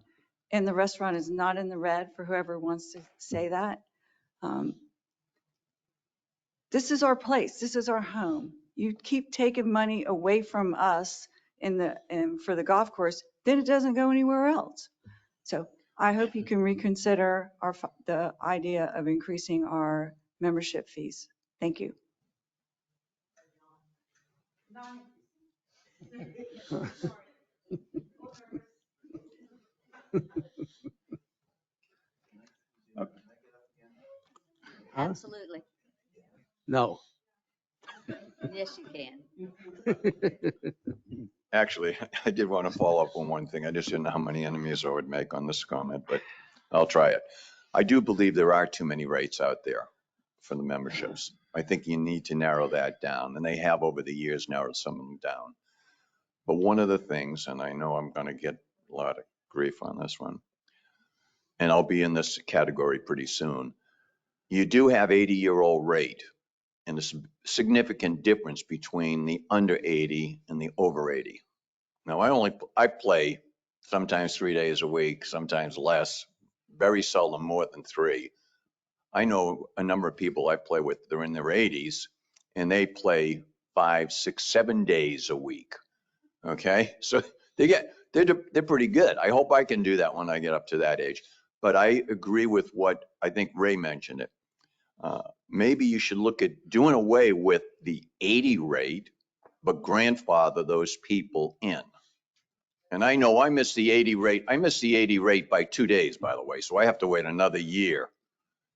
and the restaurant is not in the red for whoever wants to say that. This is our place. This is our home. You keep taking money away from us for the golf course, then it doesn't go anywhere else. So I hope you can reconsider the idea of increasing our membership fees. Thank you. Absolutely. No. Yes, you can. Actually, I did want to follow up on one thing. I just didn't know how many enemies I would make on this comment, but I'll try it. I do believe there are too many rates out there for the memberships. I think you need to narrow that down, and they have over the years narrowed some of them down. But one of the things, and I know I'm going to get a lot of grief on this one, and I'll be in this category pretty soon. You do have 80-year-old rate, and there's a significant difference between the under 80 and the over 80. Now, I play sometimes 3 days a week, sometimes less, very seldom more than 3. I know a number of people I play with, they're in their 80s, and they play 5, 6, 7 days a week. Okay, so they're pretty good. I hope I can do that when I get up to that age. But I agree with what I think Ray mentioned it. Maybe you should look at doing away with the 80 rate, but grandfather those people in. And I know I missed the 80 rate. I missed the 80 rate by 2 days, by the way. So I have to wait another year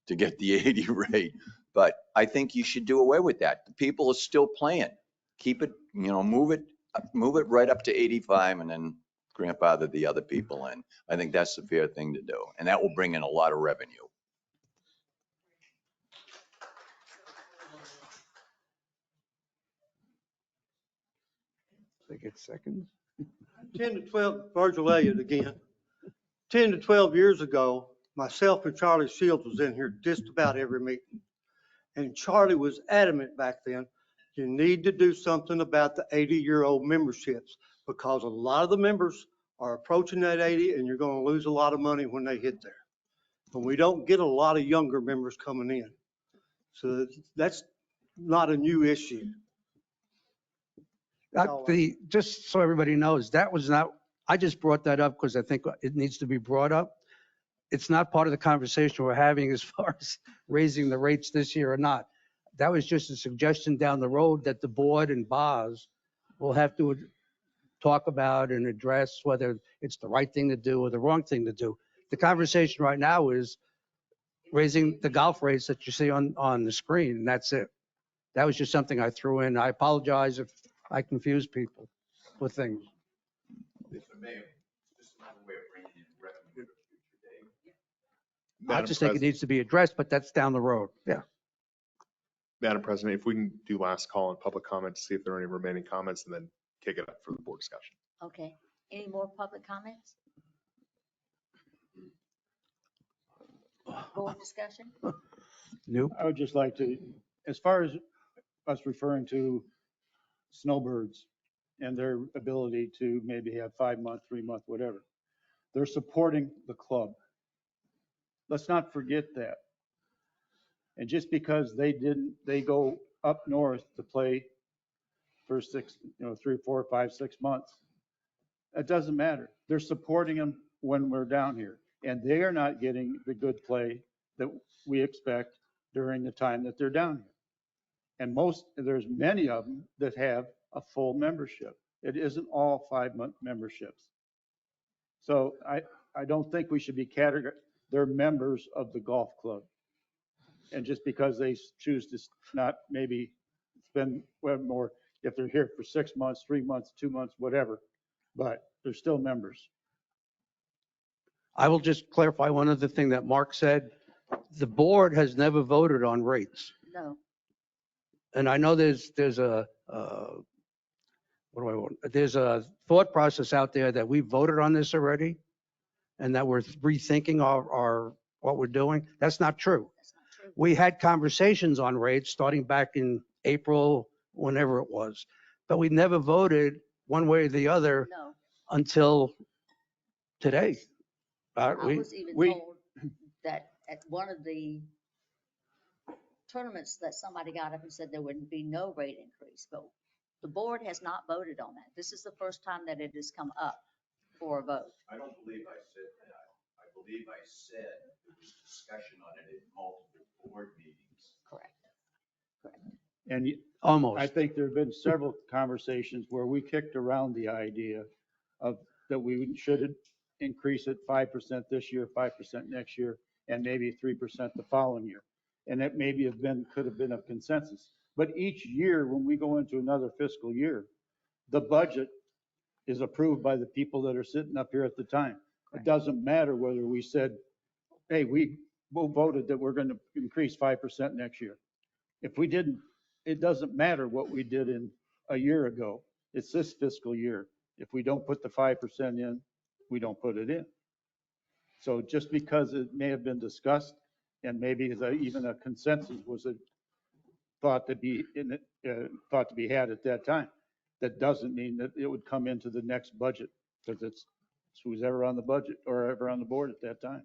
to get the 80 rate. But I think you should do away with that. The people are still playing. Keep it, move it right up to 85 and then grandfather the other people in. I think that's the fair thing to do. And that will bring in a lot of revenue. They get seconds. 10 to 12, Virgil Elliott again. 10 to 12 years ago, myself and Charlie Shields was in here just about every meeting. And Charlie was adamant back then, you need to do something about the 80-year-old memberships because a lot of the members are approaching that 80 and you're going to lose a lot of money when they hit there. And we don't get a lot of younger members coming in. So that's not a new issue. Just so everybody knows, that was not, I just brought that up because I think it needs to be brought up. It's not part of the conversation we're having as far as raising the rates this year or not. That was just a suggestion down the road that the board and BOS will have to talk about and address whether it's the right thing to do or the wrong thing to do. The conversation right now is raising the golf rates that you see on the screen, and that's it. That was just something I threw in. I apologize if I confuse people with things. I just think it needs to be addressed, but that's down the road. Yeah. Madam President, if we can do last call on public comment to see if there are any remaining comments and then kick it up for the board discussion. Okay. Any more public comments? Board discussion? Nope. I would just like to, as far as us referring to snowbirds and their ability to maybe have 5-month, 3-month, whatever, they're supporting the club. Let's not forget that. And just because they go up north to play for 3, 4, 5, 6 months, it doesn't matter. They're supporting them when we're down here. And they are not getting the good play that we expect during the time that they're down here. And there's many of them that have a full membership. It isn't all 5-month memberships. So I don't think we should be they're members of the golf club. And just because they choose to not maybe spend more, if they're here for 6 months, 3 months, 2 months, whatever, but they're still members. I will just clarify one other thing that Mark said. The board has never voted on rates. No. And I know there's a there's a thought process out there that we voted on this already and that we're rethinking our what we're doing. That's not true. That's not true. We had conversations on rates starting back in April, whenever it was, but we never voted one way or the other No. until today. All right, I was even we- told that at one of the tournaments that somebody got up and said there would be no rate increase, but the board has not voted on that. This is the first time that it has come up for a vote. I don't believe I said that. I believe I said there was discussion on it in multiple board meetings. Correct. And Almost. I think there've been several conversations where we kicked around the idea of that we should increase it 5% this year, 5% next year, and maybe 3% the following year. And that maybe could have been a consensus. But each year, when we go into another fiscal year, the budget is approved by the people that are sitting up here at the time. It doesn't matter whether we said, hey, we voted that we're going to increase 5% next year. If we didn't, it doesn't matter what we did in a year ago. It's this fiscal year. If we don't put the 5% in, we don't put it in. So just because it may have been discussed and maybe even a consensus was thought to be had at that time, that doesn't mean that it would come into the next budget because it's who's ever on the budget or ever on the board at that time.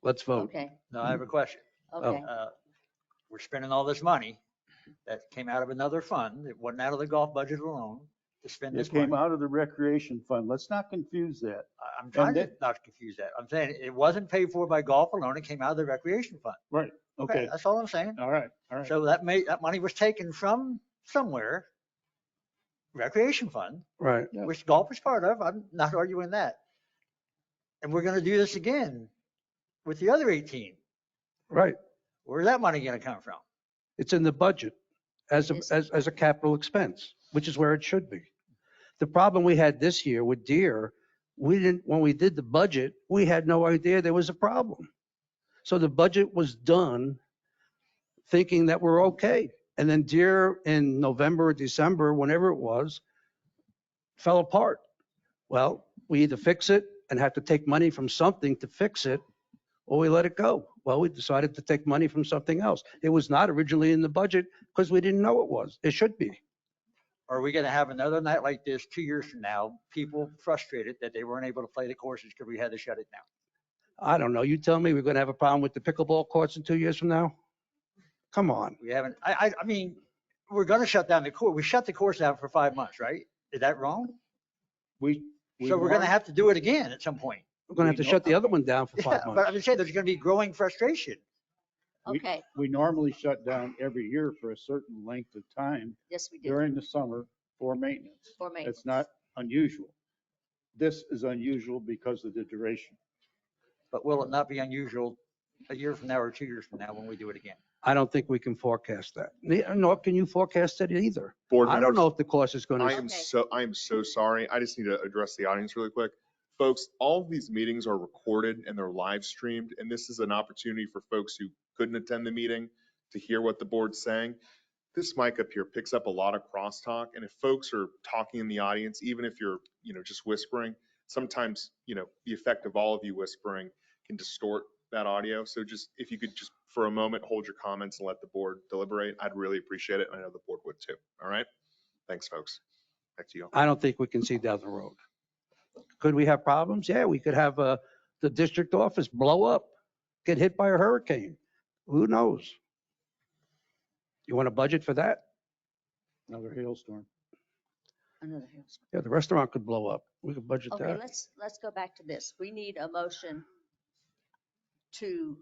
Let's vote. Okay, Now I have a question. okay. We're spending all this money that came out of another fund. It wasn't out of the golf budget alone to spend this It came money. out of the recreation fund. Let's not confuse that. I'm trying to And not confuse that. I'm saying it wasn't paid for by golf alone. It came out of the recreation fund. Right. Okay. That's all I'm saying. All right. All right. So that money was taken from somewhere, recreation fund, Right. which golf is part of. I'm not arguing that. And we're going to do this again with the other 18. Right. Where's that money going to come from? It's in the budget as Yes. a capital expense, which is where it should be. The problem we had this year with Deere, when we did the budget, we had no idea there was a problem. So the budget was done thinking that we're okay. And then Deere in November or December, whenever it was, fell apart. Well, we either fix it and have to take money from something to fix it, or we let it go. Well, we decided to take money from something else. It was not originally in the budget because we didn't know it was. It should be. Are we going to have another night like this 2 years from now, people frustrated that they weren't able to play the courses because we had to shut it down? I don't know. You tell me we're going to have a problem with the pickleball courts in 2 years from now? Come on. We haven't, I mean, we're going to shut down the course. We shut the course down for 5 months, right? Is that wrong? So we're going to have to do it again at some point. We're going to have to shut the other one down for 5 Yeah, but months. I'm just saying there's going to be growing frustration. Okay, We normally shut down every year for a certain length of time yes, we did. during the summer for maintenance. For maintenance. It's not unusual. This is unusual because of the duration. But will it not be unusual a year from now or 2 years from now when we do it again? I don't think we can forecast that. Nor can you forecast it either. Board I don't members, know if the course is going I to. am so sorry. I just need to address the audience really quick. Folks, all of these meetings are recorded and they're live streamed, and this is an opportunity for folks who couldn't attend the meeting to hear what the board's saying. This mic up here picks up a lot of crosstalk, and if folks are talking in the audience, even if you're, just whispering, sometimes, the effect of all of you whispering can distort that audio. So just, if you could just for a moment, hold your comments and let the board deliberate, I'd really appreciate it. I know the board would too. All right? Thanks, folks. Back to you. I don't think we can see down the road. Could we have problems? Yeah, we could have the district office blow up, get hit by a hurricane. Who knows? You want a budget for that? Another hailstorm. Another hailstorm. Yeah, the restaurant could blow up. We could budget Okay, that. let's go back to this. We need a motion to,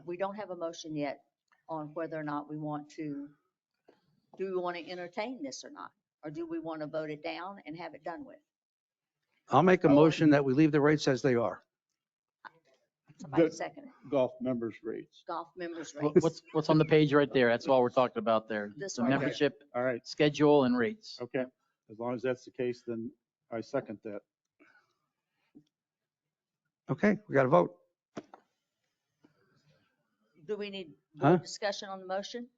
we don't have a motion yet on whether or not we want to, do we want to entertain this or not? Or do we want to vote it down and have it done with? I'll make a motion that we leave the rates as they are. Somebody The second it. Golf members rates. Golf members rates. What's on the page right there? That's all we're talking about there. This The one. membership All right. schedule and rates. Okay. As long as that's the case, then I second that. Okay, we got to vote. Do we need Huh? more discussion on the motion?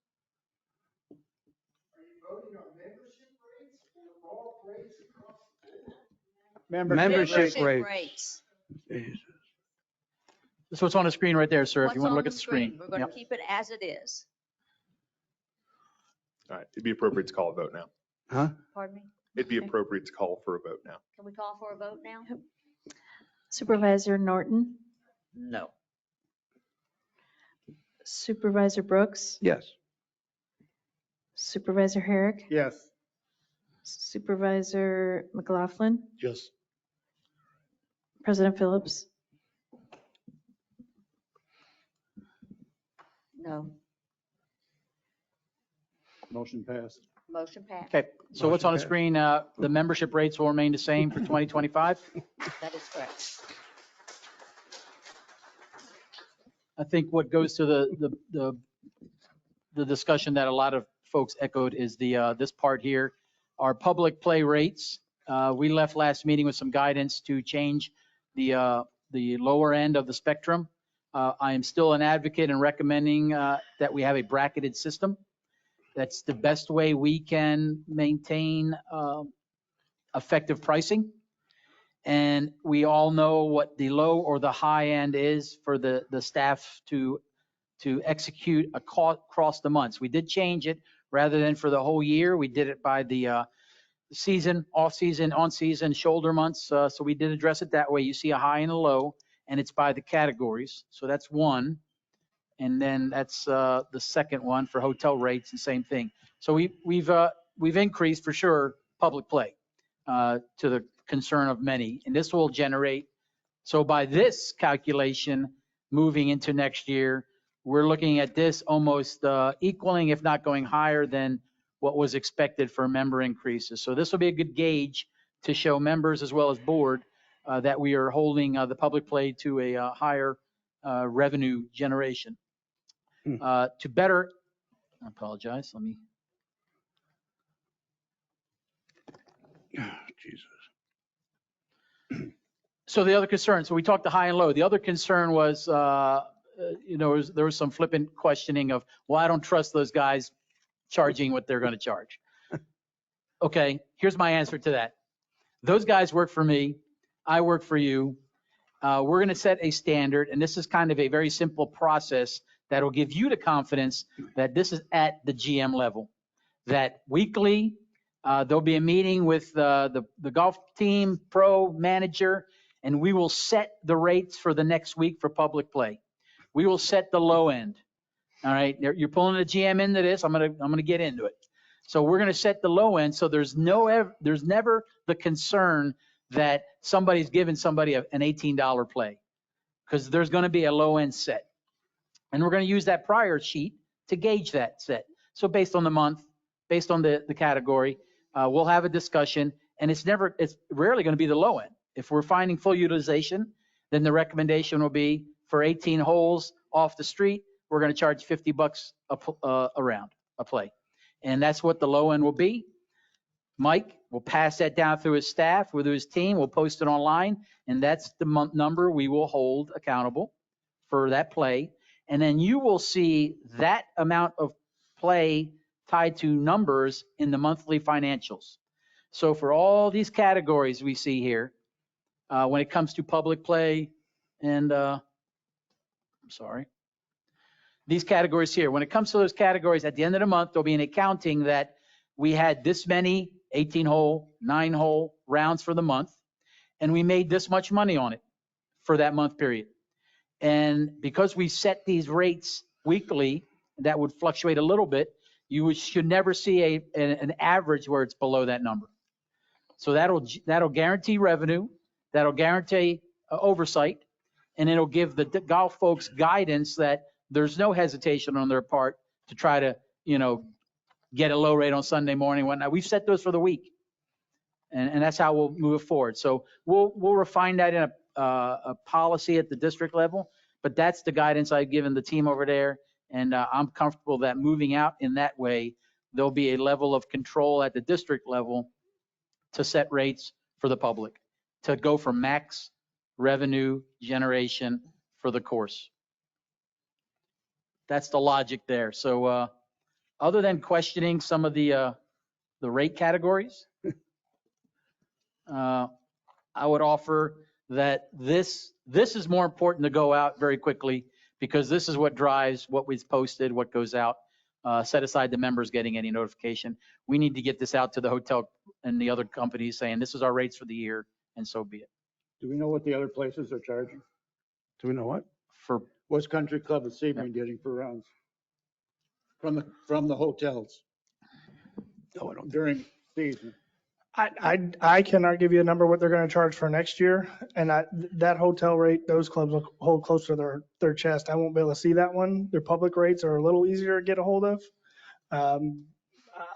Membership rates. Rates. Jeez. This is what's on the screen right there, sir, if you What's want to on look at the screen. We're going to Yep. keep it as it is. All right, it'd be appropriate to call a vote now. Huh? Pardon me? it'd be appropriate to call for a vote now. Can we call for a vote now? Supervisor Norton, No. Supervisor Brooks, Yes. Supervisor Herrick, Yes. Supervisor McLaughlin, Yes. President Phillips. No. Motion passed. Motion passed. Okay, so what's on the Motion screen, the membership rates will remain the same for 2025? That is correct. I think what goes to the discussion that a lot of folks echoed is this part here, our public play rates. We left last meeting with some guidance to change the lower end of the spectrum. I am still an advocate and recommending that we have a bracketed system. That's the best way we can maintain effective pricing. And we all know what the low or the high end is for the staff to execute across the months. We did change it rather than for the whole year. We did it by the season, off season, on season, shoulder months. So we did address it that way. You see a high and a low, and it's by the categories. So that's one. And then that's the second one for hotel rates, the same thing. So we've increased for sure public play to the concern of many, and this will generate. So by this calculation, moving into next year, we're looking at this almost equaling, if not going higher than what was expected for member increases. So this will be a good gauge to show members as well as board that we are holding the public play to a higher revenue generation. To better, I apologize, let me. Jesus. So the other concern, so we talked the high and low. The other concern was, there was some flippant questioning of, well, I don't trust those guys charging what they're going to charge. Okay, here's my answer to that. Those guys work for me. I work for you. We're going to set a standard, and this is kind of a very simple process that will give you the confidence that this is at the GM level. That weekly, there'll be a meeting with the golf team, pro, manager, and we will set the rates for the next week for public play. We will set the low end. All right, you're pulling the GM into this. I'm gonna get into it. So we're gonna set the low end. So there's never the concern that somebody's giving somebody an $18 play, because there's gonna be a low end set. And we're gonna use that prior sheet to gauge that set. So based on the month, based on the category, we'll have a discussion, and it's rarely gonna be the low end. If we're finding full utilization, then the recommendation will be for 18 holes off the street, we're going to charge $50 a round, a play. And that's what the low end will be. Mike will pass that down through his staff, through his team. We'll post it online, and that's the number we will hold accountable for that play. And then you will see that amount of play tied to numbers in the monthly financials. So for all these categories we see here, when it comes to public play and, these categories here, when it comes to those categories, at the end of the month, there'll be an accounting that we had this many 18-hole, 9-hole rounds for the month, and we made this much money on it for that month period. And because we set these rates weekly, that would fluctuate a little bit, you should never see an average where it's below that number. So that'll guarantee revenue, that'll guarantee oversight, and it'll give the golf folks guidance that there's no hesitation on their part to try to, get a low rate on Sunday morning, whatnot. We've set those for the week, and that's how we'll move forward. So we'll refine that in a policy at the district level, but that's the guidance I've given the team over there, and I'm comfortable that moving out in that way, there'll be a level of control at the district level to set rates for the public, to go for max revenue generation for the course. That's the logic there. So other than questioning some of the rate categories, I would offer that this is more important to go out very quickly, because this is what drives what we've posted, what goes out. set aside the members getting any notification. We need to get this out to the hotel and the other companies saying, this is our rates for the year, and so be it. Do we know what the other places are charging? Do we know what? For What's Country Club and Sebring getting for rounds? From the hotels No, I don't. during season? I cannot give you a number what they're going to charge for next year. And that hotel rate, those clubs will hold close to their chest. I won't be able to see that one. Their public rates are a little easier to get a hold of. I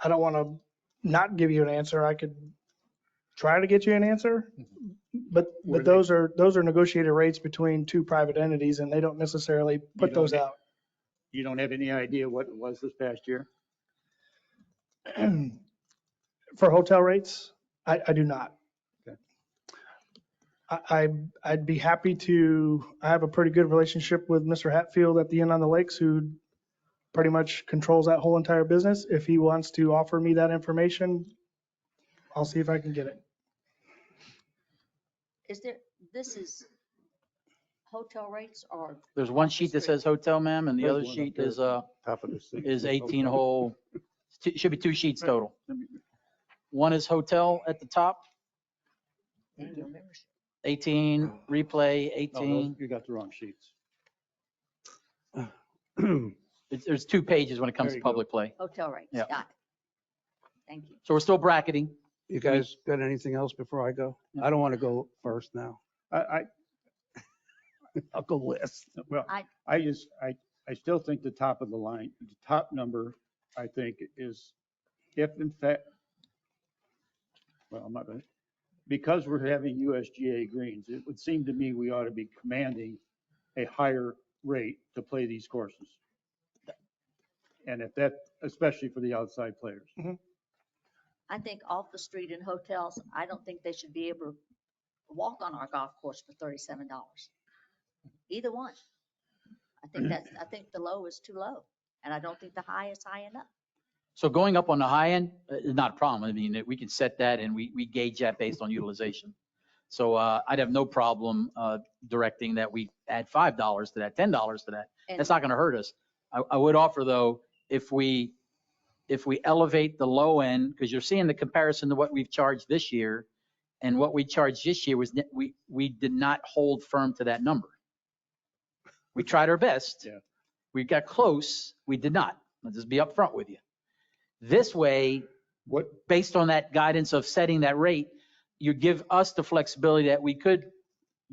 don't want to not give you an answer. I could try to get you an answer, but those are negotiated rates between two private entities, and they don't necessarily put those out. You don't have any idea what it was this past year? For hotel rates, I do not. Okay. I'd be happy to, I have a pretty good relationship with Mr. Hatfield at the Inn on the Lakes, who pretty much controls that whole entire business. If he wants to offer me that information, I'll see if I can get it. This is hotel rates or? There's one sheet that says hotel, ma'am, and the There's other one up sheet there. is, Top of the sheet. is 18 whole, should be 2 sheets total. One is hotel at the top, 18, replay, No, 18. you got the wrong sheets. There's 2 pages when it comes There to you go. public play. Hotel rates, Yeah. got it. Thank you. So we're still bracketing. You guys got anything else before I go? I don't want to go first now. I'll go last. Well, I still think the top of the line, the top number, I think is if in fact, well, I'm not going to, because we're having USGA greens, it would seem to me we ought to be commanding a higher rate to play these courses. And if that, especially for the outside players. I think off the street in hotels, I don't think they should be able to walk on our golf course for $37. Either one. I think the low is too low, and I don't think the high is high enough. So going up on the high end is not a problem. I mean, we can set that and we gauge that based on utilization. So I'd have no problem directing that we add $5 to that, $10 to that. That's not going to hurt us. I would offer though, if we elevate the low end, because you're seeing the comparison to what we've charged this year, and what we charged this year was we did not hold firm to that number. We tried our best. Yeah. We got close. We did not. I'll just be upfront with you. This way, based on that guidance of setting that rate, you give us the flexibility that we could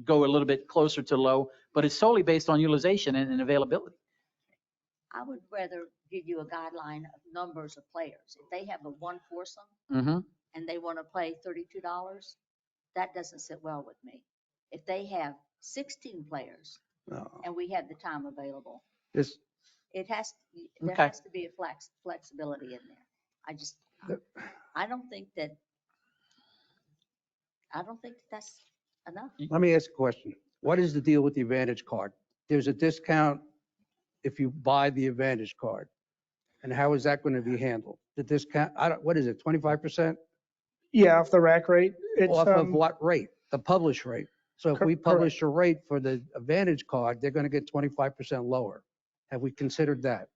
go a little bit closer to low, but it's solely based on utilization and availability. I would rather give you a guideline of numbers of players. If they have a 1 foursome Mm-hmm. and they want to play $32, that doesn't sit well with me. If they have 16 players No. and we have the time available, This, there Okay. has to be a flexibility in there. I don't think that's enough. let me ask a question. What is the deal with the Advantage card? There's a discount if you buy the Advantage card. And how is that going to be handled? The discount, what is it, 25%? Yeah, off the rack rate. It's, Off of what rate? The publish rate. So if we Correct. publish a rate for the Advantage card, they're going to get 25% lower. Have we considered that?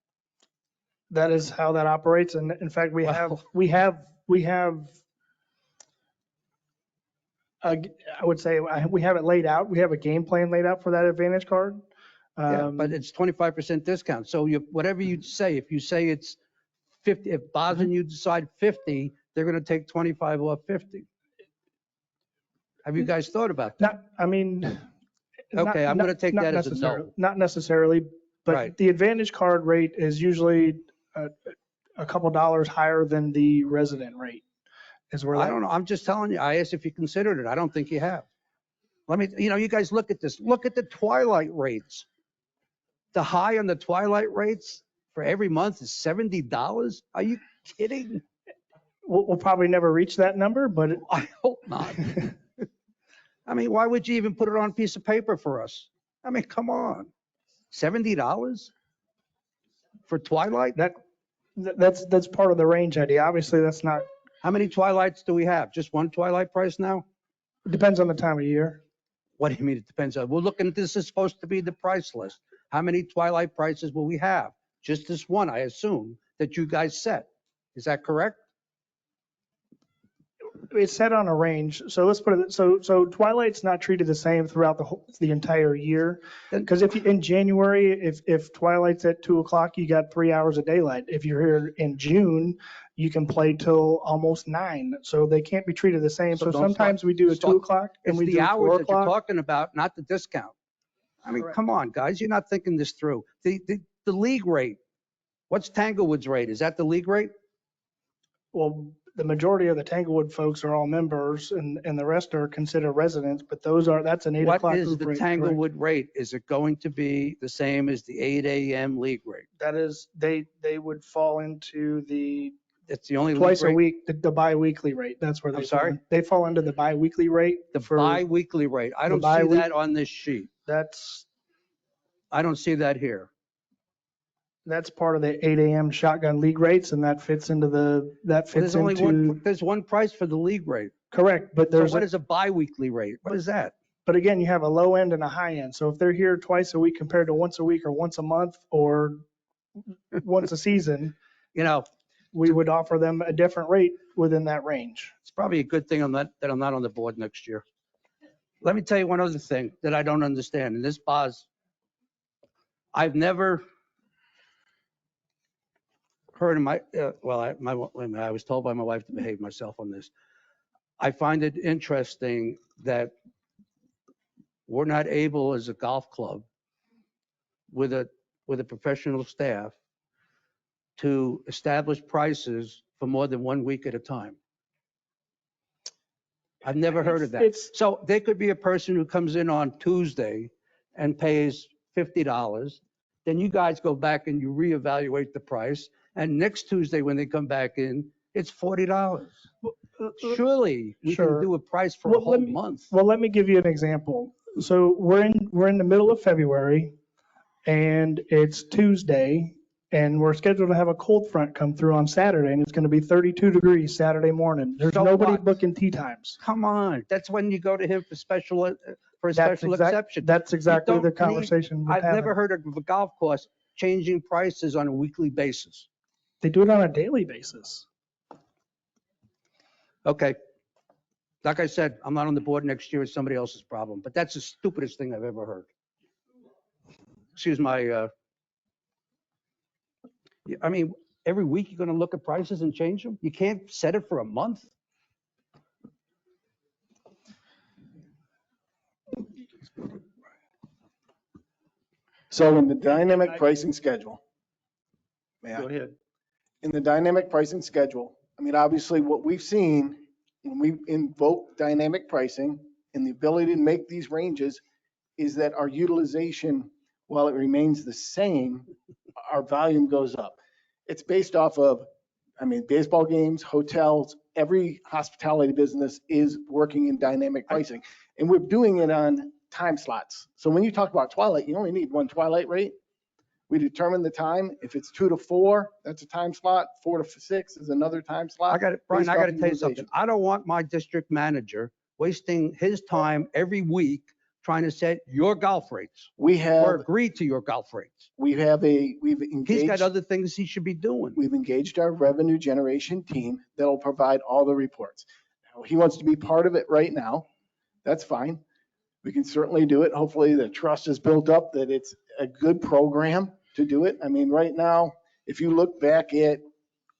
That is how that operates. And in fact, we have, I would say, we have it laid out. We have a game plan laid out for that Advantage card. Yeah, but it's 25% discount. So whatever you say, if you say it's 50, if Boz and you decide 50, they're going to take 25 off 50. Have you guys thought about that? Okay, I'm going to take that as a no. Not necessarily, but Right. the Advantage card rate is usually a couple dollars higher than the resident rate. Is where I don't know. I'm just telling you. I asked if you considered it. I don't think you have. Let me, you guys look at this. Look at the Twilight rates. The high on the Twilight rates for every month is $70. Are you kidding? We'll probably never reach that number, but I hope not. I mean, why would you even put it on a piece of paper for us? I mean, come on. $70 for Twilight? That's part of the range idea. Obviously, that's not. How many Twilights do we have? Just one Twilight price now? It depends on the time of year. What do you mean it depends on? We're looking, this is supposed to be the price list. How many Twilight prices will we have? Just this one, I assume. that you guys set. Is that correct? It's set on a range. So let's put it, so Twilight's not treated the same throughout the entire year. Because if you, in January, if Twilight's at 2:00, you got 3 hours of daylight. If you're here in June, you can play till almost 9. So they can't be treated the same. So don't sometimes we do a 2:00 and It's we do the a hours that you're 4:00. talking about, not the discount. I mean, Correct. come on, guys, you're not thinking this through. The league rate, what's Tanglewood's rate? Is that the league rate? Well, the majority of the Tanglewood folks are all members and the rest are considered residents, but that's an 8 o'clock What is group the rate, correct? Tanglewood rate? Is it going to be the same as the 8 a.m. league rate? That is, they would fall into the It's the only league twice a rate? week, the bi-weekly rate. That's where they I'm fall sorry? in. They fall into the bi-weekly rate. The for bi-weekly rate. I the don't see bi-week- that on this sheet. I don't see that here. That's part of the 8 a.m. shotgun league rates, and that fits into Well, there's there's one price for the league rate. Correct, but So there's, what is a bi-weekly rate? What is that? but again, you have a low end and a high end. So if they're here twice a week compared to once a week or once a month or once a season, we would offer them a different rate within that range. It's probably a good thing that I'm not on the board next year. Let me tell you one other thing that I don't understand, and this bothers. I've never heard of I was told by my wife to behave myself on this. I find it interesting that we're not able as a golf club with a professional staff to establish prices for more than 1 week at a time. I've never heard of that. So there could be a person who comes in on Tuesday and pays $50. Then you guys go back and you reevaluate the price. And next Tuesday, when they come back in, it's $40. Surely we can Sure. do a price for a whole month. Well, let me give you an example. So we're in the middle of February and it's Tuesday and we're scheduled to have a cold front come through on Saturday and it's going to be 32 degrees Saturday morning. There's So nobody what? booking tee times. Come on, that's when you go to him for a That's special exact- exception. that's You exactly don't the need- conversation we're I've never having. heard of a golf course changing prices on a weekly basis. They do it on a daily basis. Okay. Like I said, I'm not on the board next year. It's somebody else's problem, but that's the stupidest thing I've ever heard. Excuse my, I mean, every week you're going to look at prices and change them? You can't set it for a month? So in the dynamic pricing schedule. May I? Go ahead. In the dynamic pricing schedule, I mean, obviously what we've seen when we invoke dynamic pricing and the ability to make these ranges is that our utilization, while it remains the same, our volume goes up. It's based off of, I mean, baseball games, hotels, every hospitality business is working in dynamic pricing. And we're doing it on time slots. So when you talk about Twilight, you only need one Twilight rate. We determine the time. If it's 2 to 4, that's a time slot. 4 to 6 is another time slot. I got it, Brian, based I off got to tell you utilization. something. I don't want my district manager wasting his time every week trying to set your golf rates. We have. Or agree to your golf rates. We've engaged. He's got other things he should be doing. We've engaged our revenue generation team that'll provide all the reports. Now, he wants to be part of it right now. That's fine. We can certainly do it. Hopefully the trust is built up that it's a good program to do it. I mean, right now, if you look back at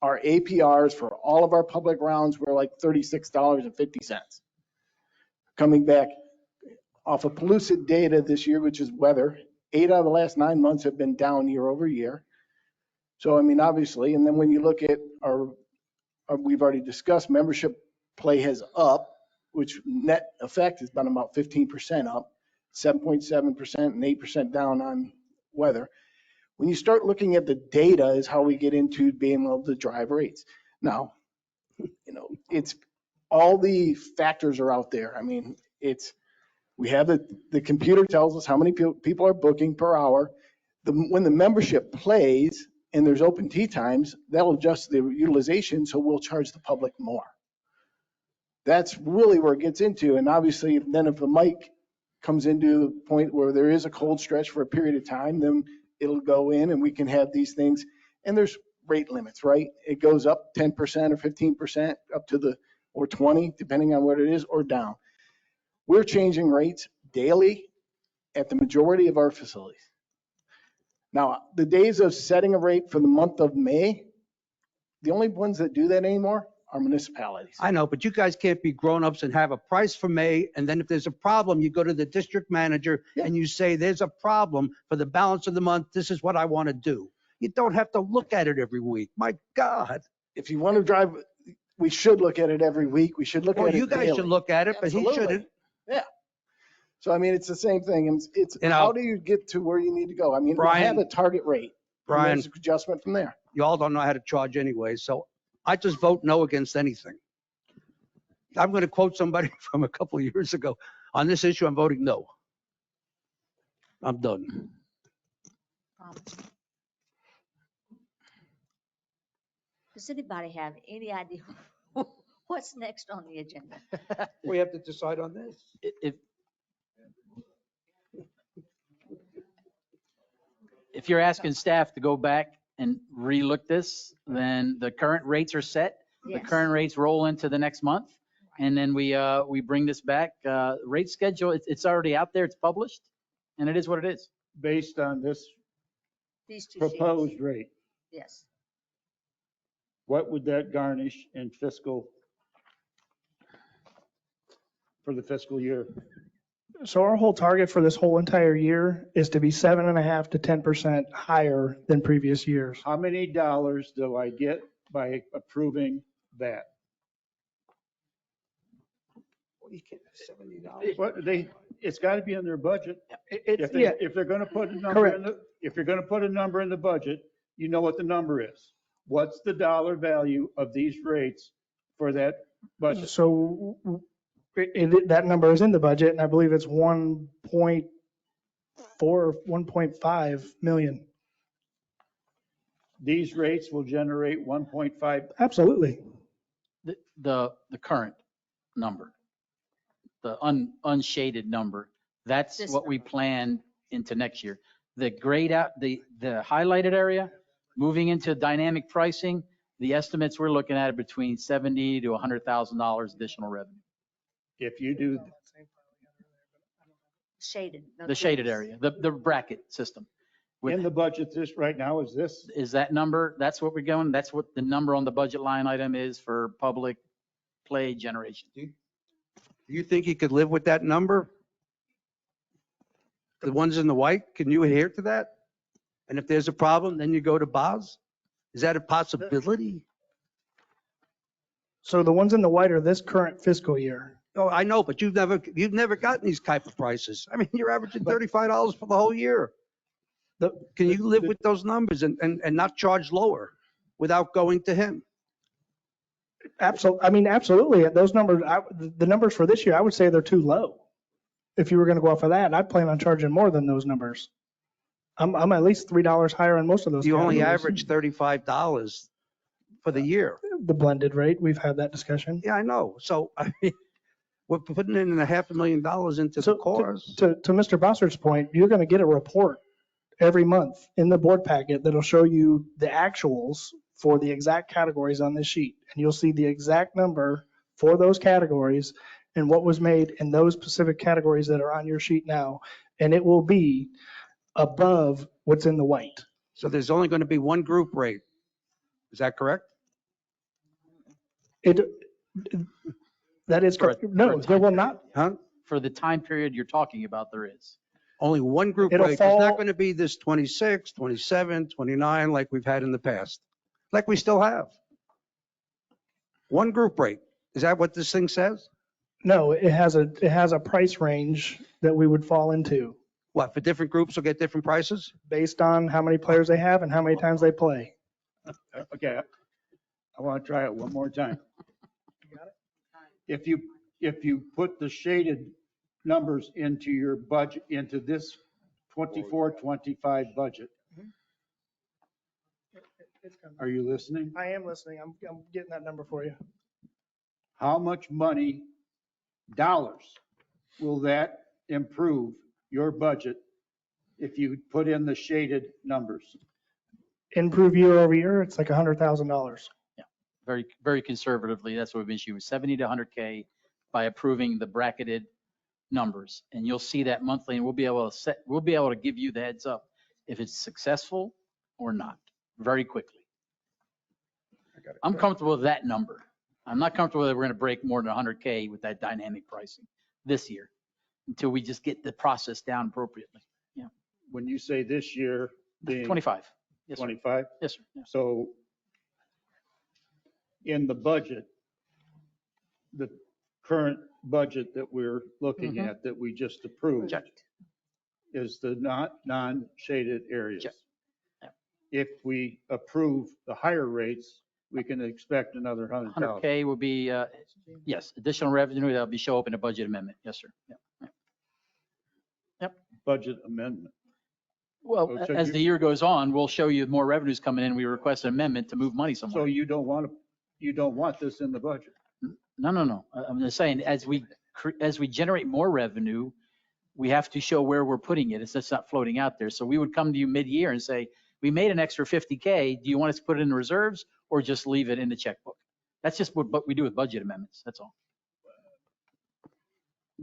our APRs for all of our public rounds, we're like $36.50. Coming back off of Pellucid data this year, which is weather, 8 out of the last 9 months have been down year over year. So, I mean, obviously, and then when you look at we've already discussed membership play has up, which net effect has been about 15% up, 7.7% and 8% down on weather. When you start looking at the data is how we get into being able to drive rates. Now, it's all the factors are out there. I mean, we have the computer tells us how many people are booking per hour. When the membership plays and there's open tee times, that'll adjust the utilization, so we'll charge the public more. That's really where it gets into. And obviously, then if the mic comes into the point where there is a cold stretch for a period of time, then it'll go in and we can have these things. And there's rate limits, right? It goes up 10% or 15% up to or 20, depending on what it is, or down. We're changing rates daily at the majority of our facilities. Now, the days of setting a rate for the month of May, the only ones that do that anymore are municipalities. I know, but you guys can't be grown-ups and have a price for May, and then if there's a problem, you go to the district manager and you say, there's a problem for the balance of the month, this is what I want to do. You don't have to look at it every week. My God. If you want to drive, we should look at it every week. We should look Well, at it you guys should daily. look at it, but he Absolutely. shouldn't. Yeah. So I mean, it's the same thing. It's You know, how do you get to where you need to go? I mean, we Brian- have a target rate. and Brian, there's adjustment from there. you all don't know how to charge anyway, so I just vote no against anything. I'm going to quote somebody from a couple of years ago. On this issue, I'm voting no. I'm done. Does anybody have any idea what's next on the agenda? We have to decide on this. If you're asking staff to go back and relook this, then the current rates are set. The Yes. current rates roll into the next month. And then we bring this back. Rate schedule, it's already out there, it's published, and it is what it is. Based on this These two sheets. proposed rate, Yes. what would that garnish in for the fiscal year? So our whole target for this whole entire year is to be 7.5% to 10% higher than previous years. How many dollars do I get by approving that? What, it's got to be in their budget. If yeah. they're going to put a number Correct. if you're going to put a number in the budget, you know what the number is. What's the dollar value of these rates for that budget? So that number is in the budget, and I believe it's 1.4 or 1.5 million. These rates will generate 1.5. Absolutely. The current number, the unshaded number, that's This what we plan into next year. The grayed out, the highlighted area, moving into dynamic pricing, the estimates we're looking at are between $70,000 to $100,000 additional revenue. If you do, Shaded. no The shaded trees. area, the bracket system. in the budget this right now, is this, Is that number, that's what we're going, that's what the number on the budget line item is for public play generation. Do you think you could live with that number? The ones in the white, can you adhere to that? And if there's a problem, then you go to Boz? Is that a possibility? So the ones in the white are this current fiscal year. Oh, I know, but you've never gotten these type of prices. I mean, you're averaging $35 for the whole year. Can you live with those numbers and not charge lower without going to him? Absolutely. I mean, absolutely. Those numbers, the numbers for this year, I would say they're too low. If you were going to go off of that, I plan on charging more than those numbers. I'm at least $3 higher on most of those. You only categories. average $35 for the year. The blended rate, we've had that discussion. Yeah, I know. So, I mean, we're putting in $500,000 into So the cause. to Mr. Bossard's point, you're going to get a report every month in the board packet that'll show you the actuals for the exact categories on this sheet. And you'll see the exact number for those categories and what was made in those specific categories that are on your sheet now. And it will be above what's in the white. So there's only going to be one group rate. Is that correct? That is correct. No, there will not. Huh? For the time period you're talking about, there is. Only one group It'll rate. It's fall- not going to be this 26, 27, 29 like we've had in the past, like we still have. One group rate. Is that what this thing says? No, it has a price range that we would fall into What, for different groups will get different prices? based on how many players they have and how many times they play. okay, I want to try it one more time. If you put the shaded numbers into your budget, into this 24-25 budget, are you listening? I am listening. I'm getting that number for you. How much money, dollars, will that improve your budget if you put in the shaded numbers? improve year over year, it's like $100,000. Very, very conservatively, that's what we've been shooting, 70 to 100K by approving the bracketed numbers. And you'll see that monthly, and we'll be able to give you the heads up if it's successful or not, very quickly. I'm comfortable with that number. I'm not comfortable that we're going to break more than 100K with that dynamic pricing this year until we just get the process down appropriately. Yeah. When you say this year being 25. Yes, sir. 25? Yes, sir. Yeah. So in the budget, the current budget that we're looking Mhm. at that we just approved Checked. is the non-shaded areas. Check. Yeah. If we approve the higher rates, we can expect another 100,000. 100K will be, yes, additional revenue that'll be show up in a budget amendment. Yes, sir. Yeah. Budget amendment. Well, So as you- the year goes on, we'll show you more revenues coming in. We request an amendment to move money somewhere. So you don't want this in the budget? No. I'm just saying, as we generate more revenue, we have to show where we're putting it. It's just not floating out there. So we would come to you mid-year and say, we made an extra 50K. Do you want us to put it in the reserves or just leave it in the checkbook? That's just what we do with budget amendments. That's all.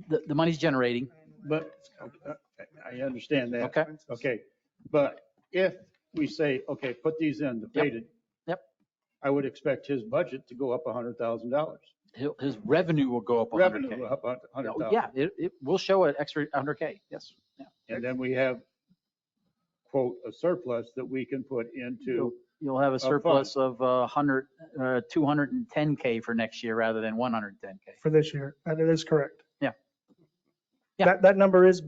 The money's generating. But I understand that. Okay. Okay. But if we say, okay, put these in the faded. Yep. I would expect his budget to go up $100,000. His revenue will go up 100K. Revenue will up 100,000. Yeah, it will show an extra 100K. Yes. Yeah. And then we have, quote, a surplus that we can put into. You'll have a fund. surplus of 210K for next year rather than 110K. For this year. That is correct. Yeah. Yeah. That number is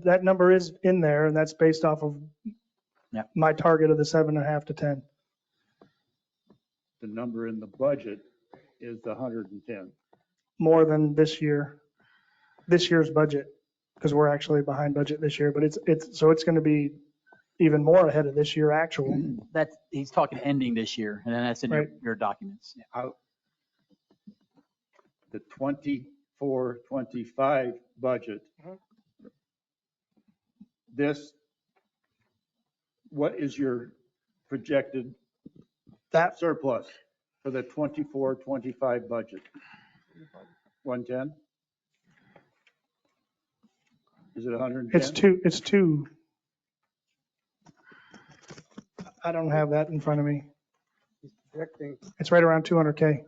in there, and that's based off of Yeah. my target of the 7.5 to 10. The number in the budget is the 110. More than this year's budget, because we're actually behind budget this year, but it's going to be even more ahead of this year actual. He's talking ending this year, and then that's in Right. your documents. Yeah. How the 24-25 budget. What is your projected surplus for the 24-25 budget? 110? Is it 110? It's two. I don't have that in front of me. It's right around 200K.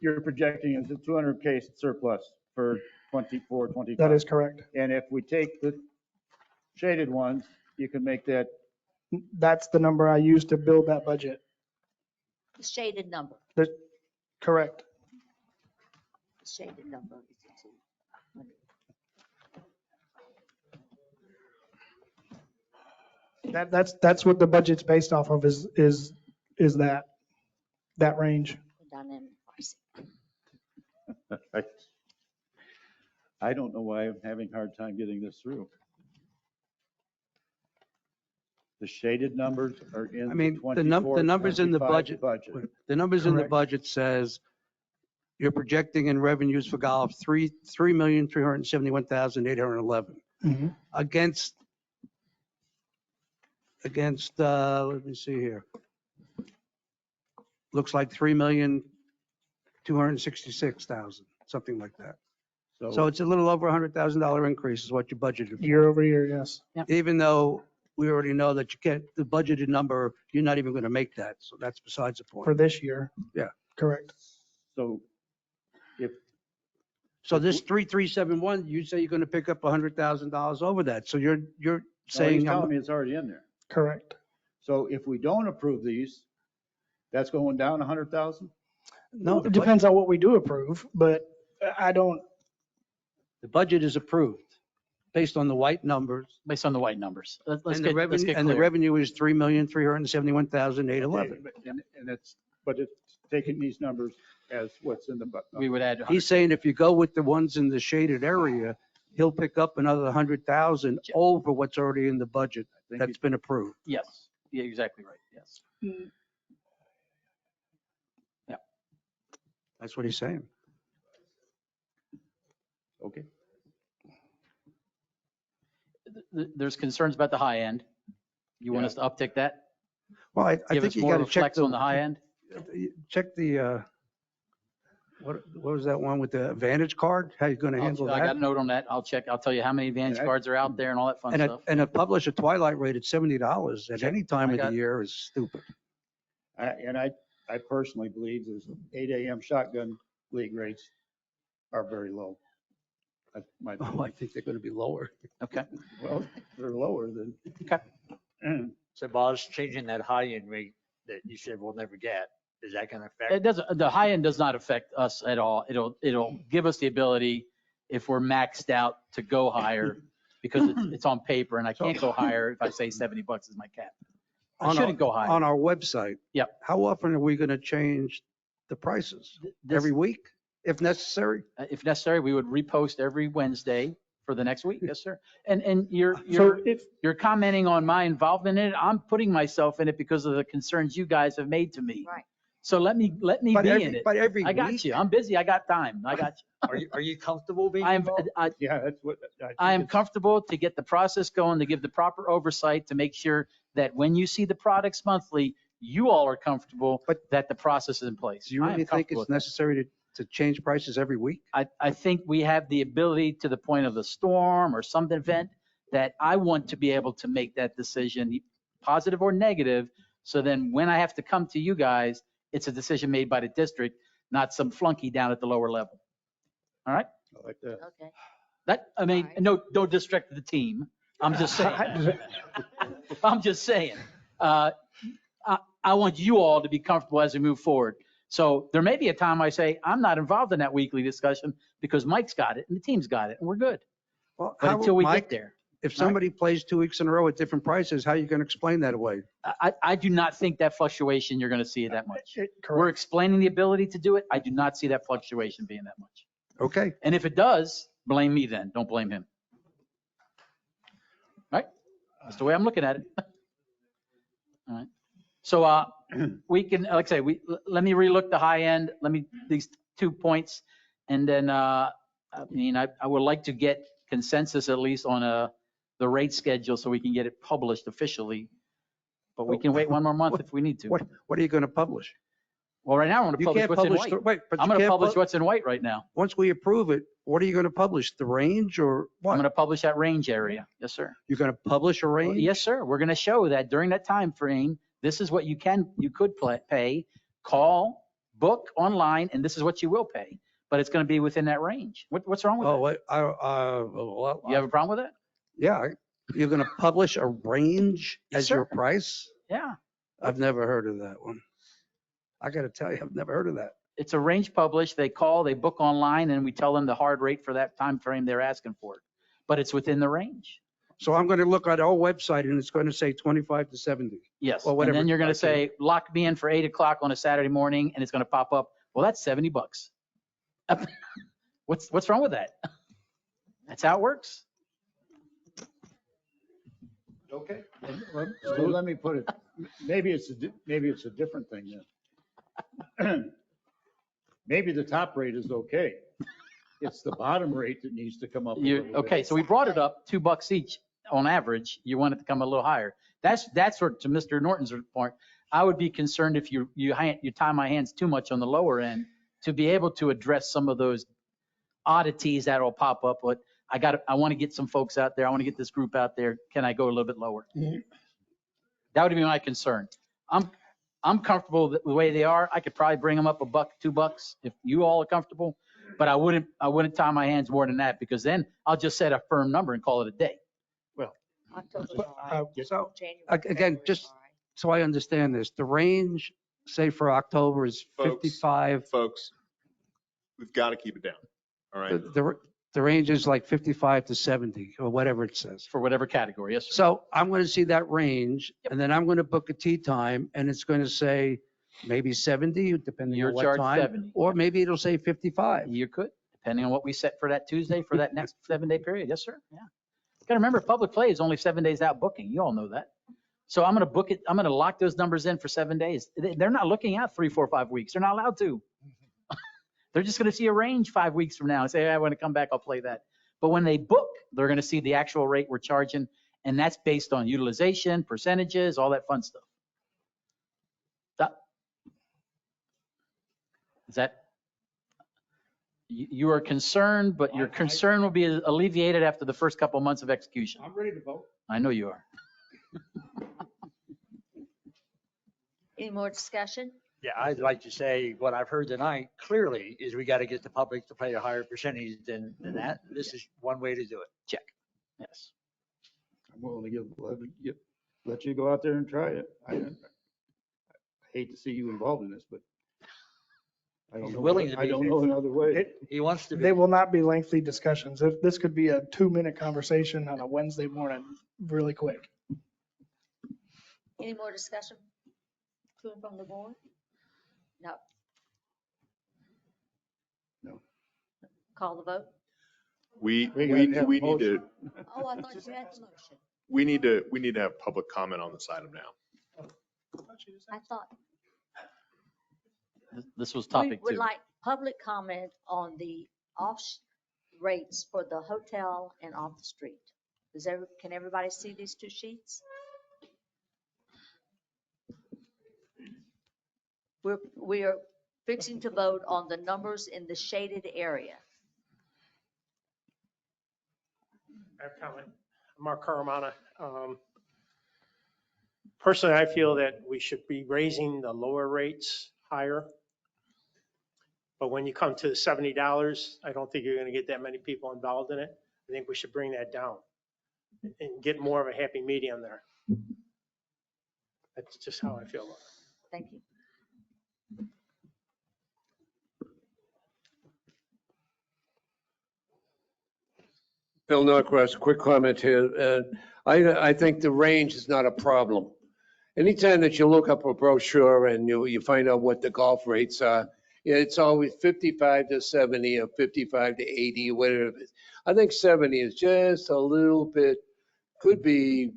You're projecting is a 200K surplus for 24-25. That is correct. And if we take the shaded ones, you can make that. That's the number I used to build that budget. The shaded number, Correct. the shaded number. That's what the budget's based off of is that range. Dynamic pricing. I don't know why I'm having a hard time getting this through. The shaded numbers are in I mean, the the numbers in the 24-25 budget, the numbers in the Correct. budget says you're projecting in revenues for golf, 3,371,811 Mhm. against, let me see here. Looks like 3,266,000, something like that. So it's a little over $100,000 increase is what you budgeted for. Year over year, yes. Even though we already know that you can't, the budgeted number, you're not even going to make that. So that's besides the For point. this year. Yeah. Correct. So So this 3,371, you say you're going to pick up $100,000 over that. So you're he's saying, telling me it's already in there. Correct. So if we don't approve these, that's going down 100,000? no, It depends on what we do approve, but I don't, the budget is approved based on the white numbers. Based on the white numbers. Let's And the get revenue, and the clear. revenue is 3,371,811. But it's taking these numbers as what's in the budget. We would add. He's saying if you go with the ones in the shaded area, he'll pick up another 100,000 over what's already in the budget that's been approved. Yes, yeah, exactly right. Yes. That's what he's saying. Okay. There's concerns about the high end. You want us to uptick that? Well, I Give think us you more got of to a check flex on the high end. check the, what was that one with the Advantage card? How you going to handle I got that? a note on that. I'll check. I'll tell you how many Advantage And I- cards are out there and all that fun stuff. And a publish a Twilight rate at $70 at any time I of the got- year is stupid. I personally believe there's 8 AM shotgun league rates are very low. That's my Oh, I opinion. think they're going to be lower. Okay. Well, they're lower than. Okay. So Bob's changing that high-end rate that you said we'll never get. Is that going to affect? It doesn't, the high end does not affect us at all. It'll give us the ability, if we're maxed out, to go higher because it's on paper and I can't go higher if I say $70 is my cap. I shouldn't go higher. On our website. Yep. How often are we going to change the prices? Every week, if necessary? If necessary, we would repost every Wednesday for the next week. Yes, sir. And So you're commenting on my involvement in it. I'm putting myself in it because of the concerns you guys have made to me. Right. So let me But be every- in it. but every I got week? you. I'm busy. I got time. I got you. Are you comfortable being I am, involved? Yeah, that's what. I am comfortable to get the process going, to give the proper oversight, to make sure that when you see the products monthly, you all are comfortable that the process is in place. Do you I am really think comfortable it's with that. necessary to change prices every week? I think we have the ability to the point of the storm or some event that I want to be able to make that decision, positive or negative. So then when I have to come to you guys, it's a decision made by the district, not some flunky down at the lower level. All right? I like that. Okay. That, I mean, no distract the team. I'm just saying. I'm just saying. I want you all to be comfortable as we move forward. So there may be a time I say, I'm not involved in that weekly discussion because Mike's got it and the team's got it and we're good. Well, But how- until we Mike, get there. If somebody plays 2 weeks in a row at different prices, how are you going to explain that away? I do not think that fluctuation, you're going to see it that much. We're correct. explaining the ability to do it. I do not see that fluctuation being that much. Okay. And if it does, blame me then. Don't blame him. Right? That's the way I'm looking at it. All right. So we can, like I say, let me relook the high end. These 2 points. And then, I mean, I would like to get consensus at least on the rate schedule so we can get it published officially. But we can wait one more month if we need to. What are you going to publish? Well, right now, I'm going to You publish can't what's in publish, white. wait, but I'm you going to can't publish pu- what's in white right now. Once we approve it, what are you going to publish? The range or I'm what? going to publish that range area. Yes, sir. You're going to publish a range? Yes, sir. We're going to show that during that time frame, this is what you could pay, call, book online, and this is what you will pay. But it's going to be within that range. What's wrong with Oh, that? wait, well, You have a problem with that? yeah, you're going to publish a range Yes, as your sir. price? Yeah. I've never heard of that one. I got to tell you, I've never heard of that. It's a range published. They call, they book online, and we tell them the hard rate for that time frame they're asking for. But it's within the range. So I'm going to look at our website and it's going to say 25 to 70. Yes. Or And whatever. then you're going to Okay. say, lock me in for 8 o'clock on a Saturday morning, and it's going to pop up. Well, that's $70. What's wrong with that? That's how it works. Okay. So let me put it, maybe it's a different thing then. Maybe the top rate is okay. It's the bottom rate that needs to come up a little bit. Okay, so we brought it up $2 each on average. You want it to come a little higher. That's sort to Mr. Norton's point. I would be concerned if you tie my hands too much on the lower end to be able to address some of those oddities that'll pop up. But I want to get some folks out there. I want to get this group out there. Can I go a little bit lower? That would be my concern. I'm comfortable with the way they are. I could probably bring them up $1, $2 if you all are comfortable. But I wouldn't tie my hands more than that because then I'll just set a firm number and call it a day. October's all right. So January, again, February's just all right. so I understand this, the range, say for October is Folks. 55. Folks, we've got to keep it down. All right. The range is like 55 to 70 or whatever it says. For whatever category, yes, sir. So I'm going to see that range and then I'm going to book a tea time and it's going to say maybe 70, depending You're on what charged time. 70. Or maybe it'll say 55. You could, depending on what we set for that Tuesday for that next 7-day period. Yes, sir. Yeah. Got to remember, public play is only 7 days out booking. You all know that. So I'm going to book it. I'm going to lock those numbers in for 7 days. They're not looking at 3, 4, 5 weeks. They're not allowed to. They're just going to see a range 5 weeks from now and say, hey, I want to come back. I'll play that. But when they book, they're going to see the actual rate we're charging. And that's based on utilization, percentages, all that fun stuff. Is that, you are concerned, but your concern will be alleviated after the first couple months of execution. I'm ready to vote. I know you are. Any more discussion? Yeah, I'd like to say what I've heard tonight clearly is we got to get the public to pay a higher percentage than that. This is one way to do it. Check. Yes. I'm willing to let you go out there and try it. I hate to see you involved in this, but I don't He's know. willing to I be. don't know another way. He wants to They be. will not be lengthy discussions. If this could be a 2-minute conversation on a Wednesday morning, really quick. Any more discussion to and from the board? No. No. Call the vote? We We need gotta have a to, Oh, I thought you had the motion. we need to have public comment on this item now. I thought This was we topic would 2. like public comment on the rates for the hotel and off the street. Can everybody see these 2 sheets? We are fixing to vote on the numbers in the shaded area. I have a comment. Mark Caramana. Personally, I feel that we should be raising the lower rates higher. But when you come to the $70, I don't think you're going to get that many people involved in it. I think we should bring that down and get more of a happy medium there. That's just how I feel about it. Thank you. Bill Norcross, quick comment here. I think the range is not a problem. Anytime that you look up a brochure and you find out what the golf rates are, it's always 55 to 70 or 55 to 80, whatever it is. I think 70 is just a little bit, could be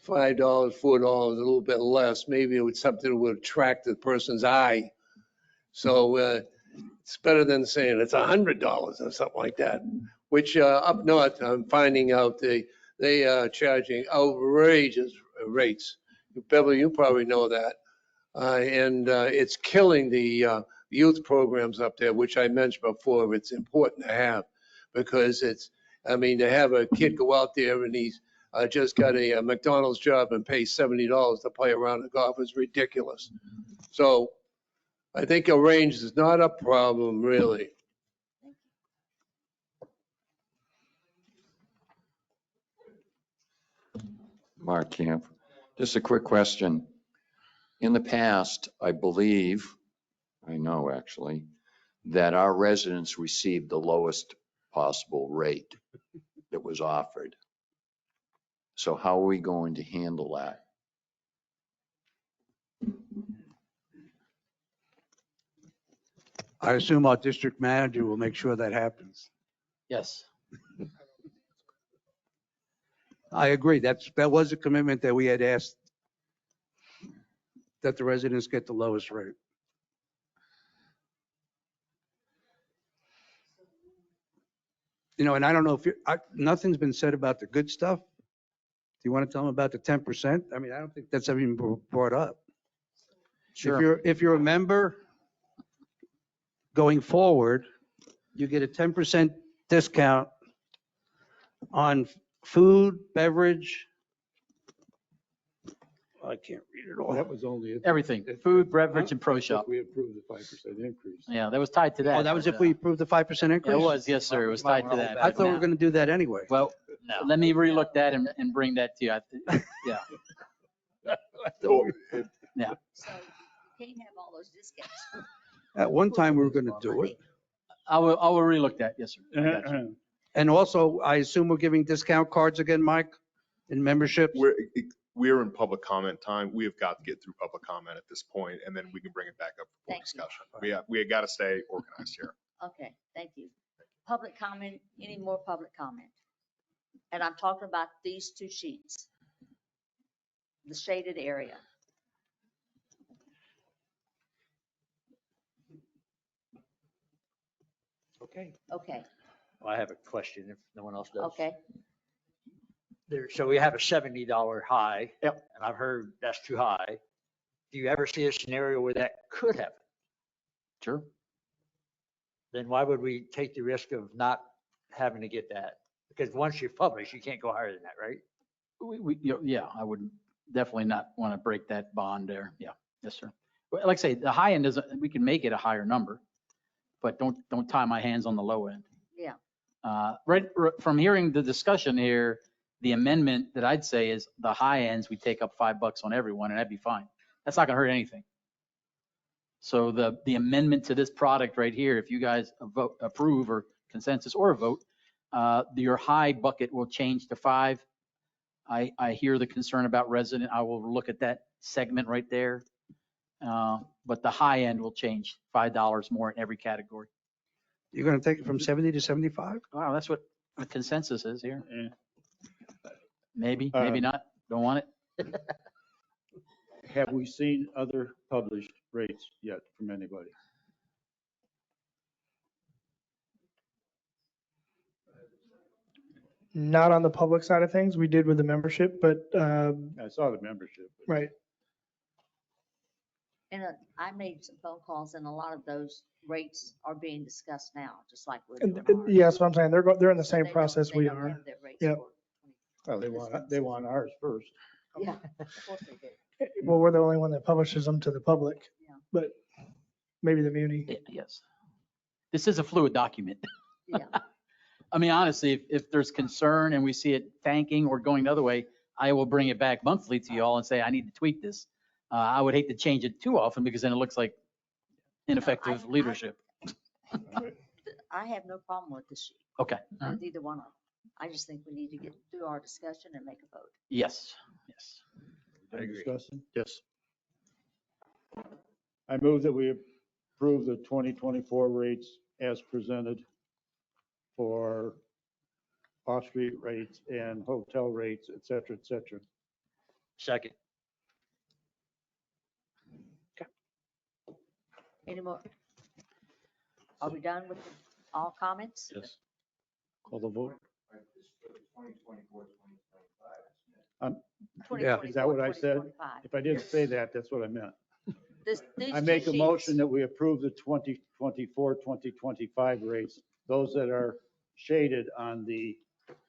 $5, $4, a little bit less. Maybe it was something that would attract the person's eye. So it's better than saying it's $100 or something like that, which up north, I'm finding out they are charging outrageous rates. Beverly, you probably know that. And it's killing the youth programs up there, which I mentioned before. It's important to have because to have a kid go out there and he's just got a McDonald's job and pay $70 to play around the golf is ridiculous. So I think a range is not a problem, really. Mark Camp, just a quick question. In the past, I know actually, that our residents received the lowest possible rate that was offered. So how are we going to handle that? I assume our district manager will make sure that happens. Yes. I agree. That was a commitment that we had asked that the residents get the lowest rate. And I don't know if nothing's been said about the good stuff. Do you want to tell them about the 10%? I mean, I don't think that's ever even brought up. Sure. If you're a member going forward, you get a 10% discount on food, beverage. I can't read it all. That was only. Everything, food, beverage, and pro shop. We approved the 5% increase. Yeah, that was tied to that. Oh, that was if we approved the 5% increase? It was, yes, sir. It was tied to that. I thought we were going to do that anyway. Well, let me relook that and bring that to you. Yeah. Yeah. So you can't have all those discounts. At one time, we were going to do it. I will relook that. Yes, sir. I got you. And also, I assume we're giving discount cards again, Mike, in memberships? We're in public comment time. We have got to get through public comment at this point, and then we can bring it back up for discussion. We got to stay organized here. Okay, thank you. Public comment, any more public comment? And I'm talking about these 2 sheets, the shaded area. Okay. Okay, Well, I have a question if no one else does. okay. So we have a $70 high. Yep. And I've heard that's too high. Do you ever see a scenario where that could happen? Sure. then why would we take the risk of not having to get that? Because once you publish, you can't go higher than that, right? Yeah, I would definitely not want to break that bond there. Yeah, yes, sir. But like I say, the high end is, we can make it a higher number, but don't tie my hands on the low end. Yeah. Right, from hearing the discussion here, the amendment that I'd say is the high ends, we take up $5 on everyone and that'd be fine. That's not gonna hurt anything. So the amendment to this product right here, if you guys approve or consensus or a vote, your high bucket will change to 5. I hear the concern about resident. I will look at that segment right there. But the high end will change $5 more in every category. You're going to take it from 70 to 75? Wow, that's what the consensus is here. Maybe, maybe not. Don't want it. Have we seen other published rates yet from anybody? Not on the public side of things. We did with the membership, but, I saw the membership. right. And I made some phone calls and a lot of those rates are being discussed now, just like we're And- doing ours. Yeah, that's what I'm saying. They're in the same They don't- process they we don't are. have their rates Yep. for- Well, they want ours first. Yeah, of course they do. Well, we're the only one that publishes them to the public, Yeah. but maybe the muni. Yes. This is a fluid document. Yeah. I mean, honestly, if there's concern and we see it tanking or going the other way, I will bring it back monthly to you all and say, I need to tweak this. I would hate to change it too often because then it looks like ineffective leadership. I have no problem with the sheet, Okay. with either one of them. I just think we need to get through our discussion and make a vote. Yes, yes. I agree. Discussion? Yes. I move that we approve the 2024 rates as presented for off-street rates and hotel rates, et cetera, et cetera. Second. Any more? Are we done with all comments? Yes. Call the vote. Yeah. Is that what I said? 2024, If I didn't say that, that's what I meant. These I two make a sheets- motion that we approve the 2024, 2025 rates, those that are shaded on the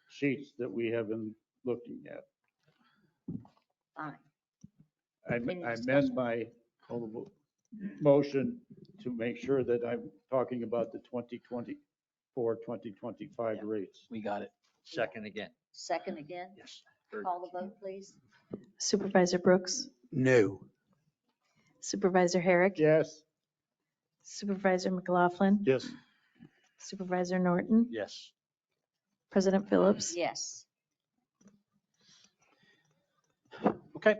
sheets that we have been looking at. Fine. I Any amend discussion? my motion to make sure that I'm talking about the 2024, 2025 rates. We got it. Second again. Second again? Yes. Call the vote, please. Supervisor Brooks, No. Supervisor Herrick, Yes. Supervisor McLaughlin, Yes. Supervisor Norton, Yes. President Phillips. Yes. Okay,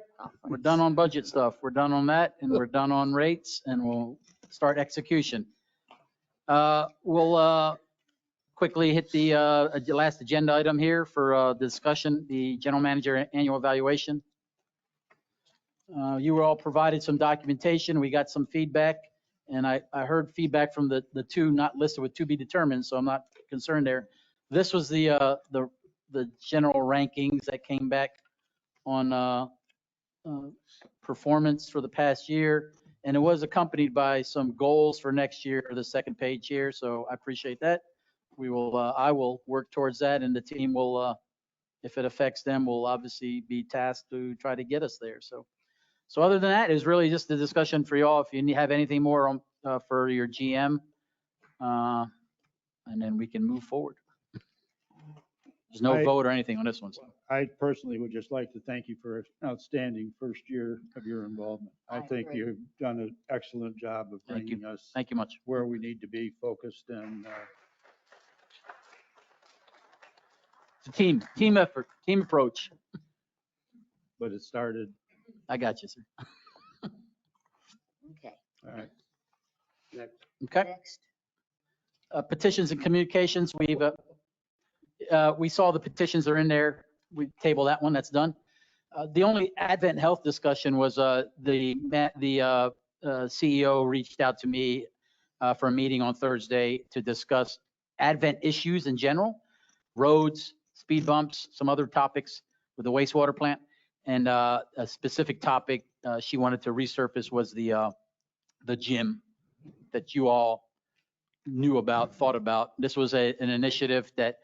we're done on budget stuff. We're done on that and we're done on rates and we'll start execution. We'll quickly hit the last agenda item here for discussion, the general manager annual evaluation. You were all provided some documentation. We got some feedback and I heard feedback from the two not listed with to be determined, so I'm not concerned there. This was the general rankings that came back on performance for the past year. And it was accompanied by some goals for next year, the second page here. So I appreciate that. I will work towards that and the team will, if it affects them, will obviously be tasked to try to get us there. So other than that, it was really just a discussion for y'all. If you have anything more on, for your GM, and then we can move forward. There's no vote or anything on this one. So. I personally would just like to thank you for an outstanding first year of your involvement. I think agree. you've done an excellent job of Thank you. bringing us Thank you much. where we need to be focused and It's a team effort, team approach. but it started. I got you, sir. Okay. All right. Okay. Next. Petitions and communications, we saw the petitions are in there. We table that one, that's done. The only Advent Health discussion was the CEO reached out to me for a meeting on Thursday to discuss Advent issues in general, roads, speed bumps, some other topics with the wastewater plant. And a specific topic she wanted to resurface was the gym that you all knew about, thought about. This was an initiative that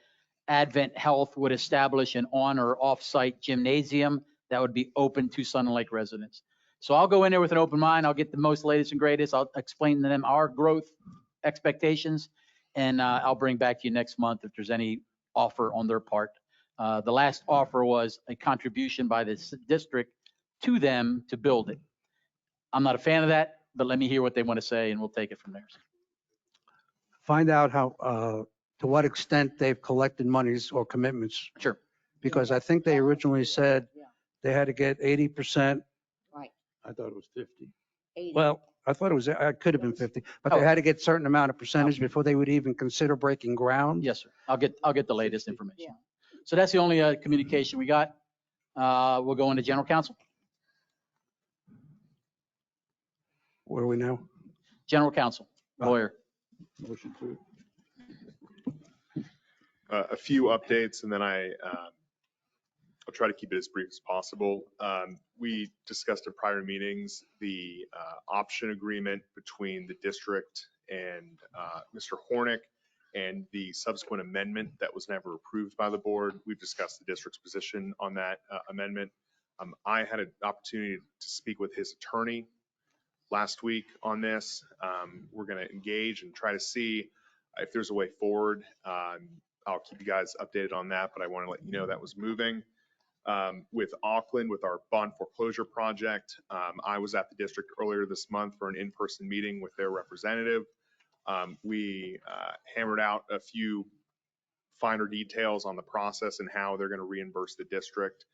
Advent Health would establish an on or off-site gymnasium that would be open to Sun and Lake residents. So I'll go in there with an open mind. I'll get the most latest and greatest. I'll explain to them our growth expectations, and I'll bring back to you next month if there's any offer on their part. The last offer was a contribution by the district to them to build it. I'm not a fan of that, but let me hear what they want to say and we'll take it from there. Find out how, to what extent they've collected monies or commitments. Sure. Because I think they originally said they had to get 80%. Right. I thought it was 50. 80. Well, I thought it was, it could have been 50, but they had to get certain amount of percentage before they would even consider breaking ground. Yes, sir. I'll get the latest information. So that's the only communication we got. We'll go into general counsel. Where are we now? General counsel, lawyer. Motion to. A few updates, and then I'll try to keep it as brief as possible. We discussed in prior meetings the option agreement between the district and Mr. Hornick and the subsequent amendment that was never approved by the board. We've discussed the district's position on that amendment. I had an opportunity to speak with his attorney last week on this. We're going to engage and try to see if there's a way forward. I'll keep you guys updated on that, but I want to let you know that was moving. With Auckland, with our bond foreclosure project, I was at the district earlier this month for an in-person meeting with their representative. We hammered out a few finer details on the process and how they're going to reimburse the district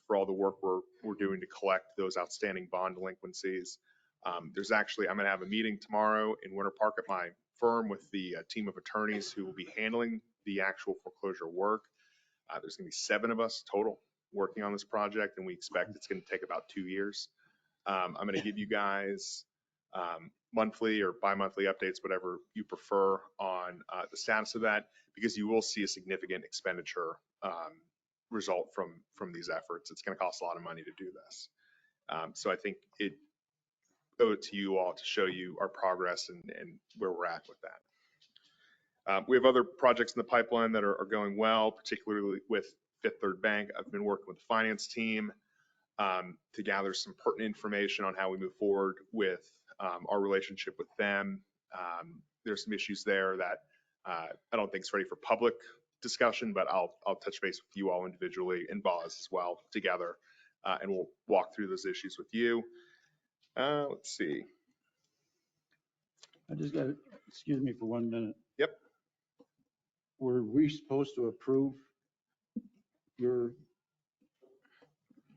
for all the work we're doing to collect those outstanding bond delinquencies. I'm going to have a meeting tomorrow in Winter Park at my firm with the team of attorneys who will be handling the actual foreclosure work. There's going to be 7 of us total working on this project, and we expect it's going to take about 2 years. I'm going to give you guys monthly or bi-monthly updates, whatever you prefer, on the status of that, because you will see a significant expenditure result from these efforts. It's going to cost a lot of money to do this. So I think it owe it to you all to show you our progress and where we're at with that. We have other projects in the pipeline that are going well, particularly with Fifth Third Bank. I've been working with the finance team to gather some pertinent information on how we move forward with our relationship with them. There's some issues there that I don't think is ready for public discussion, but I'll touch base with you all individually and Boz as well together, and we'll walk through those issues with you. Let's see. I just got, excuse me for 1 minute. Yep. Were we supposed to approve your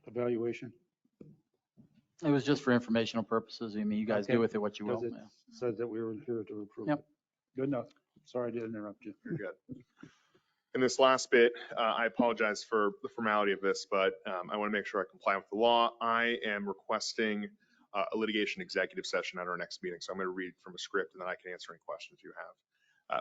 evaluation? It was just for informational purposes. I mean, you guys do with it what you will. Because it says that we were here to approve. Yep. it. Good enough. Sorry I did interrupt you. You're good. In this last bit, I apologize for the formality of this, but I want to make sure I comply with the law. I am requesting a litigation executive session at our next meeting. So I'm going to read from a script and then I can answer any questions you have.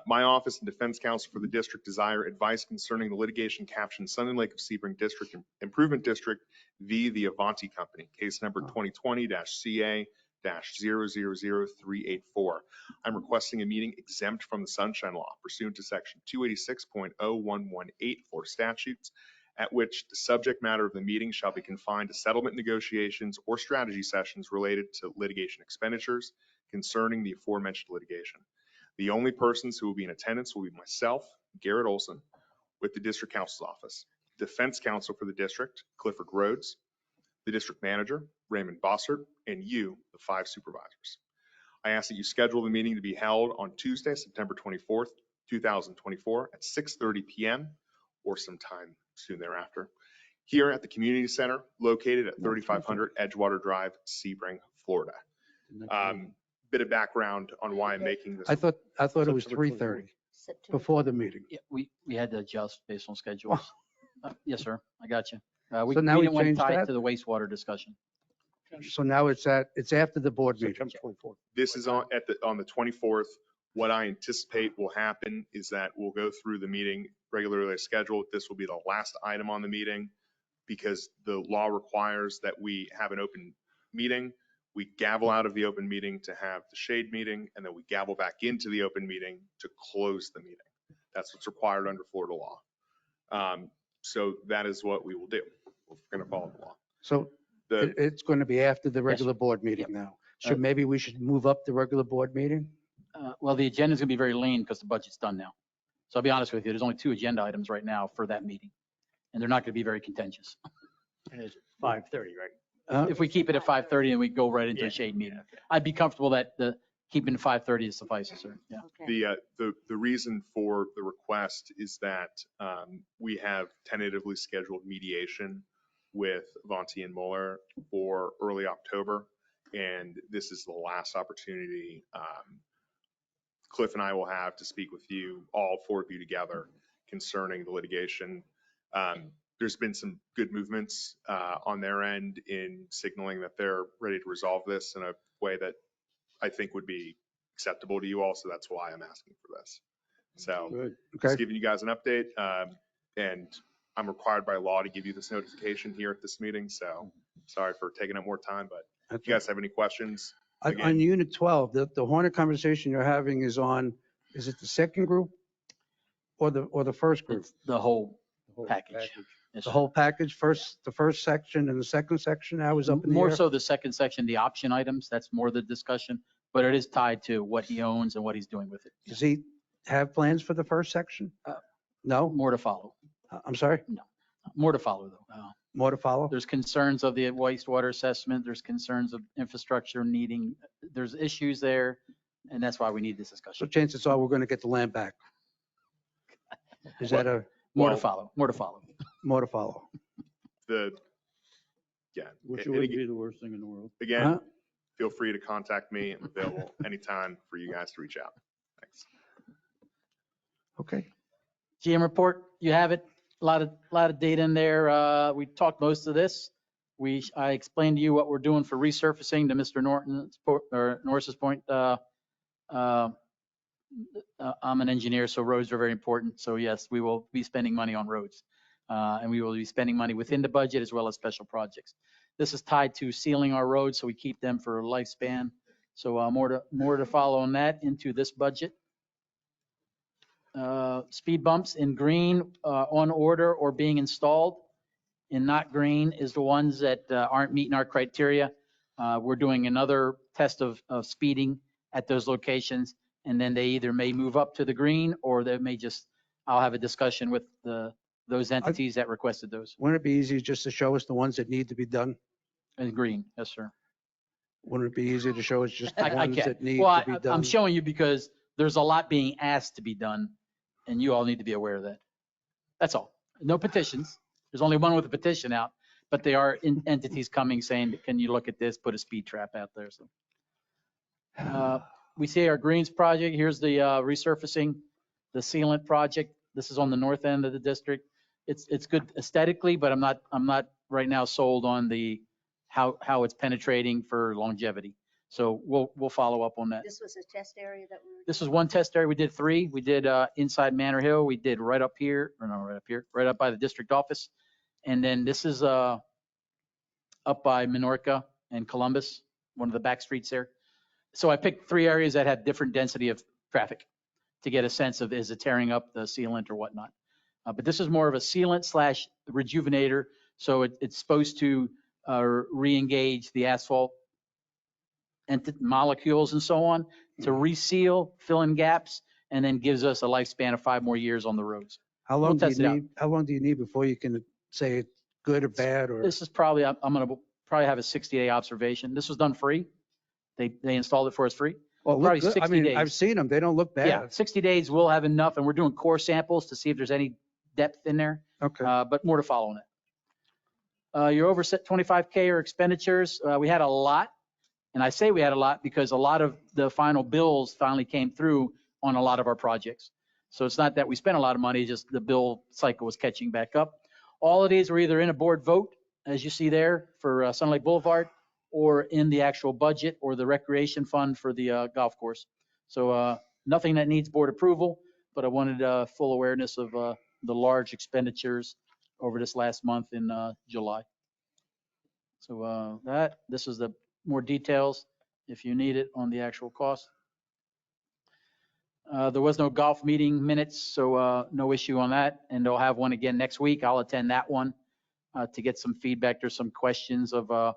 My office and defense counsel for the district desire advice concerning the litigation captioned Sun and Lake of Sebring District Improvement District v. the Avanti Company, case number 2020-CA-000384. I'm requesting a meeting exempt from the Sunshine Law pursuant to section 286.0118 for statutes, at which the subject matter of the meeting shall be confined to settlement negotiations or strategy sessions related to litigation expenditures concerning the aforementioned litigation. The only persons who will be in attendance will be myself, Garrett Olson, with the district counsel's office, defense counsel for the district, Clifford Rhodes, the district manager, Raymond Bossert, and you, the 5 supervisors. I ask that you schedule the meeting to be held on Tuesday, September 24th, 2024 at 6:30 p.m. or sometime soon thereafter, here at the community center located at 3500 Edgewater Drive, Sebring, Florida. Bit of background on why I'm making this. I thought it was 3:30 before the meeting. Yeah, we had to adjust based on schedules. Yes, sir. I got you. So now we didn't want to changed tie it that? to the wastewater discussion. So now it's after the board meeting. This is on the 24th. What I anticipate will happen is that we'll go through the meeting regularly scheduled. This will be the last item on the meeting because the law requires that we have an open meeting We gavel out of the open meeting to have the shade meeting, and then we gavel back into the open meeting to close the meeting. That's what's required under Florida law. So that is what we will do. We're going to follow the law. So it's going to be after the regular board meeting now. Maybe we should move up the regular board meeting? Well, the agenda is going to be very lean because the budget's done now. So I'll be honest with you, there's only 2 agenda items right now for that meeting, and they're not going to be very contentious. And it's 5:30, right? If we keep it at 5:30 and we go right into a shade meeting, I'd be comfortable that keeping it 5:30 suffices, sir. Yeah. The reason for the request is that we have tentatively scheduled mediation with Avanti and Mueller for early October, and this is the last opportunity Cliff and I will have to speak with you, all 4 of you together, concerning the litigation. There's been some good movements on their end in signaling that they're ready to resolve this in a way that I think would be acceptable to you all. So that's why I'm asking for this. So just giving you guys an update. And I'm required by law to give you this notification here at this meeting. So sorry for taking up more time, but if you guys have any questions. On Unit 12, the Hornet conversation you're having is it the second group or the first group? It's the whole package. The whole package, the first section and the second section, I was up in the More air? so the second section, the option items, that's more the discussion, but it is tied to what he owns and what he's doing with it. Does he have plans for the first section? No? More to follow. I'm sorry? No, more to follow though. More to follow? There's concerns of the wastewater assessment. There's concerns of infrastructure needing, there's issues there. And that's why we need this So discussion. chances are we're going to get the land back. Is that More to follow, more to follow. more to follow? Which would be the worst thing in the world. Again, feel free to contact me. I'm available anytime for you guys to reach out. Thanks. Okay. GM report, you have it. A lot of data in there. We talked most of this. I explained to you what we're doing for resurfacing to Mr. Norris's point. I'm an engineer, so roads are very important. So yes, we will be spending money on roads. And we will be spending money within the budget as well as special projects. This is tied to sealing our roads so we keep them for a lifespan. So more to follow on that into this budget. Speed bumps in green on order or being installed. In not green is the ones that aren't meeting our criteria. We're doing another test of speeding at those locations, and then they either may move up to the green or they may I'll have a discussion with those entities that requested those. Wouldn't it be easy just to show us the ones that need to be done? In green, yes, sir. Wouldn't it be easier to show us just the I ones can. that need Well, to be done? I'm showing you because there's a lot being asked to be done, and you all need to be aware of that. That's all. No petitions. There's only one with a petition out, but they are entities coming saying, can you look at this, put a speed trap out there. So we see our greens project. Here's the resurfacing, the sealant project. This is on the north end of the district. It's good aesthetically, but I'm not right now sold on how it's penetrating for longevity. So we'll follow up on that. This was a test area that we were. This was one test area. We did 3. We did inside Manor Hill. We did right up here, or no, right up here, right up by the district office. And then this is up by Minorca and Columbus, one of the back streets there. So I picked 3 areas that had different density of traffic to get a sense of, is it tearing up the sealant or whatnot. But this is more of a sealant / rejuvenator. So it's supposed to re-engage the asphalt and molecules and so on to reseal, fill in gaps, and then gives us a lifespan of 5 more years on the roads. How long We'll do test it you out. need, how long do you need before you can say it's good or bad or? This is probably, I'm going to probably have a 60-day observation. This was done free. They installed it for us free. Well, Probably look good. 60 I mean, days. I've seen them. They don't look bad. Yeah, 60 days, we'll have enough, and we're doing core samples to see if there's any depth in there. Okay. But more to follow on it. Your overset 25K or expenditures, we had a lot. And I say we had a lot because a lot of the final bills finally came through on a lot of our projects. So it's not that we spent a lot of money, just the bill cycle was catching back up. All of these were either in a board vote, as you see there, for Sun Lake Boulevard, or in the actual budget or the recreation fund for the golf course. So nothing that needs board approval, but I wanted full awareness of the large expenditures over this last month in July. So this is the more details if you need it on the actual cost. There was no golf meeting minutes, so no issue on that. And they'll have one again next week. I'll attend that one to get some feedback. There's some questions of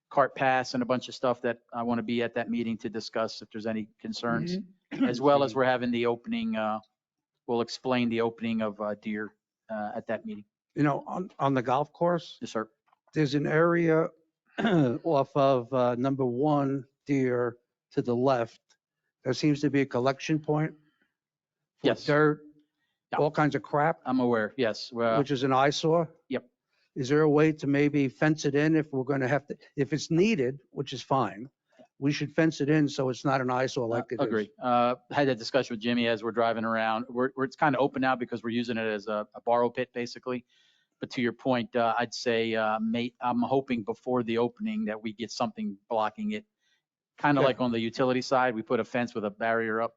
cart pass and a bunch of stuff that I want to be at that meeting to discuss if there's any concerns, as well as we're having the opening. We'll explain the opening of Deer at that meeting. You know, on the golf course, Yes, sir. there's an area off of number 1 Deer to the left. There seems to be a collection point for Yes. dirt, Yeah. all kinds of crap, I'm aware. Yes. which is an eyesore. Yep. Is there a way to maybe fence it in if we're going to have to, if it's needed, which is fine, we should fence it in so it's not an eyesore like it is. Agree. Had that discussion with Jimmy as we're driving around. It's kind of open now because we're using it as a borrow pit basically. But to your point, I'd say I'm hoping before the opening that we get something blocking it. Kind of Yeah. like on the utility side, we put a fence with a barrier up.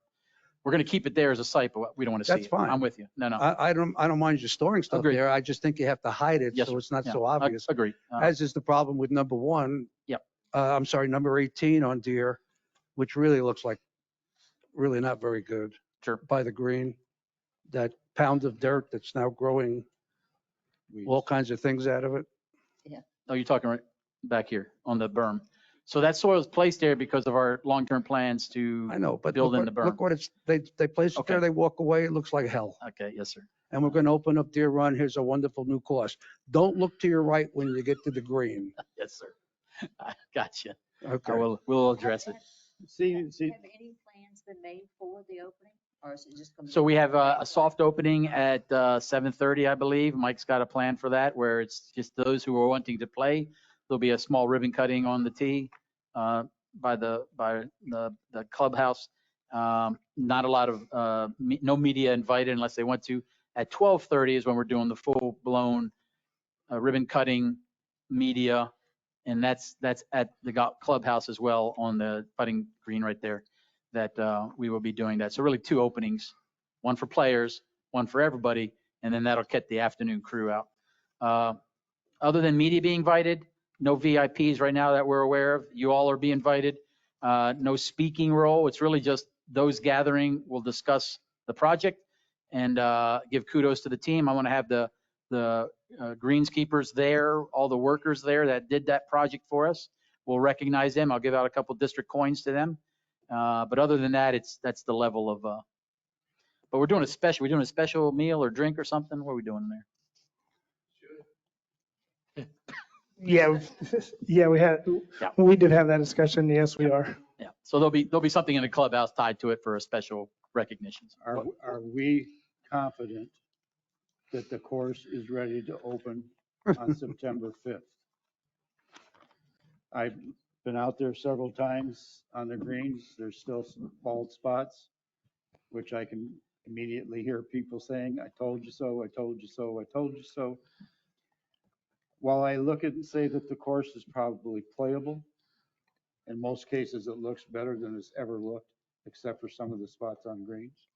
We're going to keep it there as a site, but we don't want to see That's it. fine. I'm with you. No. I don't mind you storing stuff Agreed. there. I just think you have to hide it Yes, so sir. it's not Yeah. so obvious. Agree. As is the problem with number 1. Yep. I'm sorry, number 18 on Deer, which really looks like really not very good. Sure. By the green, that pound of dirt that's now growing all kinds of things out of it. Oh, you're talking right back here on the berm. So that soil is placed there because of our long-term plans to I know, but build look in the what, berm. look what it's, they place it there, Okay. they walk away, it looks like hell. Okay, yes, sir. And we're going to open up Deer Run. Here's a wonderful new course. Don't look to your right when you get to the green. Yes, sir. I gotcha. Okay. We'll address it. See, Have any plans been made for the opening, or is it just going to be? So we have a soft opening at 7:30, I believe. Mike's got a plan for that where it's just those who are wanting to play. There'll be a small ribbon cutting on the tee by the clubhouse. Not a lot of, no media invited unless they want to. At 12:30 is when we're doing the full blown ribbon cutting media. And that's at the clubhouse as well on the putting green right there that we will be doing that. So really 2 openings, one for players, one for everybody, and then that'll get the afternoon crew out. Other than media being invited, no VIPs right now that we're aware of. You all are being invited. No speaking role. It's really just those gathering will discuss the project and give kudos to the team. I want to have the greenskeepers there, all the workers there that did that project for us. We'll recognize them. I'll give out a couple district coins to them. But other than that, that's the level of, but we're doing a special meal or drink or something. What are we doing there? Yeah, we did have that discussion. Yes, we are. Yeah. So there'll be something in the clubhouse tied to it for a special recognition. Are we confident that the course is ready to open on September 5th? I've been out there several times on the greens. There's still some bald spots, which I can immediately hear people saying, I told you so, I told you so, I told you so. While I look at and say that the course is probably playable, in most cases it looks better than it's ever looked, except for some of the spots on greens.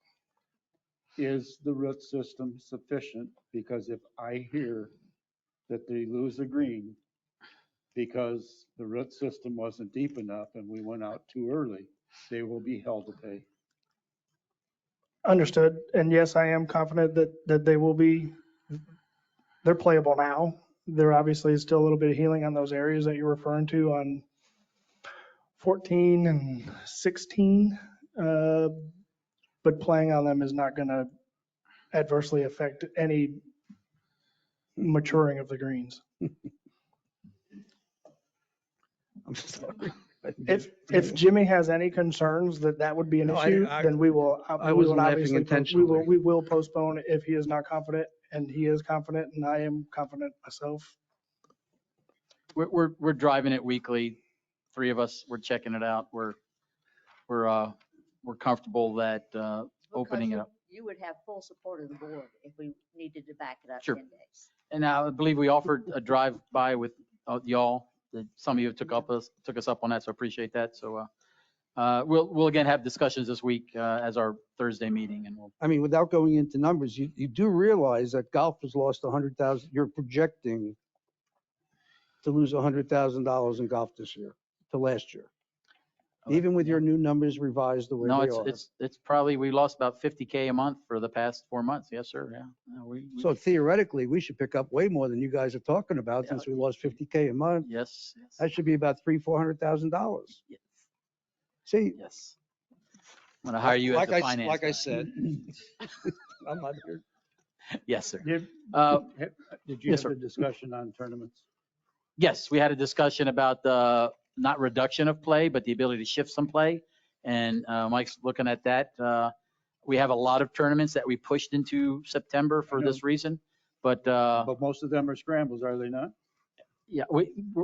Is the root system sufficient? Because if I hear that they lose a green because the root system wasn't deep enough and we went out too early, they will be held to pay. Understood. And yes, I am confident that they will be, they're playable now. There obviously is still a little bit of healing on those areas that you're referring to on 14 and 16. But playing on them is not going to adversely affect any maturing of the greens. I'm sorry. If Jimmy has any concerns that would be an No, issue, then we will. I wasn't laughing intentionally. We will postpone it if he is not confident, and he is confident, and I am confident myself. We're driving it weekly. 3 of us, we're checking it out. We're comfortable that opening it up. You would have full support of the board if we needed to back it up Sure. 10 days. And I believe we offered a drive-by with y'all. Some of you took us up on that, so I appreciate that. So we'll again have discussions this week as our Thursday meeting, and we'll. I mean, without going into numbers, you do realize that golf has lost 100,000. You're projecting to lose $100,000 in golf this year. to last year? Okay, Even with your new numbers revised the way No, they are? it's probably, we lost about 50K a month for the past 4 months. Yes, sir. Yeah. No, So theoretically, we should pick up way more than you guys are talking about since we lost 50K a month. Yes. That should be about $300,000-$400,000. Yes. See? Yes. I'm going to hire you as the finance Like I guy. said, I'm not here. Yes, sir. Did you yes, have sir. the discussion on tournaments? Yes, we had a discussion about the, not reduction of play, but the ability to shift some play. And Mike's looking at that. We have a lot of tournaments that we pushed into September for know. this reason. But But most of them are scrambles, are they not? yeah,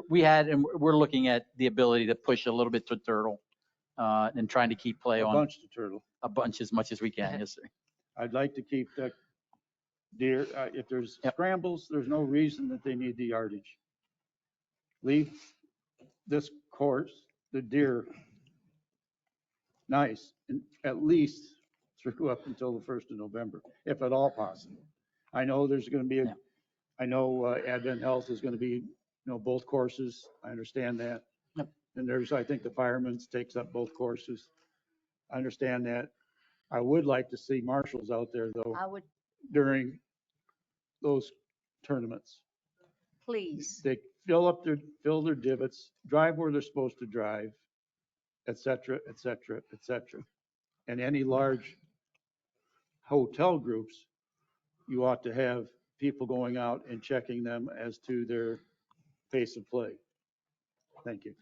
we had, and we're looking at the ability to push a little bit to turtle and trying to keep play A on bunch to turtle. a bunch as much as we can. Yes, sir. I'd like to keep the deer, if there's scrambles, there's no reason that they need the yardage. Leave this course, the deer, nice, and at least through up until the 1st of November, if at all possible. I know there's going to be I know Advent Health is going to be, both courses. I understand that. Yep. And there's, I think the Fireman's takes up both courses. I understand that. I would like to see marshals out there though I would, during those tournaments. please. They fill their divots, drive where they're supposed to drive, et cetera, et cetera, et cetera. And any large hotel groups, you ought to have people going out and checking them as to their pace of play. Thank you.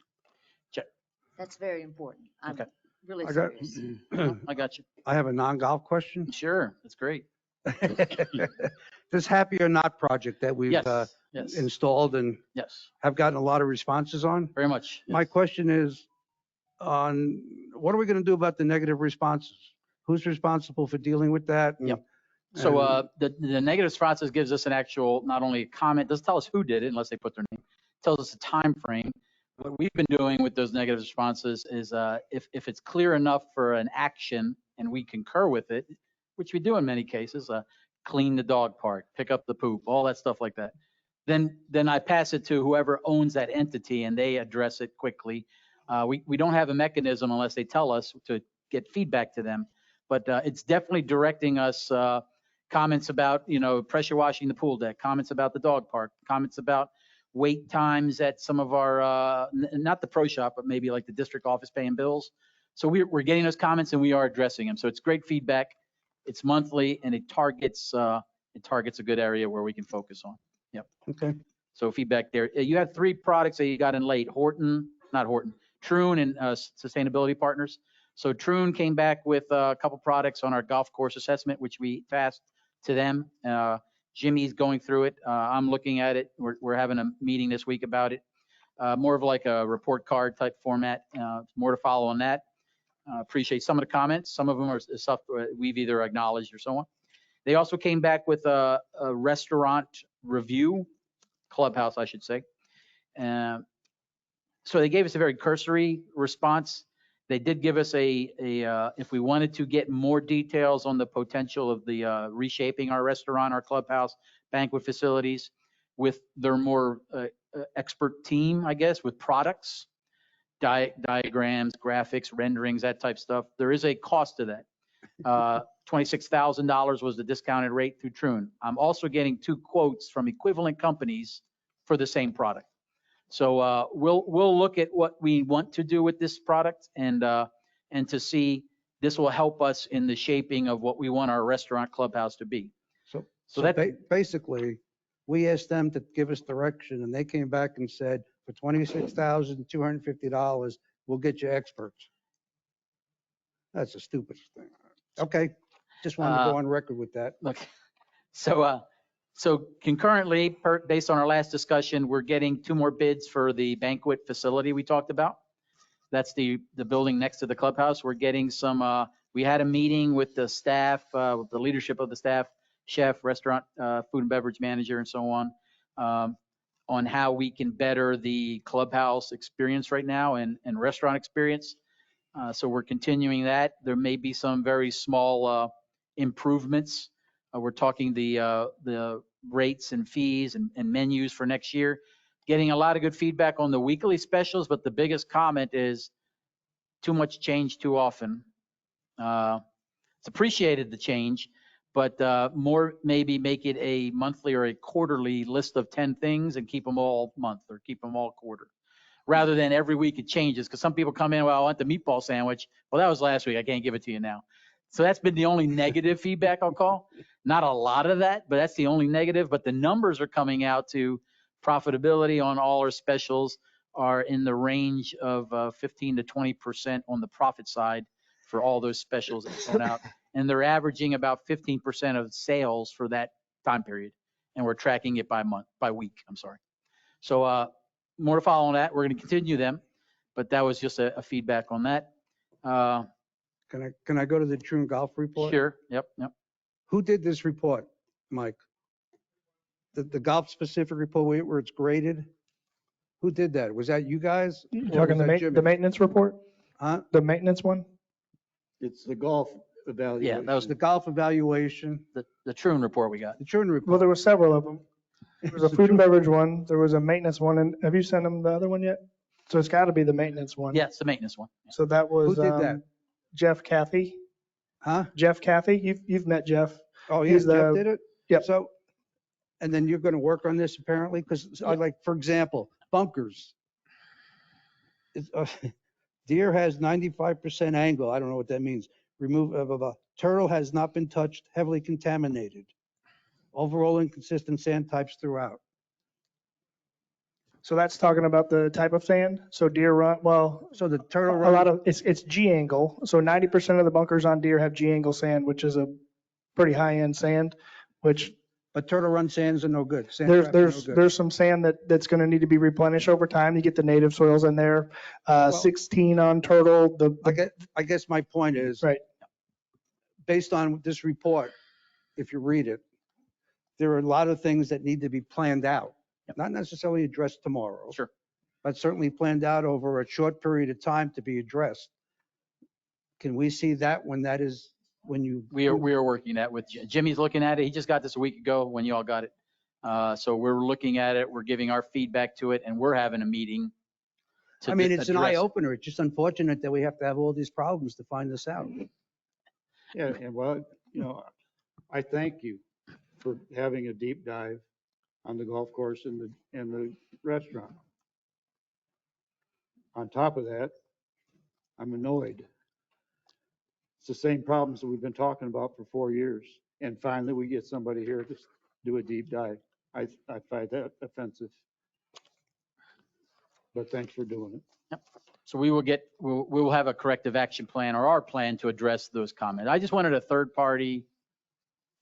That's very important. I'm Okay. really I got- serious. I got you. I have a non-golf question. Sure. That's great. This Happy or Not project that we've Yes. Yes. installed and Yes. have gotten a lot of responses on. Very much. My question is on what are we going to do about the negative responses? Who's responsible for dealing with that? And- Yep. So and- the negative responses gives us an actual, not only a comment, doesn't tell us who did it unless they put their name, tells us a time frame. What we've been doing with those negative responses is if it's clear enough for an action and we concur with it, which we do in many cases, clean the dog park, pick up the poop, all that stuff like that. Then I pass it to whoever owns that entity and they address it quickly. We don't have a mechanism unless they tell us to get feedback to them, but it's definitely directing us comments about, pressure washing the pool deck, comments about the dog park, comments about wait times at some of our, not the pro shop, but maybe like the district office paying bills. So we're getting those comments and we are addressing them. So it's great feedback. It's monthly and it targets a good area where we can focus on. Yep. Okay. So feedback there. You had 3 products that you got in late, Troon and Sustainability Partners. So Troon came back with a couple products on our golf course assessment, which we passed to them. Jimmy's going through it. I'm looking at it. We're having a meeting this week about it. More of like a report card type format. More to follow on that. Appreciate some of the comments. Some of them are stuff we've either acknowledged or so on. They also came back with a restaurant review, clubhouse, I should say. So they gave us a very cursory response. They did give us if we wanted to get more details on the potential of the reshaping our restaurant, our clubhouse, banquet facilities with their more expert team, I guess, with products, diagrams, graphics, renderings, that type stuff. There is a cost to that. $26,000 was the discounted rate through Troon. I'm also getting 2 quotes from equivalent companies for the same product. So we'll look at what we want to do with this product and to see this will help us in the shaping of what we want our restaurant clubhouse to be. So basically, we asked them to give us direction and they came back and said, for $26,250, we'll get you experts. That's the stupidest thing. Okay, just wanted to go on record with that. Look, so concurrently, based on our last discussion, we're getting 2 more bids for the banquet facility we talked about. That's the building next to the clubhouse. We're getting some, we had a meeting with the staff, with the leadership of the staff, chef, restaurant, food and beverage manager, and so on how we can better the clubhouse experience right now and restaurant experience. So we're continuing that. There may be some very small improvements. We're talking the rates and fees and menus for next year. Getting a lot of good feedback on the weekly specials, but the biggest comment is too much change too often. It's appreciated the change, but more maybe make it a monthly or a quarterly list of 10 things and keep them all month or keep them all quarter, rather than every week it changes. Because some people come in, well, I want the meatball sandwich. Well, that was last week. I can't give it to you now. So that's been the only negative feedback I'll call. Not a lot of that, but that's the only negative. But the numbers are coming out to profitability on all our specials are in the range of 15 to 20% on the profit side for all those specials that are going out. And they're averaging about 15% of sales for that time period. And we're tracking it by week, I'm sorry. So more to follow on that. We're going to continue them, but that was just a feedback on that. Can I go to the Troon Golf report? Sure, yep. Who did this report, Mike? The golf specific report where it's graded? Who did that? Was that you guys? You or talking was that Jimmy? the maintenance report? Huh? The maintenance one? It's the golf evaluation. Yeah, that was The golf evaluation, the Troon report we got. the Troon report. Well, there were several of them. There was a The food and Troon- beverage one. There was a maintenance one. And have you sent them the other one yet? So it's got to be the maintenance one. Yeah, it's the maintenance one. So that was Who did that? Jeff Cathy. Huh? Jeff Cathy. You've met Jeff. Oh, yeah, He's Jeff the- did it? Yep. So, and then you're going to work on this apparently? Because I like, for example, bunkers. Deer has 95% angle. I don't know what that means. Remove of a turtle has not been touched, heavily contaminated. Overall inconsistent sand types throughout. So that's talking about the type of sand. So Deer Run, well, So the turtle a run. lot of, it's G angle. So 90% of the bunkers on Deer have G angle sand, which is a pretty high end sand, which But turtle run sands are no good. Sand traps are no good. there's some sand that's going to need to be replenished over time. You get the native soils in there. 16 on turtle. I guess my point is. Right. Based on this report, if you read it, there are a lot of things that need to be planned out. Not necessarily addressed tomorrow. Sure. But certainly planned out over a short period of time to be addressed. Can we see that when that is, when you? We are working that with Jimmy's looking at it. He just got this a week ago when you all got it. So we're looking at it. We're giving our feedback to it, and we're having a meeting. I mean, it's an address- eye opener. It's just unfortunate that we have to have all these problems to find this out. Yeah, and well, I thank you for having a deep dive on the golf course and the restaurant. On top of that, I'm annoyed. It's the same problems that we've been talking about for 4 years. And finally, we get somebody here to do a deep dive. I find that offensive. But thanks for doing it. Yep. So we will have a corrective action plan or our plan to address those comments. I just wanted a third party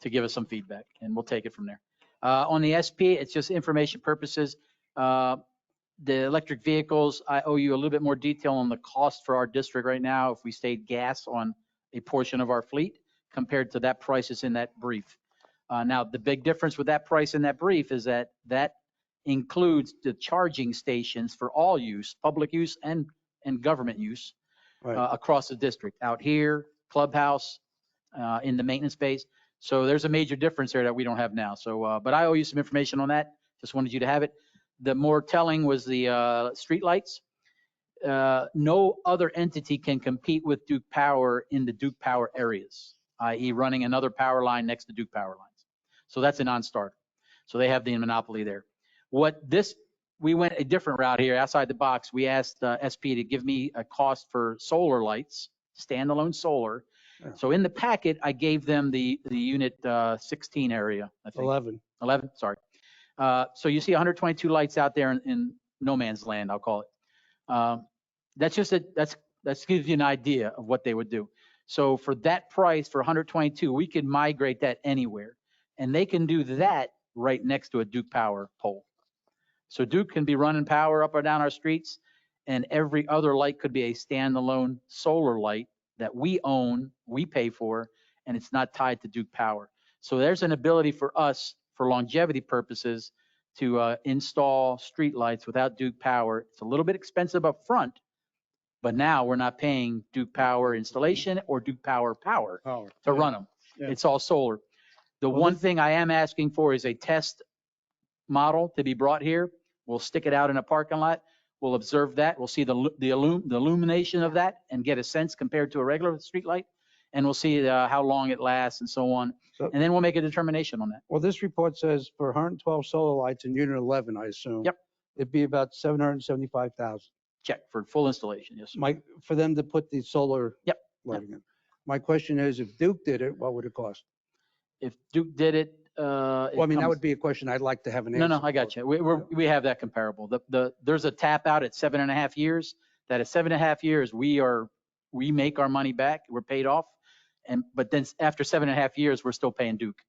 to give us some feedback, and we'll take it from there. On the SP, it's just information purposes. The electric vehicles, I owe you a little bit more detail on the cost for our district right now if we stayed gas on a portion of our fleet compared to that price is in that brief. Now, the big difference with that price in that brief is that includes the charging stations for all use, public use and government use across the district, out here, clubhouse, in the maintenance space. So there's a major difference there that we don't have now. So, but I owe you some information on that. Just wanted you to have it. The more telling was the street lights. No other entity can compete with Duke Power in the Duke Power areas, i.e. running another power line next to Duke Power lines. So that's a non-starter. So they have the monopoly there. We went a different route here outside the box. We asked SP to give me a cost for solar lights, standalone solar. Yeah. So in the packet, I gave them the unit 16 area, I think. 11, sorry. So you see 122 lights out there in no man's land, I'll call it. That's gives you an idea of what they would do. So for that price, for 122, we could migrate that anywhere. And they can do that right next to a Duke Power pole. So Duke can be running power up or down our streets, and every other light could be a standalone solar light that we own, we pay for, and it's not tied to Duke Power. So there's an ability for us, for longevity purposes, to install street lights without Duke Power. It's a little bit expensive up front, but now we're not paying Duke Power installation or Duke Power to run them. Yeah. It's all solar. The one thing I am asking for is a test model to be brought here We'll stick it out in a parking lot. We'll observe that. We'll see the illumination of that and get a sense compared to a regular street light. And we'll see how long it lasts and so on. So- And then we'll make a determination on that. Well, this report says for 112 solar lights in unit 11, I assume. Yep. It'd be about 775,000. Check for full installation, yes. Sir. For them to put the solar Yep. lighting in. My question is, if Duke did it, what would it cost? If Duke did it, Well, I mean, that would be a question I'd like to have an No, answer. no, I got you. We have that comparable. There's a tap out at 7.5 years. That at 7.5 years, we make our money back. We're paid off. But then after 7.5 years, we're still paying Duke.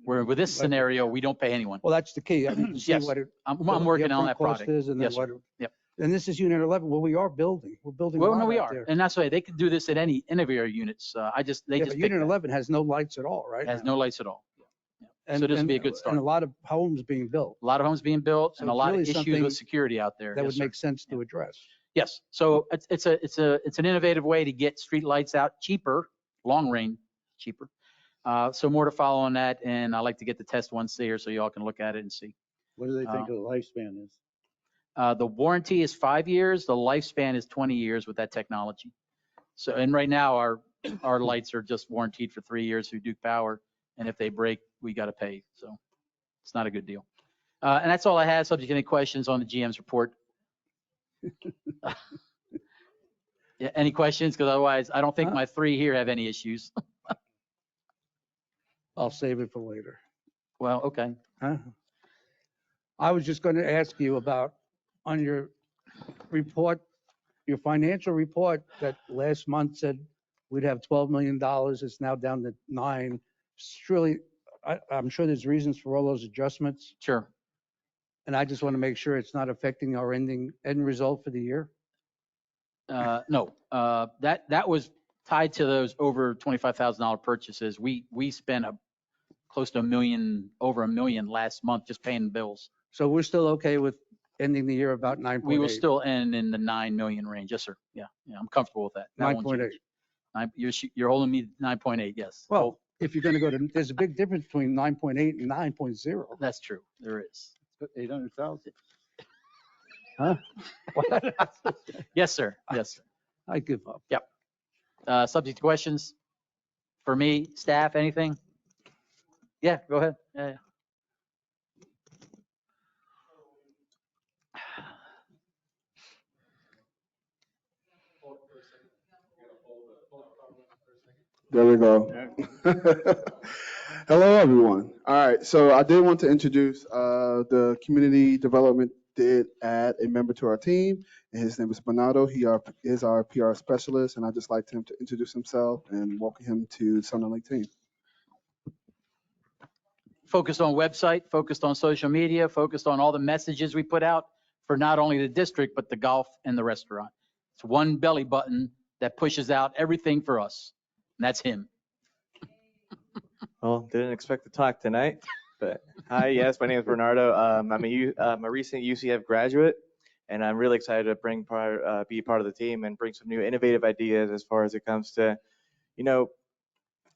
Where with this scenario, we don't pay anyone. Well, that's the key. I mean, to see Yes, what it. I'm the working on upfront that cost product. is and then Yes, what sir. it- Yep. And this is unit 11. Well, we are building. We're building a Well, lot no, we out are. there. And that's why they can do this at any of our units. They Yeah, just but pick unit that. 11 has no lights at all, right? Has now? no lights at all. And- So this would and- be a good start. And a lot of homes being built. A lot of homes being built and So a it's lot of really issues something with security out there. That Yes, would sir. make sense to address. Yes, so it's an innovative way to get street lights out cheaper, long range cheaper. So more to follow on that, and I like to get the test once there so y'all can look at it and see. What do they think the lifespan is? The warranty is 5 years, the lifespan is 20 years with that technology. So, and right now our lights are just warranted for 3 years through Duke Power, and if they break, we got to pay. So it's not a good deal. And that's all I had. Subject to any questions on the GM's report. Yeah, any questions? Because otherwise, I don't think my 3 here have any issues. I'll save it for later. Well, okay. Huh? I was just going to ask you about on your report, your financial report that last month said we'd have $12 million. It's now down to 9. It's really, I'm sure there's reasons for all those adjustments. Sure. And I just want to make sure it's not affecting our end result for the year. No, that was tied to those over $25,000 purchases. We spent close to over $1 million last month just paying bills. So we're still okay with ending the year about 9.8? We will still end in the 9 million range. Yes, sir. Yeah, I'm comfortable with that. That won't 9.8. change. You're holding me 9.8, yes. Well, if you're going to go to, there's a big difference between 9.8 and 9.0. That's true. There is. 800,000. Huh? Yes, sir. Yes, sir. I give up. Yep. Subject to questions for me, staff, anything? Yeah, go ahead. Yeah. There we go. Hello, everyone. All right, so I did want to introduce the community development did add a member to our team, and his name is Bernardo. He is our PR specialist, and I'd just like him to introduce himself and welcome him to the Sunderland Lake team. Focused on website, focused on social media, focused on all the messages we put out for not only the district, but the golf and the restaurant. It's one belly button that pushes out everything for us. And that's him. Well, didn't expect to talk tonight, but hi, yes, my name is Bernardo. I'm a recent UCF graduate, and I'm really excited to be part of the team and bring some new innovative ideas as far as it comes to,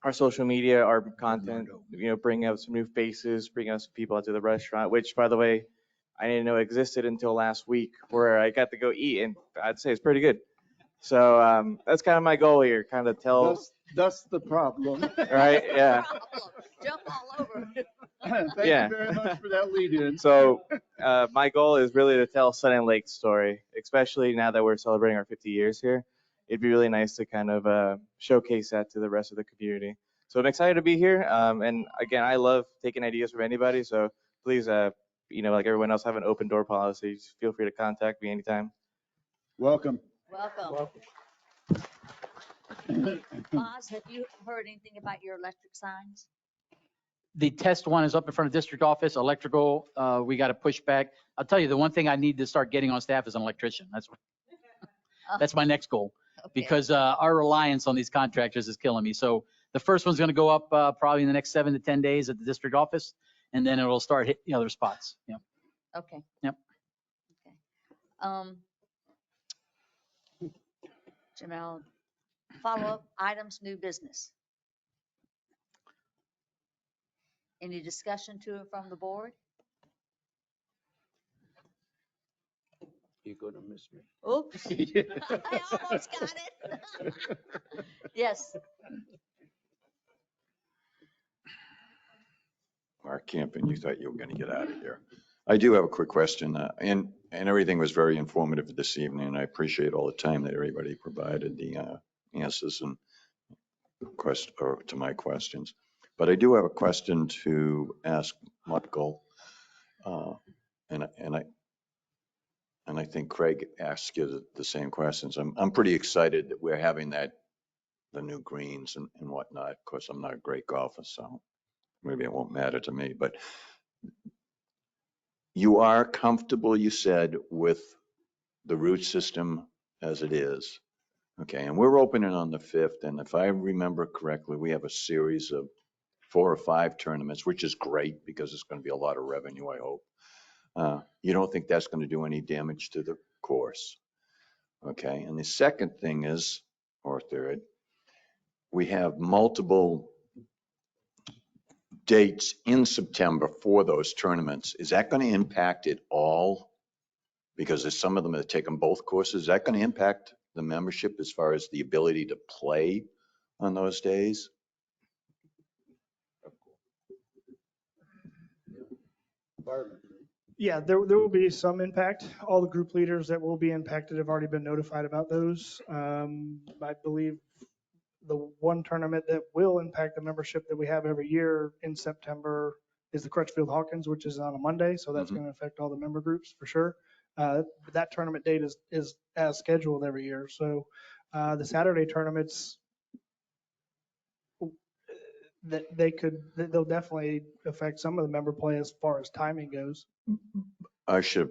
our social media, our content, bring out some new faces, bring out some people out to the restaurant, which, by the way, I didn't know existed until last week, where I got to go eat, and I'd say it's pretty good. So that's kind of my goal here, kind of tell. That's the problem. Right, yeah. Jump all over. Thank Yeah. you very much for that lead in. So my goal is really to tell Sun and Lake's story, especially now that we're celebrating our 50 years here. It'd be really nice to kind of showcase that to the rest of the community. So I'm excited to be here. And again, I love taking ideas from anybody. So please, like everyone else, have an open door policy. Just feel free to contact me anytime. Welcome. Welcome. Boz, have you heard anything about your electric signs? The test one is up in front of district office, electrical, we got to push back. I'll tell you, the one thing I need to start getting on staff is an electrician. That's my next goal. Okay. Because our reliance on these contractors is killing me. So the first one's going to go up probably in the next 7 to 10 days at the district office, and then it'll start hitting the other spots. Yeah. Okay. Yep. Okay. Jamel, follow-up items, new business. Any discussion to and from the board? You're gonna miss me. Oops, I almost got it. Yes, Mark Campen, you thought you were going to get out of here. I do have a quick question, and everything was very informative this evening, and I appreciate all the time that everybody provided the answers and or to my questions. But I do have a question to ask Michael, and I think Craig asked you the same questions. I'm pretty excited that we're having the new greens and whatnot. Of course, I'm not a great golfer, so maybe it won't matter to me, but you are comfortable, you said, with the root system as it is. Okay, and we're opening on the 5th, and if I remember correctly, we have a series of 4 or 5 tournaments, which is great because it's going to be a lot of revenue, I hope. You don't think that's going to do any damage to the course? Okay, and the second thing is, or third, we have multiple dates in September for those tournaments. Is that going to impact it all? Because there's some of them that take them both courses. Is that going to impact the membership as far as the ability to play on those days? Yeah, there will be some impact. All the group leaders that will be impacted have already been notified about those. I believe the one tournament that will impact the membership that we have every year in September is the Crutchfield Hawkins, which is on a Monday. So that's going to affect all the member groups for sure. That tournament date is as scheduled every year. So the Saturday tournaments, they'll definitely affect some of the member play as far as timing goes.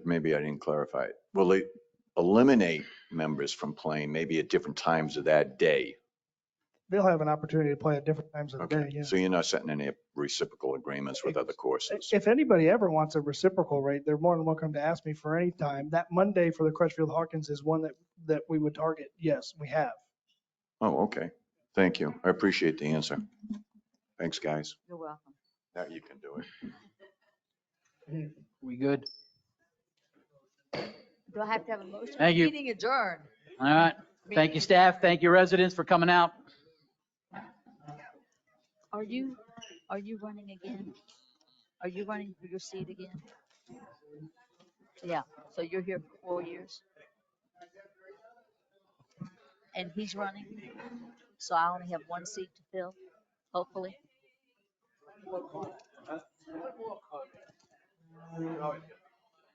Maybe I didn't clarify it. Will they eliminate members from playing maybe at different times of that day? They'll have an opportunity to play at different times of the day. Yeah. So you're not setting any reciprocal agreements with other courses? If anybody ever wants a reciprocal rate, they're more than welcome to ask me for any time. That Monday for the Crutchfield Hawkins is one that we would target. Yes, we have. Oh, okay. Thank you. I appreciate the answer. Thanks, guys. you're welcome. Now you can do it. We good? Do I have to have a motion? Thank you. Meeting adjourned. All right. Thank you, staff. Thank you, residents, for coming out. Are you running again? Are you running for your seat again? Yeah, so you're here for 4 years? And he's running, so I only have one seat to fill, hopefully.